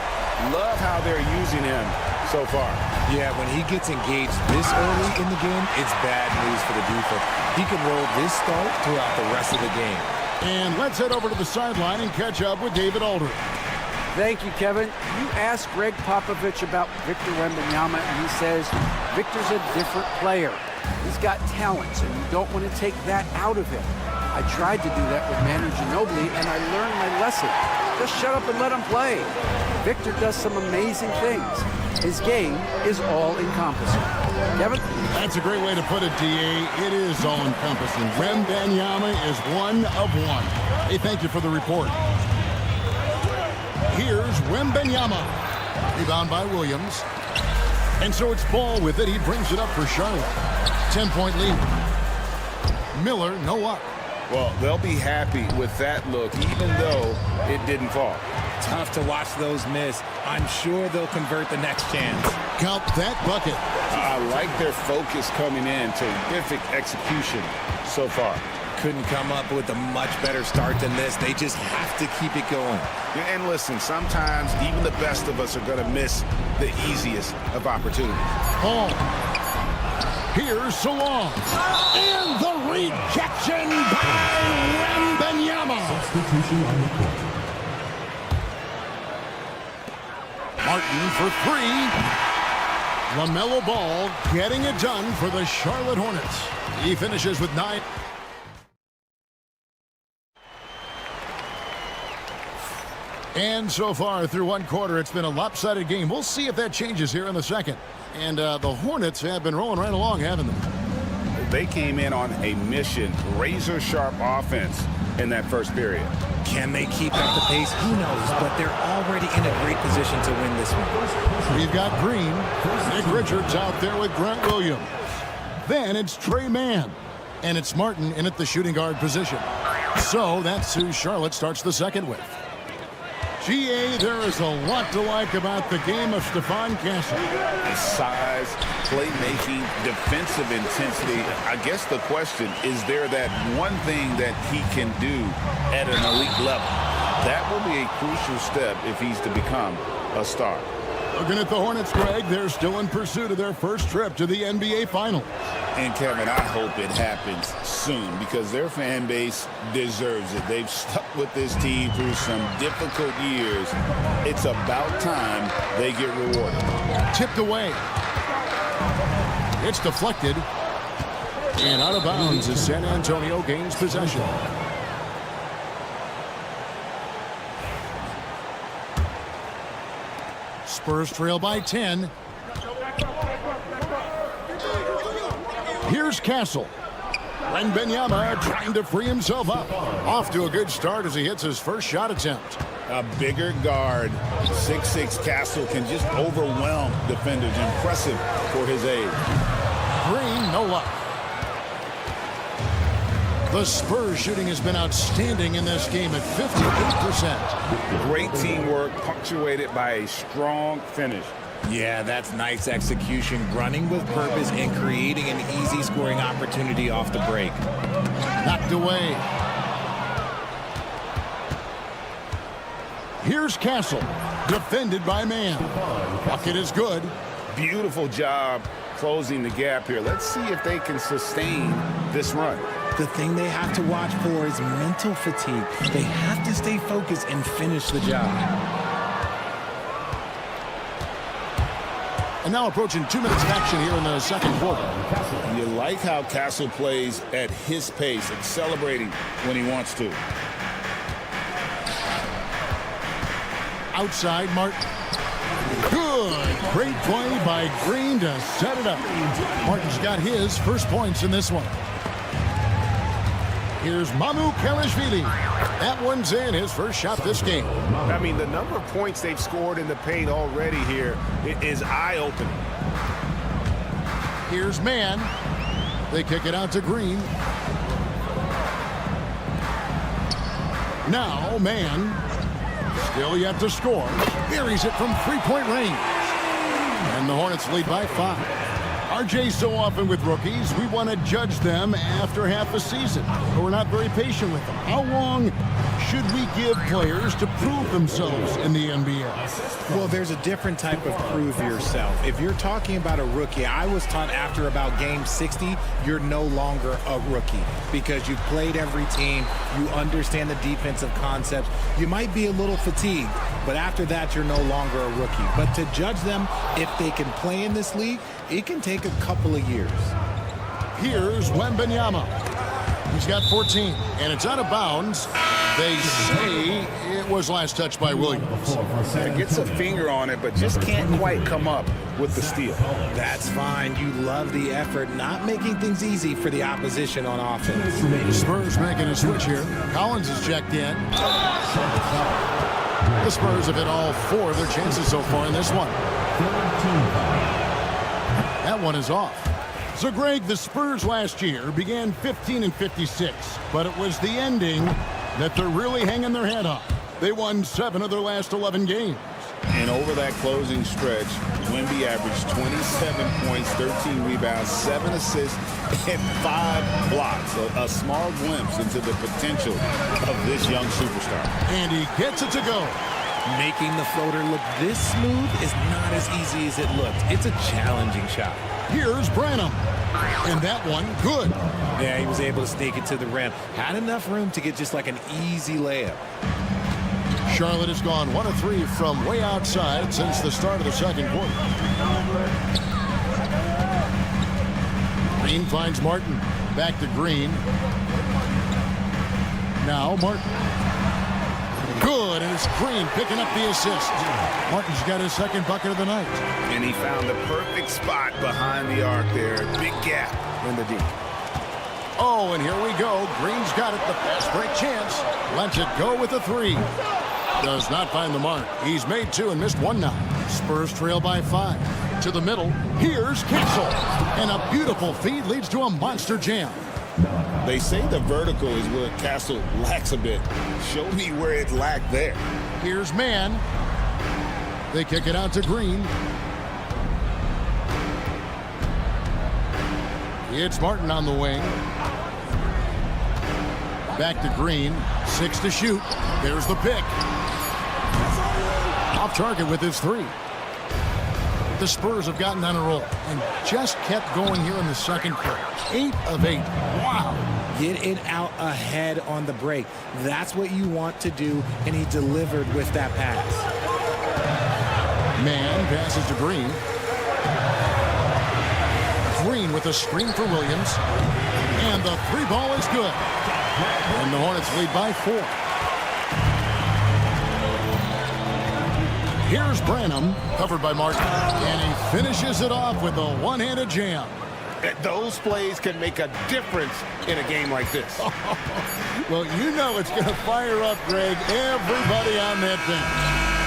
Love how they're using him so far. Yeah, when he gets engaged this early in the game, it's bad news for the defense. He can roll this start throughout the rest of the game. And let's head over to the sideline and catch up with David Aldridge. Thank you, Kevin. You asked Greg Popovich about Victor Wembanyama, and he says Victor's a different player. He's got talents, and you don't want to take that out of him. I tried to do that with Manu Ginobili, and I learned my lesson. Just shut up and let him play. Victor does some amazing things. His game is all-encompassing. Kevin? That's a great way to put it, D.A. It is all-encompassing. Wembanyama is one of one. Hey, thank you for the report. Here's Wembanyama. Rebound by Williams. And so it's Ball with it. He brings it up for Charlotte. 10-point lead. Miller, no up. Well, they'll be happy with that look, even though it didn't fall. Tough to watch those miss. I'm sure they'll convert the next chance. Count that bucket. I like their focus coming in. Terrific execution so far. Couldn't come up with a much better start than this. They just have to keep it going. Yeah, and listen, sometimes even the best of us are going to miss the easiest of opportunities. Ball. Here's Salon. And the rejection by Wembanyama. Martin for three. LaMelo Ball getting it done for the Charlotte Hornets. He finishes with 9. And so far through one quarter, it's been a lopsided game. We'll see if that changes here in the second. And the Hornets have been rolling right along, haven't they? They came in on a mission, razor-sharp offense in that first period. Can they keep up the pace? Who knows? But they're already in a great position to win this one. We've got Green. Nick Richards out there with Grant Williams. Then it's Trey Mann. And it's Martin in at the shooting guard position. So that's who Charlotte starts the second with. GA, there is a lot to like about the game of Stephon Castle. His size, playmaking, defensive intensity. I guess the question, is there that one thing that he can do at an elite level? That will be a crucial step if he's to become a star. Looking at the Hornets, Greg, they're still in pursuit of their first trip to the NBA Finals. And, Kevin, I hope it happens soon because their fan base deserves it. They've stuck with this team through some difficult years. It's about time they get rewarded. Tipped away. It's deflected. And out of bounds as San Antonio gains possession. Spurs trail by 10. Here's Castle. Wembanyama trying to free himself up. Off to a good start as he hits his first shot attempt. A bigger guard, 6'6" Castle can just overwhelm defenders. Impressive for his age. Green, no luck. The Spurs shooting has been outstanding in this game at 58%. Great teamwork punctuated by a strong finish. Yeah, that's nice execution, running with purpose and creating an easy scoring opportunity off the break. Knocked away. Here's Castle, defended by Mann. Bucket is good. Beautiful job closing the gap here. Let's see if they can sustain this run. The thing they have to watch for is mental fatigue. They have to stay focused and finish the job. And now approaching 2 minutes of action here in the second quarter. You like how Castle plays at his pace and celebrating when he wants to. Outside, Martin. Good. Great play by Green to set it up. Martin's got his first points in this one. Here's Mamu Kelishvili. That one's in, his first shot this game. I mean, the number of points they've scored in the paint already here is eye-opening. Here's Mann. They kick it out to Green. Now Mann. Still yet to score. Buries it from three-point range. And the Hornets lead by 5. RJ, so often with rookies, we want to judge them after half a season. But we're not very patient with them. How long should we give players to prove themselves in the NBA? Well, there's a different type of prove yourself. If you're talking about a rookie, I was taught after about game 60, you're no longer a rookie because you've played every team, you understand the defensive concepts. You might be a little fatigued, but after that, you're no longer a rookie. But to judge them, if they can play in this league, it can take a couple of years. Here's Wembanyama. He's got 14, and it's out of bounds. They say it was last touched by Williams. Yeah, gets a finger on it, but just can't quite come up with the steal. That's fine. You love the effort, not making things easy for the opposition on offense. Spurs making a switch here. Collins is checked in. The Spurs have hit all 4 of their chances so far in this one. That one is off. So, Greg, the Spurs last year began 15-56, but it was the ending that they're really hanging their head on. They won 7 of their last 11 games. And over that closing stretch, Wemby averaged 27 points, 13 rebounds, 7 assists, and 5 blocks. A small glimpse into the potential of this young superstar. And he gets it to go. Making the floater look this smooth is not as easy as it looked. It's a challenging shot. Here's Branham. And that one, good. Yeah, he was able to sneak it to the rim. Had enough room to get just like an easy layup. Charlotte has gone 1 of 3 from way outside since the start of the second quarter. Green finds Martin. Back to Green. Now Martin. Good, and it's Green picking up the assist. Martin's got his second bucket of the night. And he found the perfect spot behind the arc there. Big gap in the D. Oh, and here we go. Green's got it. The fast break chance. Lets it go with a 3. Does not find the mark. He's made 2 and missed 1 now. Spurs trail by 5. To the middle. Here's Castle. And a beautiful feed leads to a monster jam. They say the vertical is where Castle lacks a bit. Show me where it lacked there. Here's Mann. They kick it out to Green. It's Martin on the wing. Back to Green. 6 to shoot. There's the pick. Off target with his 3. The Spurs have gotten on a roll and just kept going here in the second quarter. 8 of 8. Wow. Get it out ahead on the break. That's what you want to do, and he delivered with that pass. Mann passes to Green. Green with a screen for Williams. And the 3 ball is good. And the Hornets lead by 4. Here's Branham, covered by Martin. And he finishes it off with a one-handed jam. Those plays can make a difference in a game like this. Well, you know it's going to fire up, Greg, everybody on that bench.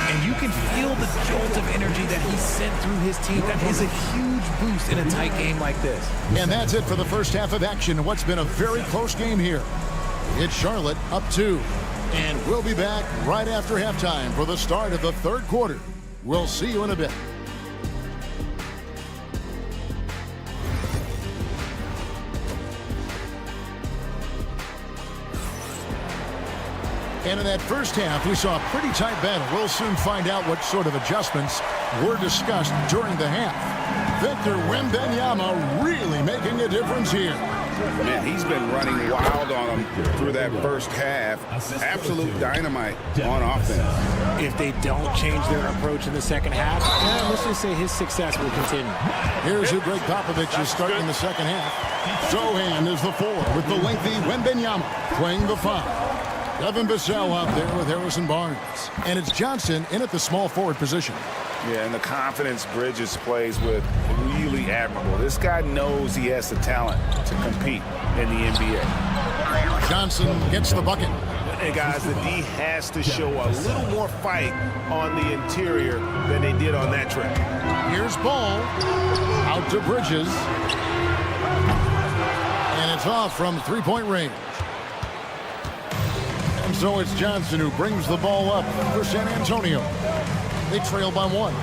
And you can feel the jolt of energy that he sent through his team. That is a huge boost in a tight game like this. And that's it for the first half of action in what's been a very close game here. It's Charlotte up 2. And we'll be back right after halftime for the start of the third quarter. We'll see you in a bit. And in that first half, we saw a pretty tight battle. We'll soon find out what sort of adjustments were discussed during the half. Victor Wembanyama really making a difference here. Man, he's been running wild on them through that first half. Absolute dynamite on offense. If they don't change their approach in the second half, let's just say his success will continue. Here's who Greg Popovich is starting in the second half. Sohan is the 4 with the lengthy Wembanyama playing the 5. Devin Vassell out there with Harrison Barnes. And it's Johnson in at the small forward position. Yeah, and the confidence Bridges plays with, really admirable. This guy knows he has the talent to compete in the NBA. Johnson gets the bucket. And guys, the D has to show a little more fight on the interior than they did on that trip. Here's Ball. Out to Bridges. And it's off from three-point range. And so it's Johnson who brings the ball up for San Antonio. They trail by 1.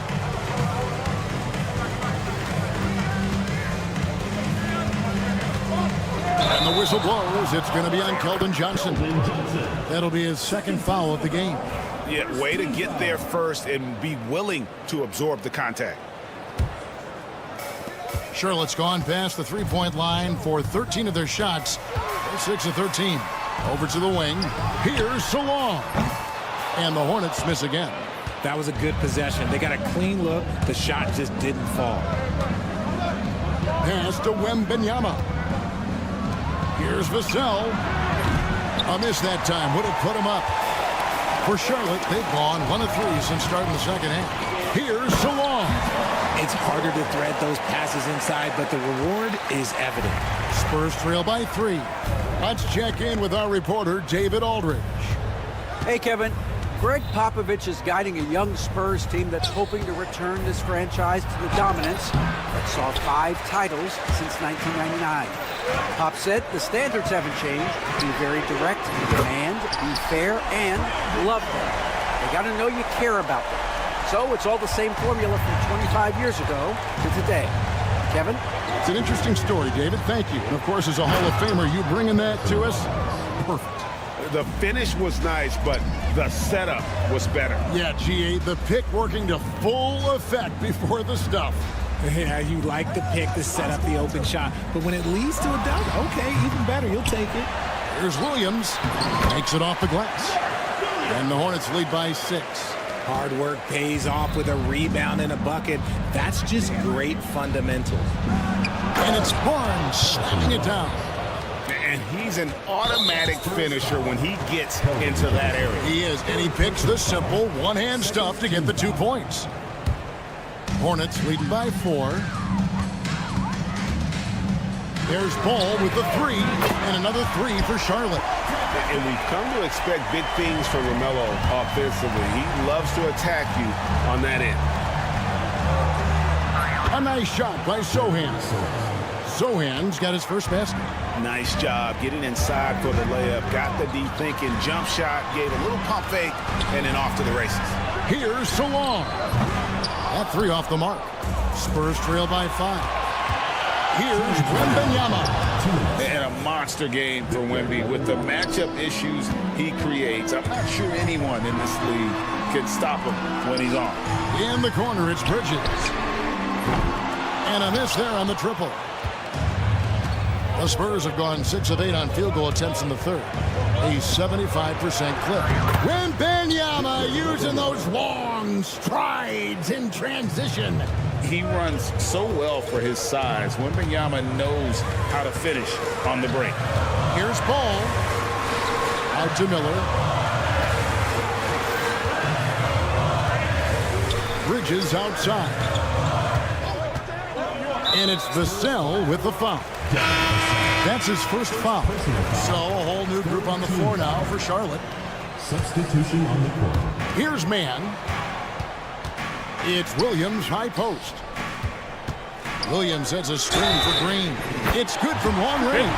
And the whistle blows. It's going to be on Keldon Johnson. That'll be his second foul of the game. Yeah, way to get there first and be willing to absorb the contact. Charlotte's gone past the three-point line for 13 of their shots. 6 of 13. Over to the wing. Here's Salong. And the Hornets miss again. That was a good possession. They got a clean look. The shot just didn't fall. Pass to Wembanyama. Here's Vassell. A miss that time would have put him up. For Charlotte, they've gone 1 of 3 since starting the second half. Here's Salon. It's harder to thread those passes inside, but the reward is evident. Spurs trail by 3. Let's check in with our reporter, David Aldridge. Hey, Kevin. Greg Popovich is guiding a young Spurs team that's hoping to return this franchise to the dominance that saw 5 titles since 1999. Pop said the standards haven't changed. Be very direct in demand, be fair, and love them. They got to know you care about them. So it's all the same formula from 25 years ago to today. Kevin? It's an interesting story, David. Thank you. And, of course, as a Hall of Famer, you bringing that to us? Perfect. The finish was nice, but the setup was better. Yeah, GA, the pick working to full effect before the stuff. Yeah, you like the pick to set up the open shot, but when it leads to a dunk, okay, even better, you'll take it. Here's Williams. Makes it off the glass. And the Hornets lead by 6. Hard work pays off with a rebound and a bucket. That's just great fundamentals. And it's Barnes slamming it down. And he's an automatic finisher when he gets into that area. He is, and he picks the simple one-hand stuff to get the 2 points. Hornets leading by 4. There's Ball with the 3, and another 3 for Charlotte. And we've come to expect big things from LaMelo offensively. He loves to attack you on that end. A nice shot by Sohan. Sohan's got his first basket. Nice job getting inside for the layup. Got the deep thinking jump shot, gave a little pump fake, and then off to the races. Here's Salon. That 3 off the mark. Spurs trail by 5. Here's Wembanyama. And a monster game for Wemby with the matchup issues he creates. I'm not sure anyone in this league can stop him when he's on. In the corner, it's Bridges. And a miss there on the triple. The Spurs have gone 6 of 8 on field goal attempts in the third. A 75% clip. Wembanyama using those long strides in transition. He runs so well for his size. Wembanyama knows how to finish on the break. Here's Ball. Out to Miller. Bridges outside. And it's Vassell with the foul. That's his first foul. So a whole new group on the floor now for Charlotte. Substitution on the court. Here's Mann. It's Williams, high post. Williams has a screen for Green. It's good from long range.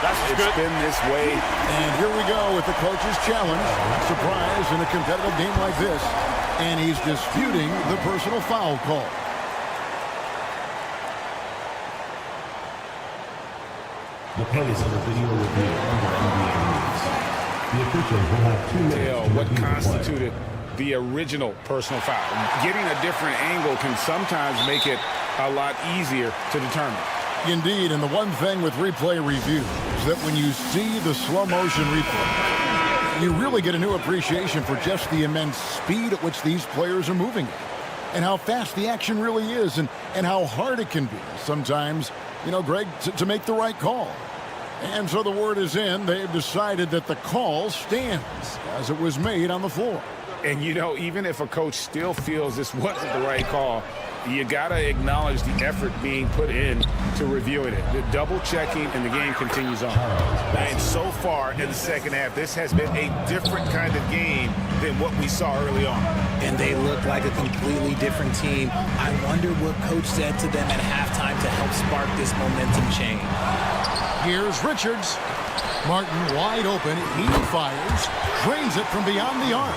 It's been this way. And here we go with the coach's challenge. Surprise in a competitive game like this. And he's disputing the personal foul call. The play is under video review under NBA rules. The official will have 2 minutes. Tell what constituted the original personal foul. Getting a different angle can sometimes make it a lot easier to determine. Indeed, and the one thing with replay review is that when you see the slow motion replay, you really get a new appreciation for just the immense speed at which these players are moving and how fast the action really is and how hard it can be sometimes, you know, Greg, to make the right call. And so the word is in. They've decided that the call stands as it was made on the floor. And, you know, even if a coach still feels this wasn't the right call, you got to acknowledge the effort being put in to reviewing it. The double checking, and the game continues on. And so far in the second half, this has been a different kind of game than what we saw early on. And they look like a completely different team. I wonder what coach said to them at halftime to help spark this momentum change. Here's Richards. Martin wide open. He fires. Drains it from beyond the arc.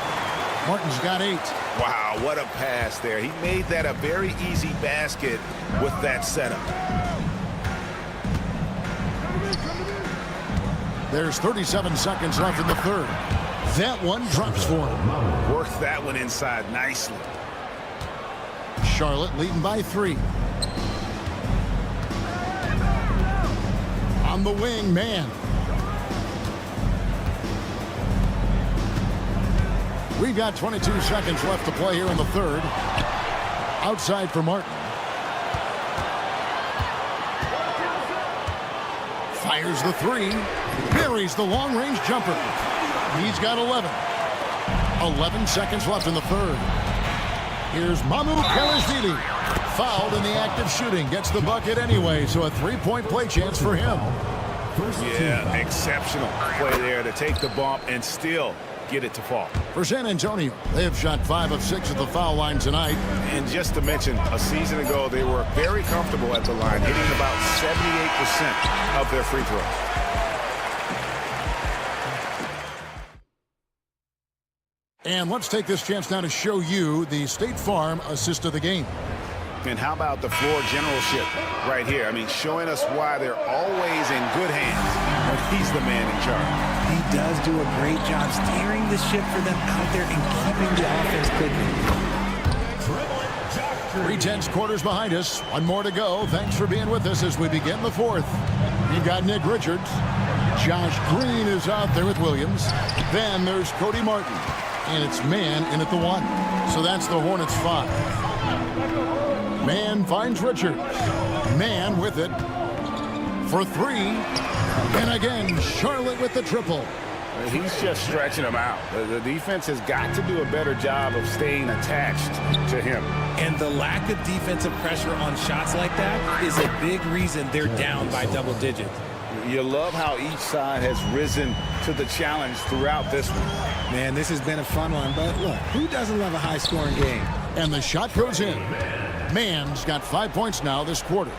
Martin's got 8. Wow, what a pass there. He made that a very easy basket with that setup. There's 37 seconds left in the third. That one drops for him. Worked that one inside nicely. Charlotte leading by 3. On the wing, man. We've got 22 seconds left to play here in the third. Outside for Martin. Fires the three. Buries the long-range jumper. He's got 11. 11 seconds left in the third. Here's Mamu Kalashvili. Fouled in the act of shooting. Gets the bucket anyway, so a three-point play chance for him. Yeah, exceptional play there to take the bump and still get it to fall. For San Antonio, they have shot 5 of 6 at the foul line tonight. And just to mention, a season ago, they were very comfortable at the line, hitting about 78% of their free throws. And let's take this chance now to show you the State Farm assist of the game. And how about the floor generalship right here? I mean, showing us why they're always in good hands when he's the man in charge. He does do a great job steering the ship for them out there and keeping the offense clicking. 3/10 quarters behind us. One more to go. Thanks for being with us as we begin the fourth. You've got Nick Richards. Josh Green is out there with Williams. Then there's Cody Martin. And it's Man in at the 1. So that's the Hornets 5. Man finds Richards. Man with it for 3. And again, Charlotte with the triple. He's just stretching them out. The defense has got to do a better job of staying attached to him. And the lack of defensive pressure on shots like that is a big reason they're down by double digits. You love how each side has risen to the challenge throughout this one. Man, this has been a fun one, but look, who doesn't love a high-scoring game? And the shot goes in. Man's got 5 points now this quarter.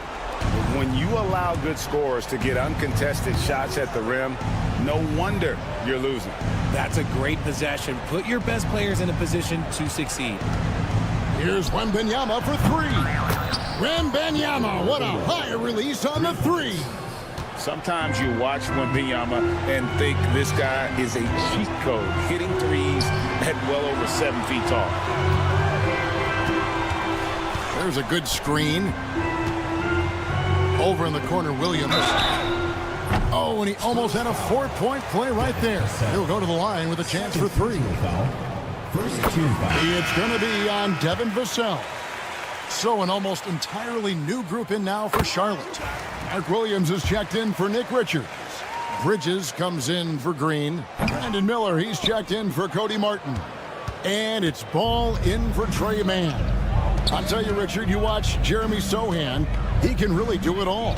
When you allow good scorers to get uncontested shots at the rim, no wonder you're losing. That's a great possession. Put your best players in a position to succeed. Here's Wembanyama for 3. Wembanyama, what a high release on the 3. Sometimes you watch Wembanyama and think this guy is a cheat code, hitting threes at well over 7 feet tall. There's a good screen. Over in the corner, Williams. Oh, and he almost had a 4-point play right there. He'll go to the line with a chance for 3. It's going to be on Devin Vassell. So an almost entirely new group in now for Charlotte. Mark Williams is checked in for Nick Richards. Bridges comes in for Green. Brandon Miller, he's checked in for Cody Martin. And it's Ball in for Trey Mann. I'll tell you, Richard, you watch Jeremy Sohan, he can really do it all.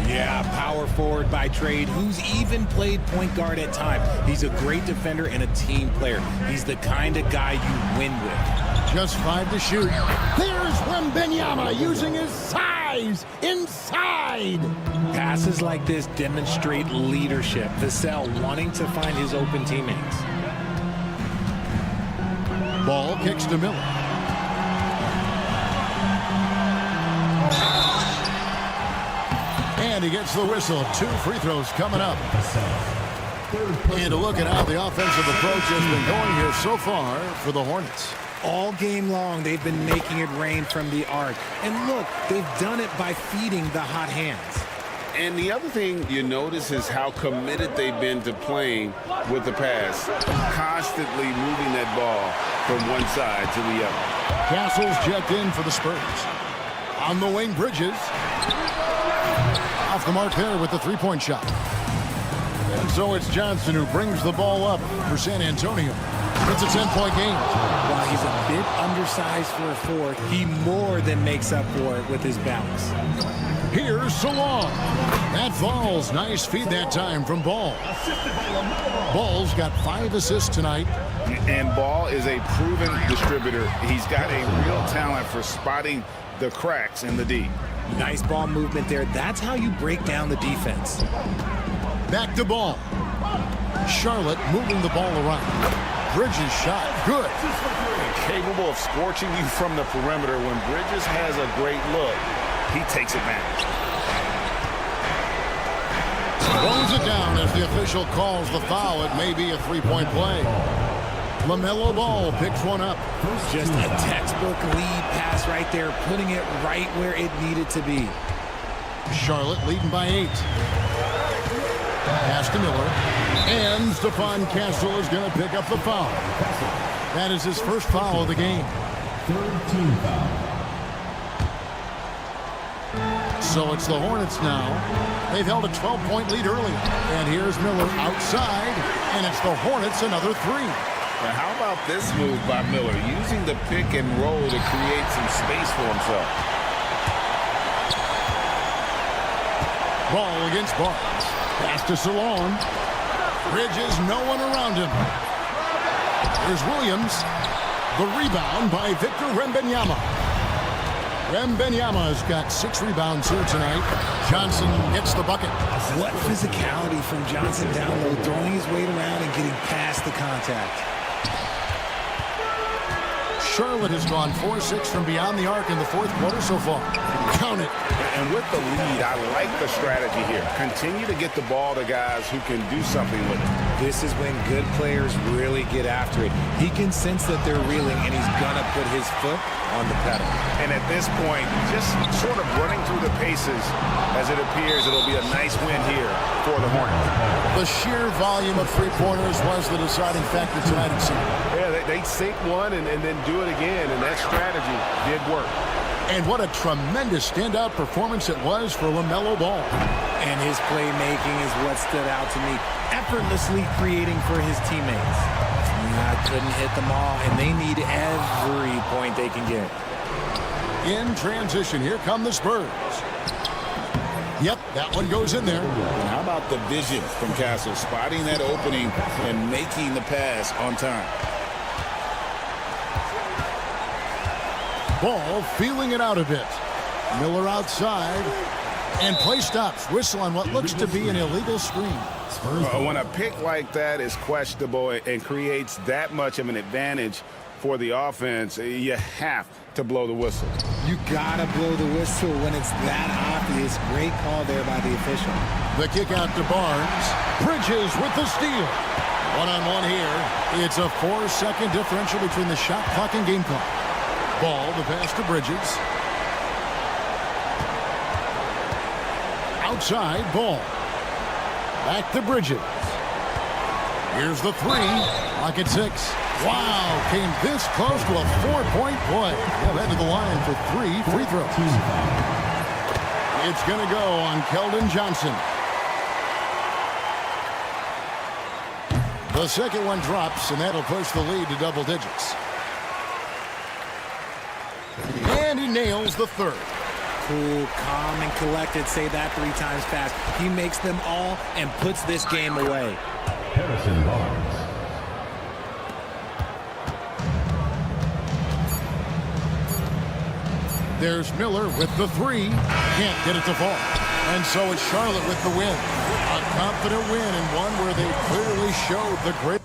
Yeah, power forward by trade, who's even played point guard at times. He's a great defender and a team player. He's the kind of guy you win with. Just 5 to shoot. There's Wembanyama using his size inside. Passes like this demonstrate leadership. Vassell wanting to find his open teammates. Ball kicks to Miller. And he gets the whistle. 2 free throws coming up. And to look at how the offensive approach has been going here so far for the Hornets. All game long, they've been making it rain from the arc. And look, they've done it by feeding the hot hands. And the other thing you notice is how committed they've been to playing with the pass, constantly moving that ball from one side to the other. Castle's checked in for the Spurs. On the wing, Bridges. Off the mark there with the 3-point shot. And so it's Johnson who brings the ball up for San Antonio. It's a 10-point game. While he's a bit undersized for a 4, he more than makes up for it with his balance. Here's Salon. That falls. Nice feed that time from Ball. Ball's got 5 assists tonight. And Ball is a proven distributor. He's got a real talent for spotting the cracks in the D. Nice ball movement there. That's how you break down the defense. Back to Ball. Charlotte moving the ball around. Bridges shot. Good. Capable of scorching you from the perimeter. When Bridges has a great look, he takes advantage. Throws it down as the official calls the foul. It may be a 3-point play. LaMelo Ball picks one up. Just a textbook lead pass right there, putting it right where it needed to be. Charlotte leading by 8. Pass to Miller. And Stephon Castle is going to pick up the foul. That is his first foul of the game. 3rd team foul. So it's the Hornets now. They've held a 12-point lead earlier. And here's Miller outside, and it's the Hornets another three. Now, how about this move by Miller, using the pick and roll to create some space for himself? Ball against Barnes. Pass to Salon. Bridges, no one around him. Here's Williams. The rebound by Victor Wembanyama. Wembanyama's got 6 rebounds here tonight. Johnson gets the bucket. What physicality from Johnson down low, throwing his weight around and getting past the contact. Charlotte has gone 4-6 from beyond the arc in the fourth quarter so far. Count it. And with the lead, I like the strategy here. Continue to get the ball to guys who can do something with it. This is when good players really get after it. He can sense that they're reeling, and he's going to put his foot on the pedal. And at this point, just sort of running through the paces, as it appears it'll be a nice win here for the Hornets. The sheer volume of three-pointers was the deciding factor tonight, it seemed. Yeah, they sink one and then do it again, and that strategy did work. And what a tremendous standout performance it was for LaMelo Ball. And his playmaking is what stood out to me. Effortlessly creating for his teammates. I couldn't hit them all, and they need every point they can get. In transition, here come the Spurs. Yep, that one goes in there. And how about the vision from Castle, spotting that opening and making the pass on time? Ball feeling it out a bit. Miller outside. And play stops. Whistle on what looks to be an illegal screen. When a pick like that is questionable and creates that much of an advantage for the offense, you have to blow the whistle. You gotta blow the whistle when it's that obvious. Great call there by the official. The kick out to Barnes. Bridges with the steal. One-on-one here. It's a 4-second differential between the shot clock and game clock. Ball, the pass to Bridges. Outside, Ball. Back to Bridges. Here's the three. Clock at 6. Wow, came this close to a 4-point play. They'll head to the line for 3 free throws. It's going to go on Keldon Johnson. The second one drops, and that'll push the lead to double digits. And he nails the third. Cool, calm, and collected. Say that 3 times fast. He makes them all and puts this game away. Harrison Barnes. There's Miller with the 3. Can't get it to fall. And so it's Charlotte with the win. A confident win and one where they clearly showed the great.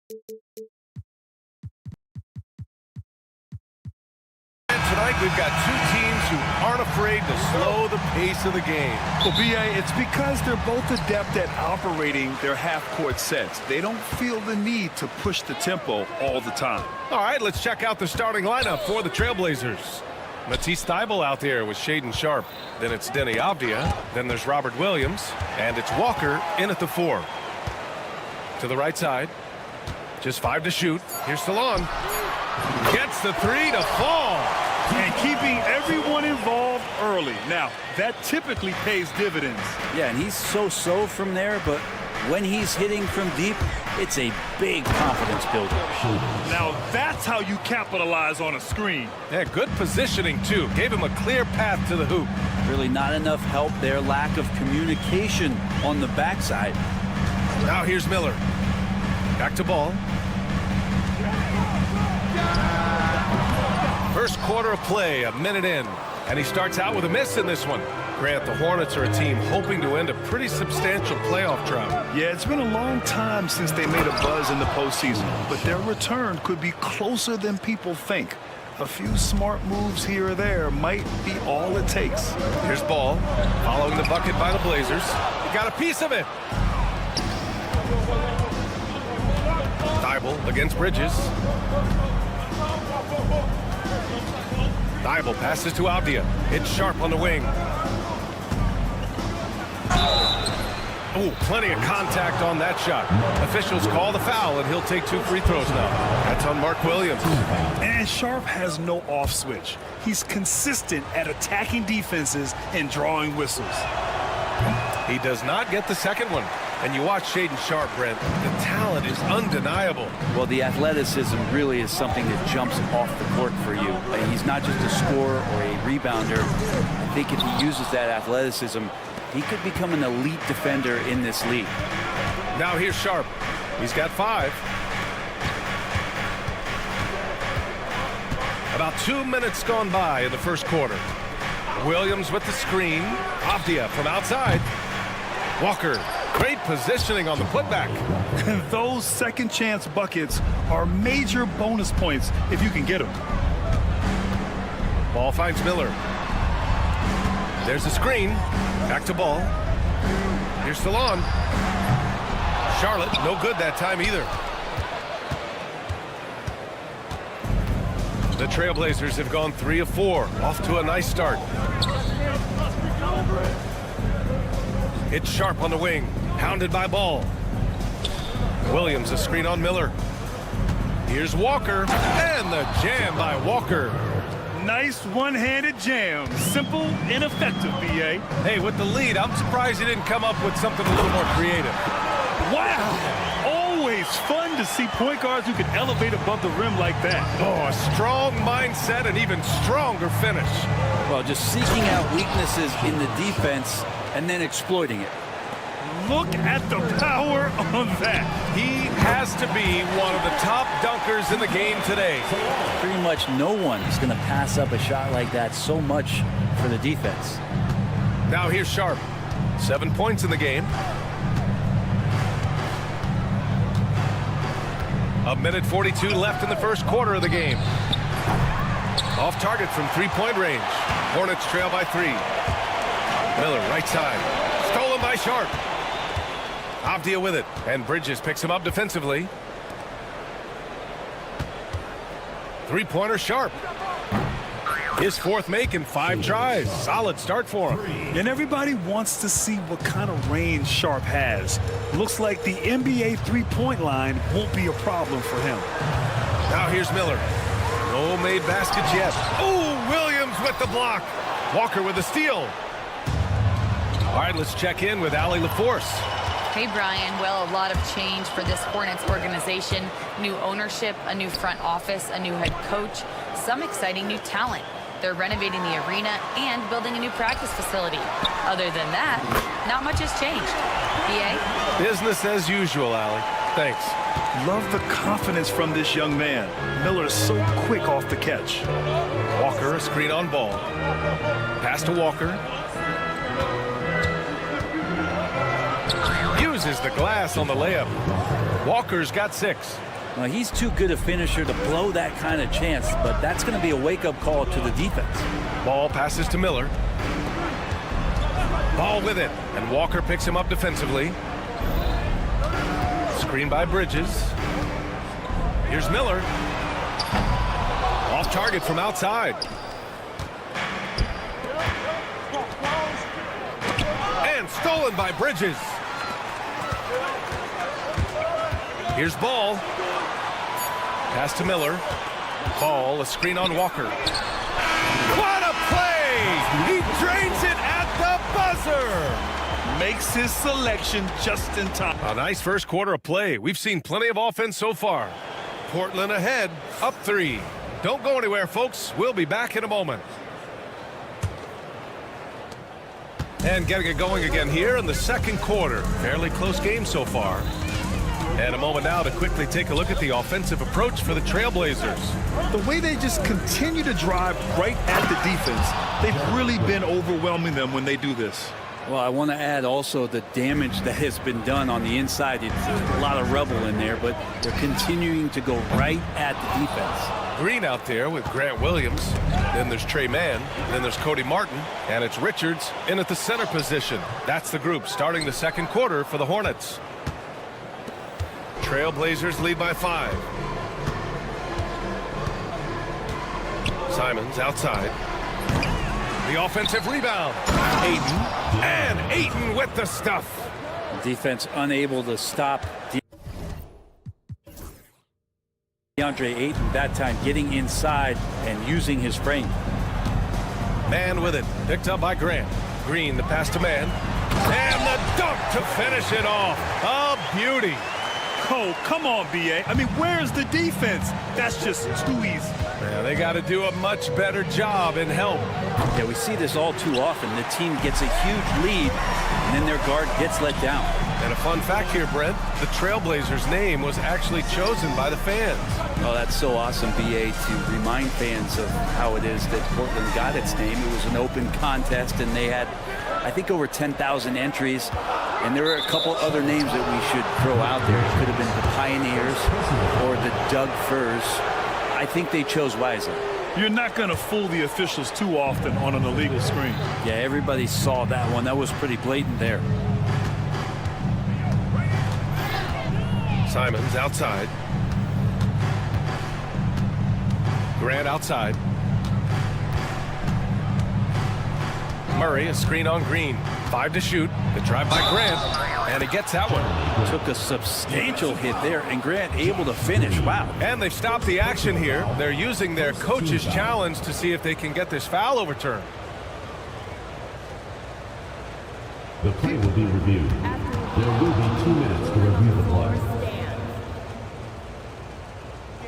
Tonight, we've got two teams who aren't afraid to slow the pace of the game. Well, B.A., it's because they're both adept at operating their half-court sets. They don't feel the need to push the tempo all the time. All right, let's check out the starting lineup for the Trailblazers. Matisse Thybulle out there with Shaedon Sharpe. Then it's Deni Avdija. Then there's Robert Williams. And it's Walker in at the 4. To the right side. Just 5 to shoot. Here's Stallone. Gets the 3 to fall. And keeping everyone involved early. Now, that typically pays dividends. Yeah, and he's so-so from there, but when he's hitting from deep, it's a big confidence builder. Now, that's how you capitalize on a screen. Yeah, good positioning, too. Gave him a clear path to the hoop. Really not enough help there. Lack of communication on the backside. Now here's Miller. Back to Ball. First quarter of play, a minute in. And he starts out with a miss in this one. Grant, the Hornets are a team hoping to end a pretty substantial playoff drought. Yeah, it's been a long time since they made a buzz in the postseason, but their return could be closer than people think. A few smart moves here or there might be all it takes. Here's Ball, following the bucket by the Blazers. He got a piece of it. Thybulle against Bridges. Thybulle passes to Avdija. It's Sharpe on the wing. Oh, plenty of contact on that shot. Officials call the foul, and he'll take 2 free throws now. That's on Mark Williams. And Sharpe has no off switch. He's consistent at attacking defenses and drawing whistles. He does not get the second one. And you watch Shaedon Sharpe, Brent. The talent is undeniable. Well, the athleticism really is something that jumps off the court for you. He's not just a scorer or a rebounder. I think if he uses that athleticism, he could become an elite defender in this league. Now here's Sharpe. He's got 5. About 2 minutes gone by in the first quarter. Williams with the screen. Avdija from outside. Walker, great positioning on the putback. Those second chance buckets are major bonus points if you can get them. Ball finds Miller. There's the screen. Back to Ball. Here's Stallone. Charlotte, no good that time either. The Trailblazers have gone 3 of 4. Off to a nice start. It's Sharpe on the wing. Pounded by Ball. Williams, a screen on Miller. Here's Walker. And the jam by Walker. Nice one-handed jam. Simple and effective, B.A. Hey, with the lead, I'm surprised he didn't come up with something a little more creative. Wow! Always fun to see point guards who can elevate above the rim like that. Oh, a strong mindset and even stronger finish. Well, just seeking out weaknesses in the defense and then exploiting it. Look at the power on that. He has to be one of the top dunkers in the game today. Pretty much no one is going to pass up a shot like that so much for the defense. Now here's Sharpe. 7 points in the game. A minute 42 left in the first quarter of the game. Off target from 3-point range. Hornets trail by 3. Miller, right side. Stolen by Sharpe. Avdija with it. And Bridges picks him up defensively. 3-pointer Sharpe. His 4th make in 5 tries. Solid start for him. And everybody wants to see what kind of range Sharpe has. Looks like the NBA three-point line won't be a problem for him. Now here's Miller. No made baskets yet. Oh, Williams with the block. Walker with the steal. All right, let's check in with Allie LaForce. Hey, Brian. Well, a lot of change for this Hornets organization. New ownership, a new front office, a new head coach, some exciting new talent. They're renovating the arena and building a new practice facility. Other than that, not much has changed. B.A.? Business as usual, Allie. Thanks. Love the confidence from this young man. Miller is so quick off the catch. Walker, a screen on Ball. Pass to Walker. Uses the glass on the layup. Walker's got 6. Well, he's too good a finisher to blow that kind of chance, but that's going to be a wake-up call to the defense. Ball passes to Miller. Ball with it, and Walker picks him up defensively. Screen by Bridges. Here's Miller. Off target from outside. And stolen by Bridges. Here's Ball. Pass to Miller. Ball, a screen on Walker. What a play! He drains it at the buzzer! Makes his selection just in time. A nice first quarter of play. We've seen plenty of offense so far. Portland ahead, up 3. Don't go anywhere, folks. We'll be back in a moment. And getting it going again here in the second quarter. Fairly close game so far. And a moment now to quickly take a look at the offensive approach for the Trailblazers. The way they just continue to drive right at the defense, they've really been overwhelming them when they do this. Well, I want to add also the damage that has been done on the inside. It's a lot of rubble in there, but they're continuing to go right at the defense. Green out there with Grant Williams. Then there's Trey Mann. Then there's Cody Martin. And it's Richards in at the center position. That's the group starting the second quarter for the Hornets. Trailblazers lead by 5. Simons outside. The offensive rebound. Ayton. And Ayton with the stuff. Defense unable to stop DeAndre Ayton that time, getting inside and using his frame. Mann with it. Picked up by Grant. Green, the pass to Mann. And the dunk to finish it off. A beauty. Oh, come on, B.A. I mean, where's the defense? That's just too easy. Yeah, they got to do a much better job in help. Yeah, we see this all too often. The team gets a huge lead, and then their guard gets let down. And a fun fact here, Brent, the Trailblazers' name was actually chosen by the fans. Oh, that's so awesome, B.A., to remind fans of how it is that Portland got its name. It was an open contest, and they had, I think, over 10,000 entries. And there were a couple other names that we should throw out there. It could have been the Pioneers or the Doug Furs. I think they chose wisely. You're not going to fool the officials too often on an illegal screen. Yeah, everybody saw that one. That was pretty blatant there. Simons outside. Grant outside. Murray, a screen on Green. 5 to shoot. The drive by Grant. And he gets that one. Took a substantial hit there, and Grant able to finish. Wow. And they've stopped the action here. They're using their coach's challenge to see if they can get this foul overturned. The play will be reviewed. There will be 2 minutes to review the play.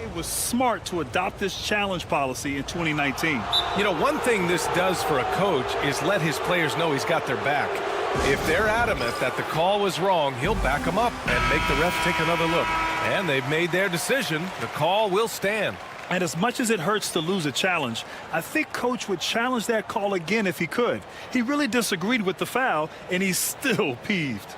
It was smart to adopt this challenge policy in 2019. You know, one thing this does for a coach is let his players know he's got their back. If they're adamant that the call was wrong, he'll back them up and make the ref take another look. And they've made their decision. The call will stand. And as much as it hurts to lose a challenge, I think Coach would challenge that call again if he could. He really disagreed with the foul, and he's still peeved.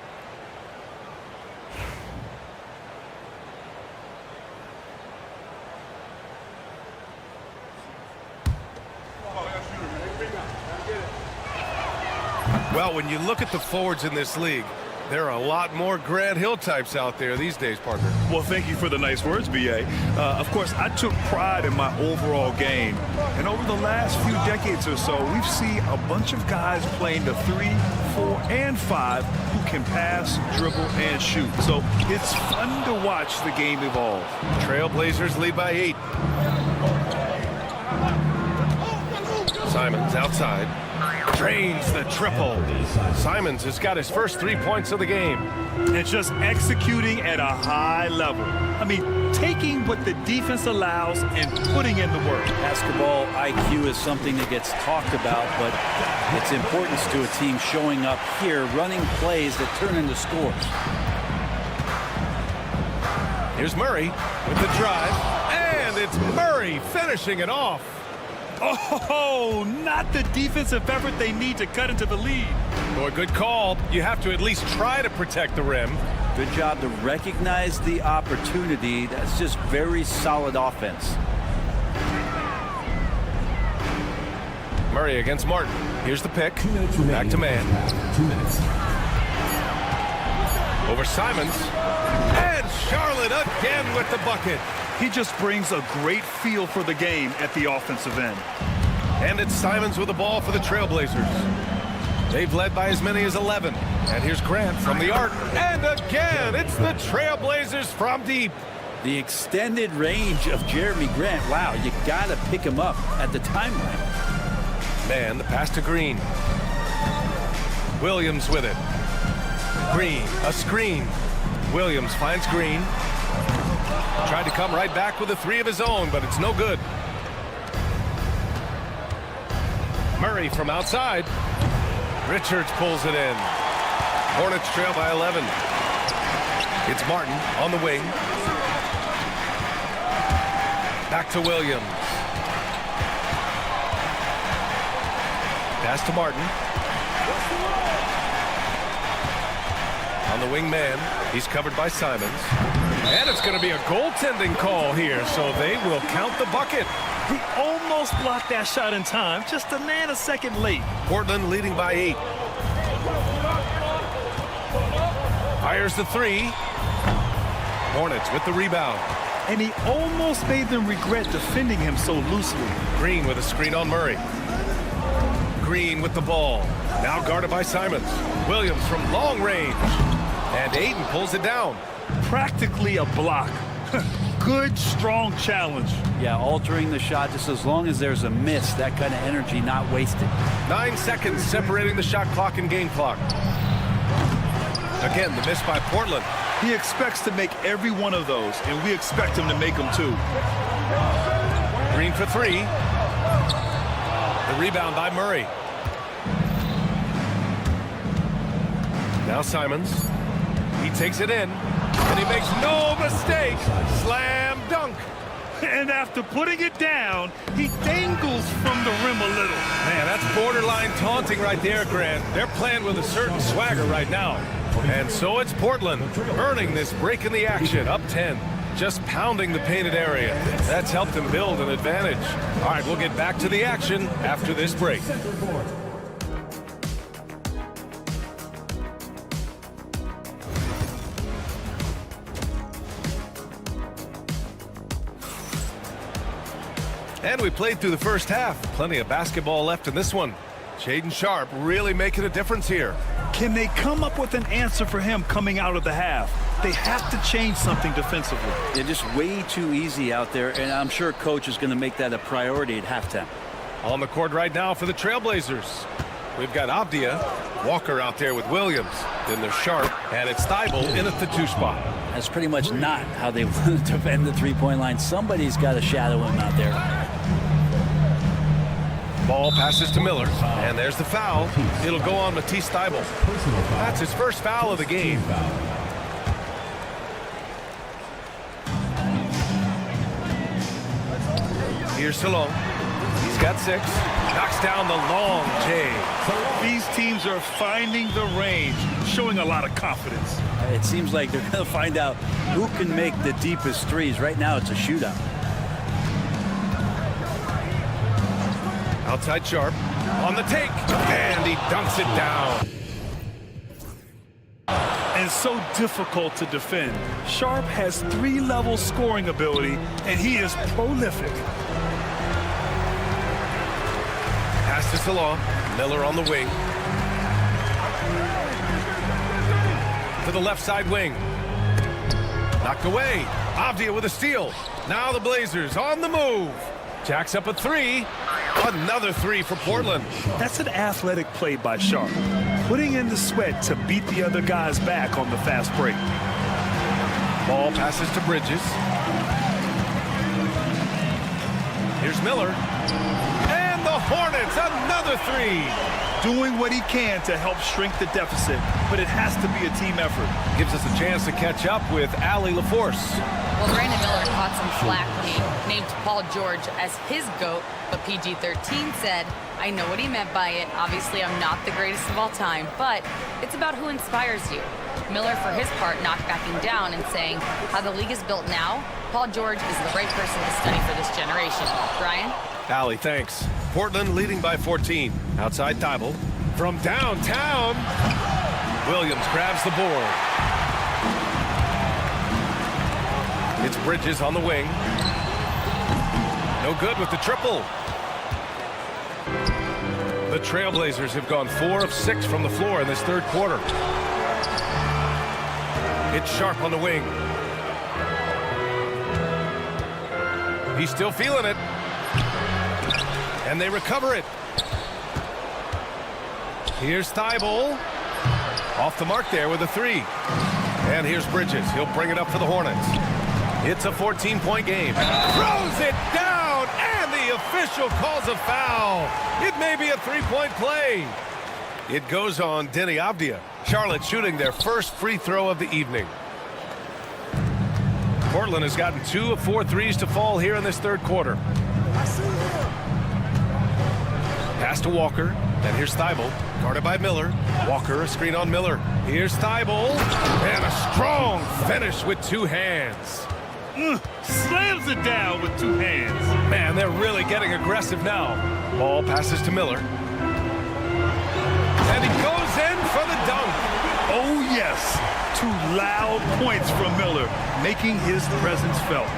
Well, when you look at the forwards in this league, there are a lot more Grant Hill types out there these days, partner. Well, thank you for the nice words, B.A. Of course, I took pride in my overall game. And over the last few decades or so, we've seen a bunch of guys playing the 3, 4, and 5 who can pass, dribble, and shoot. So it's fun to watch the game evolve. Trailblazers lead by 8. Simons outside. Drains the triple. Simons has got his first 3 points of the game. And just executing at a high level. I mean, taking what the defense allows and putting in the work. Basketball IQ is something that gets talked about, but its importance to a team showing up here, running plays that turn into scores. Here's Murray with the drive, and it's Murray finishing it off. Oh, not the defensive effort they need to cut into the lead. Boy, good call. You have to at least try to protect the rim. Good job to recognize the opportunity. That's just very solid offense. Murray against Martin. Here's the pick. Back to man. 2 minutes. Over Simons. And Charlotte again with the bucket. He just brings a great feel for the game at the offensive end. And it's Simons with the ball for the Trailblazers. They've led by as many as 11. And here's Grant from the arc. And again, it's the Trailblazers from deep. The extended range of Jeremy Grant. Wow, you got to pick him up at the timeline. Man, the pass to Green. Williams with it. Green, a screen. Williams finds Green. Tried to come right back with a 3 of his own, but it's no good. Murray from outside. Richards pulls it in. Hornets trail by 11. It's Martin on the wing. Back to Williams. Pass to Martin. On the wing man. He's covered by Simons. And it's going to be a goaltending call here, so they will count the bucket. He almost blocked that shot in time, just a nanosecond late. Portland leading by 8. Fires the 3. Hornets with the rebound. And he almost made them regret defending him so loosely. Green with a screen on Murray. Green with the ball. Now guarded by Simons. Williams from long range. And Aiden pulls it down. Practically a block. Good, strong challenge. Yeah, altering the shot just as long as there's a miss. That kind of energy not wasted. 9 seconds separating the shot clock and game clock. Again, the miss by Portland. He expects to make every one of those, and we expect him to make them too. Green for 3. The rebound by Murray. Now Simons. He takes it in, and he makes no mistake. Slam dunk. And after putting it down, he dangles from the rim a little. Man, that's borderline taunting right there, Grant. They're playing with a certain swagger right now. And so it's Portland earning this break in the action, up 10. Just pounding the painted area. That's helped them build an advantage. All right, we'll get back to the action after this break. And we played through the first half. Plenty of basketball left in this one. Shaedon Sharpe really making a difference here. Can they come up with an answer for him coming out of the half? They have to change something defensively. They're just way too easy out there, and I'm sure coach is going to make that a priority at halftime. On the court right now for the Trailblazers. We've got Avdia, Walker out there with Williams. Then there's Sharpe, and it's Thybulle in at the 2 spot. That's pretty much not how they want to defend the three-point line. Somebody's got to shadow him out there. Ball passes to Miller, and there's the foul. It'll go on Matisse Thybulle. That's his first foul of the game. Here's Salon. He's got 6. Knocks down the long J. These teams are finding the range, showing a lot of confidence. It seems like they're going to find out who can make the deepest threes. Right now, it's a shootout. Outside Sharpe. On the take. And he dunks it down. And so difficult to defend. Sharpe has 3-level scoring ability, and he is prolific. Pass to Salon. Miller on the wing. To the left side wing. Knocked away. Avdia with a steal. Now the Blazers on the move. Jacks up a 3. Another 3 for Portland. That's an athletic play by Sharpe, putting in the sweat to beat the other guys back on the fast break. Ball passes to Bridges. Here's Miller. And the Hornets, another 3. Doing what he can to help shrink the deficit, but it has to be a team effort. Gives us a chance to catch up with Allie LaForce. Well, Brandon Miller caught some flack when he named Paul George as his GOAT, but PG-13 said, I know what he meant by it. Obviously, I'm not the greatest of all time, but it's about who inspires you. Miller, for his part, not backing down and saying how the league is built now, Paul George is the right person to study for this generation. Brian? Allie, thanks. Portland leading by 14. Outside Thibault. From downtown, Williams grabs the board. It's Bridges on the wing. No good with the triple. The Trailblazers have gone 4 of 6 from the floor in this third quarter. It's Sharp on the wing. He's still feeling it. And they recover it. Here's Thibault. Off the mark there with a 3. And here's Bridges. He'll bring it up for the Hornets. It's a 14-point game. Throws it down, and the official calls a foul. It may be a 3-point play. It goes on Denny Avdia. Charlotte shooting their first free throw of the evening. Portland has gotten 2 of 4 threes to fall here in this third quarter. Pass to Walker, and here's Thibault, guarded by Miller. Walker, a screen on Miller. Here's Thibault, and a strong finish with 2 hands. Slams it down with 2 hands. Man, they're really getting aggressive now. Ball passes to Miller. And he goes in for the dunk. Oh, yes. 2 loud points from Miller, making his presence felt.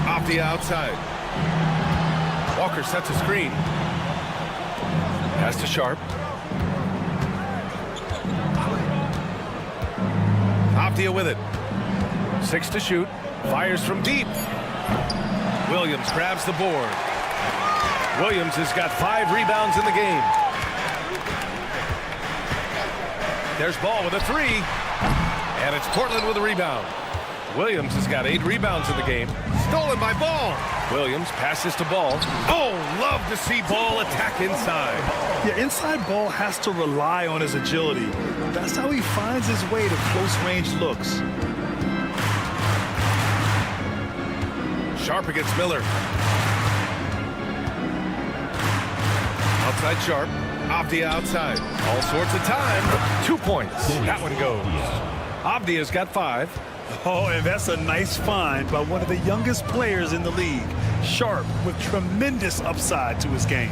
Off the outside. Walker sets a screen. Pass to Sharp. Avdia with it. 6 to shoot. Fires from deep. Williams grabs the board. Williams has got 5 rebounds in the game. There's Ball with a 3. And it's Portland with a rebound. Williams has got 8 rebounds in the game. Stolen by Ball. Williams passes to Ball. Oh, love to see Ball attack inside. Yeah, inside Ball has to rely on his agility. That's how he finds his way to close-range looks. Sharp against Miller. Outside Sharp. Avdia outside. All sorts of time. 2 points. That one goes. Avdia's got 5. Oh, and that's a nice find by one of the youngest players in the league. Sharp with tremendous upside to his game.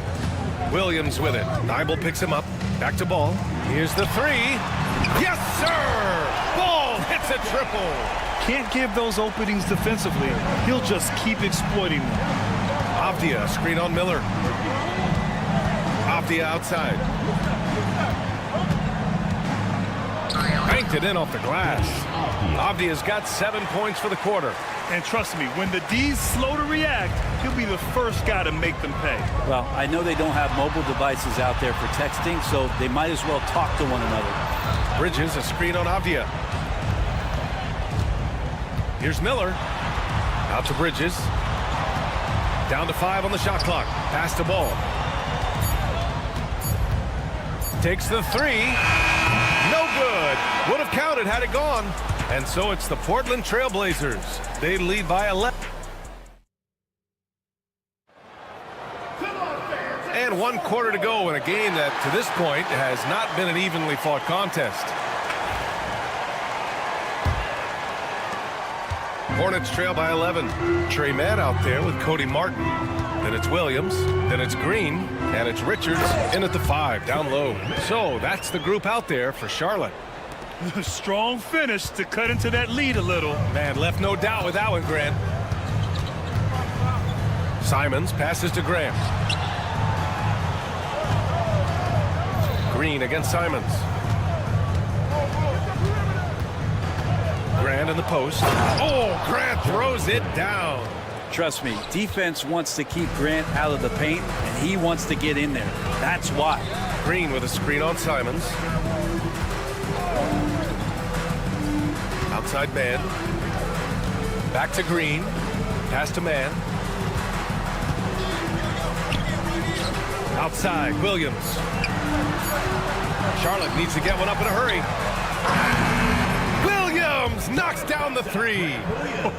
Williams with it. Thibault picks him up. Back to Ball. Here's the 3. Yes, sir! Ball hits a triple. Can't give those openings defensively. He'll just keep exploiting them. Avdia, screen on Miller. Avdia outside. Banked it in off the glass. Avdia's got 7 points for the quarter. And trust me, when the D's slow to react, he'll be the first guy to make them pay. Well, I know they don't have mobile devices out there for texting, so they might as well talk to one another. Bridges, a screen on Avdia. Here's Miller. Out to Bridges. Down to 5 on the shot clock. Pass to Ball. Takes the 3. No good. Would have counted had it gone. And so it's the Portland Trailblazers. They lead by 11. And 1 quarter to go in a game that, to this point, has not been an evenly fought contest. Hornets trail by 11. Trey Mann out there with Cody Martin. Then it's Williams. Then it's Green. And it's Richards in at the 5, down low. So that's the group out there for Charlotte. Strong finish to cut into that lead a little. Man, left no doubt with that one, Grant. Simons passes to Graham. Green against Simons. Grant in the post. Oh, Grant throws it down. Trust me, defense wants to keep Grant out of the paint, and he wants to get in there. That's why. Green with a screen on Simons. Outside man. Back to Green. Pass to man. Outside, Williams. Charlotte needs to get one up in a hurry. Williams Williams knocks down the three.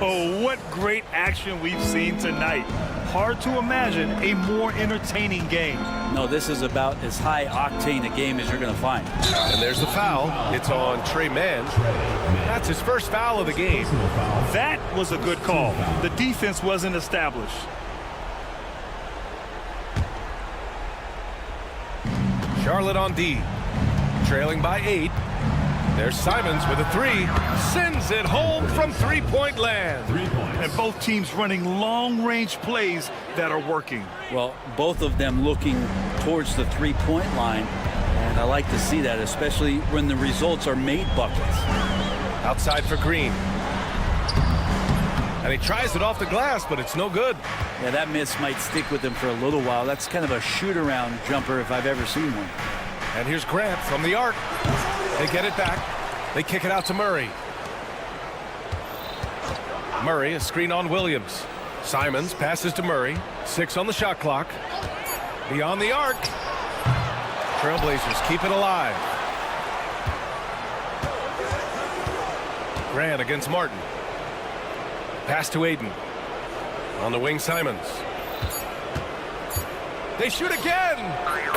Oh, what great action we've seen tonight. Hard to imagine a more entertaining game. No, this is about as high octane a game as you're going to find. And there's the foul. It's on Trey Mann. That's his first foul of the game. That was a good call. The defense wasn't established. Charlotte on D. Trailing by 8. There's Simons with a three. Sends it home from three-point land. And both teams running long-range plays that are working. Well, both of them looking towards the three-point line. And I like to see that, especially when the results are made buckets. Outside for Green. And he tries it off the glass, but it's no good. Yeah, that miss might stick with him for a little while. That's kind of a shoot-around jumper if I've ever seen one. And here's Grant from the arc. They get it back. They kick it out to Murray. Murray, a screen on Williams. Simons passes to Murray. 6 on the shot clock. Beyond the arc. Trailblazers keep it alive. Grant against Martin. Pass to Aiden. On the wing, Simons. They shoot again!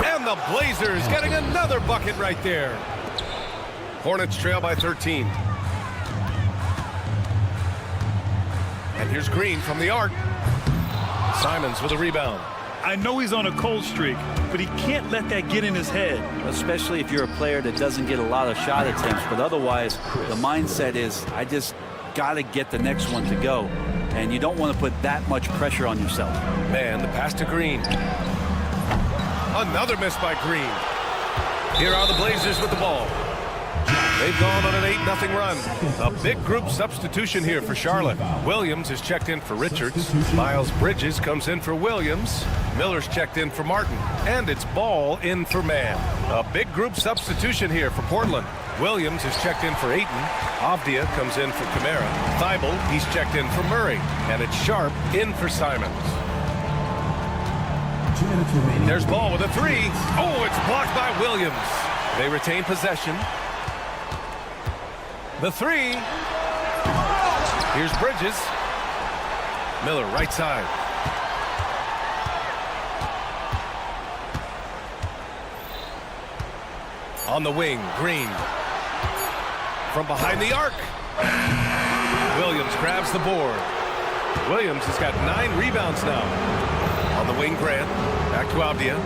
And the Blazers getting another bucket right there. Hornets trail by 13. And here's Green from the arc. Simons with a rebound. I know he's on a cold streak, but he can't let that get in his head. Especially if you're a player that doesn't get a lot of shot attempts. But otherwise, the mindset is, I just got to get the next one to go. And you don't want to put that much pressure on yourself. Man, the pass to Green. Another miss by Green. Here are the Blazers with the ball. They've gone on an 8-0 run. A big group substitution here for Charlotte. Williams is checked in for Richards. Miles Bridges comes in for Williams. Miller's checked in for Martin. And it's Ball in for Mann. A big group substitution here for Portland. Williams is checked in for Ayton. Avdia comes in for Kamara. Thibault, he's checked in for Murray. And it's Sharp in for Simons. There's Ball with a three. Oh, it's blocked by Williams. They retain possession. The three. Here's Bridges. Miller right side. On the wing, Green. From behind the arc. Williams grabs the board. Williams has got 9 rebounds now. On the wing, Grant. Back to Avdia.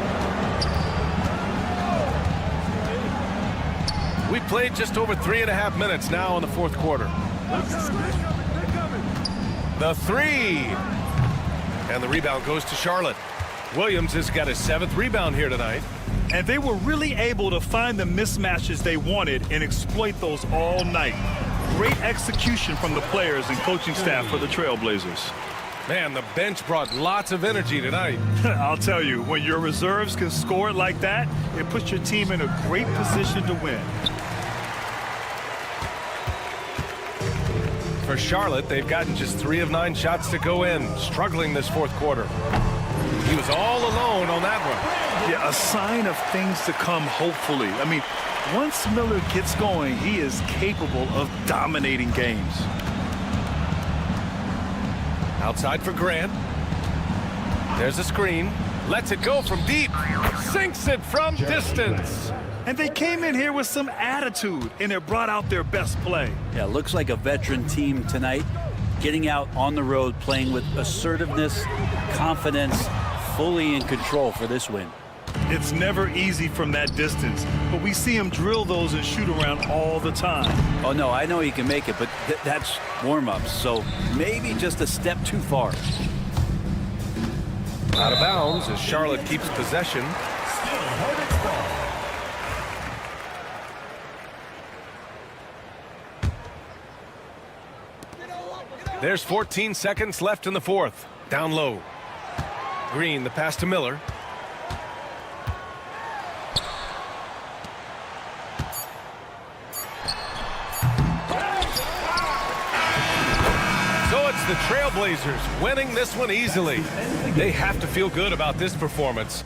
We played just over 3.5 minutes now in the fourth quarter. The three. And the rebound goes to Charlotte. Williams has got his 7th rebound here tonight. And they were really able to find the mismatches they wanted and exploit those all night. Great execution from the players and coaching staff for the Trailblazers. Man, the bench brought lots of energy tonight. I'll tell you, when your reserves can score it like that, it puts your team in a great position to win. For Charlotte, they've gotten just 3 of 9 shots to go in, struggling this fourth quarter. He was all alone on that one. Yeah, a sign of things to come, hopefully. I mean, once Miller gets going, he is capable of dominating games. Outside for Grant. There's a screen. Lets it go from deep. Sinks it from distance. And they came in here with some attitude, and it brought out their best play. Yeah, looks like a veteran team tonight. Getting out on the road, playing with assertiveness, confidence, fully in control for this win. It's never easy from that distance, but we see him drill those and shoot around all the time. Oh, no, I know he can make it, but that's warm-ups, so maybe just a step too far. Out of bounds as Charlotte keeps possession. There's 14 seconds left in the fourth. Down low. Green, the pass to Miller. So it's the Trailblazers winning this one easily. They have to feel good about this performance.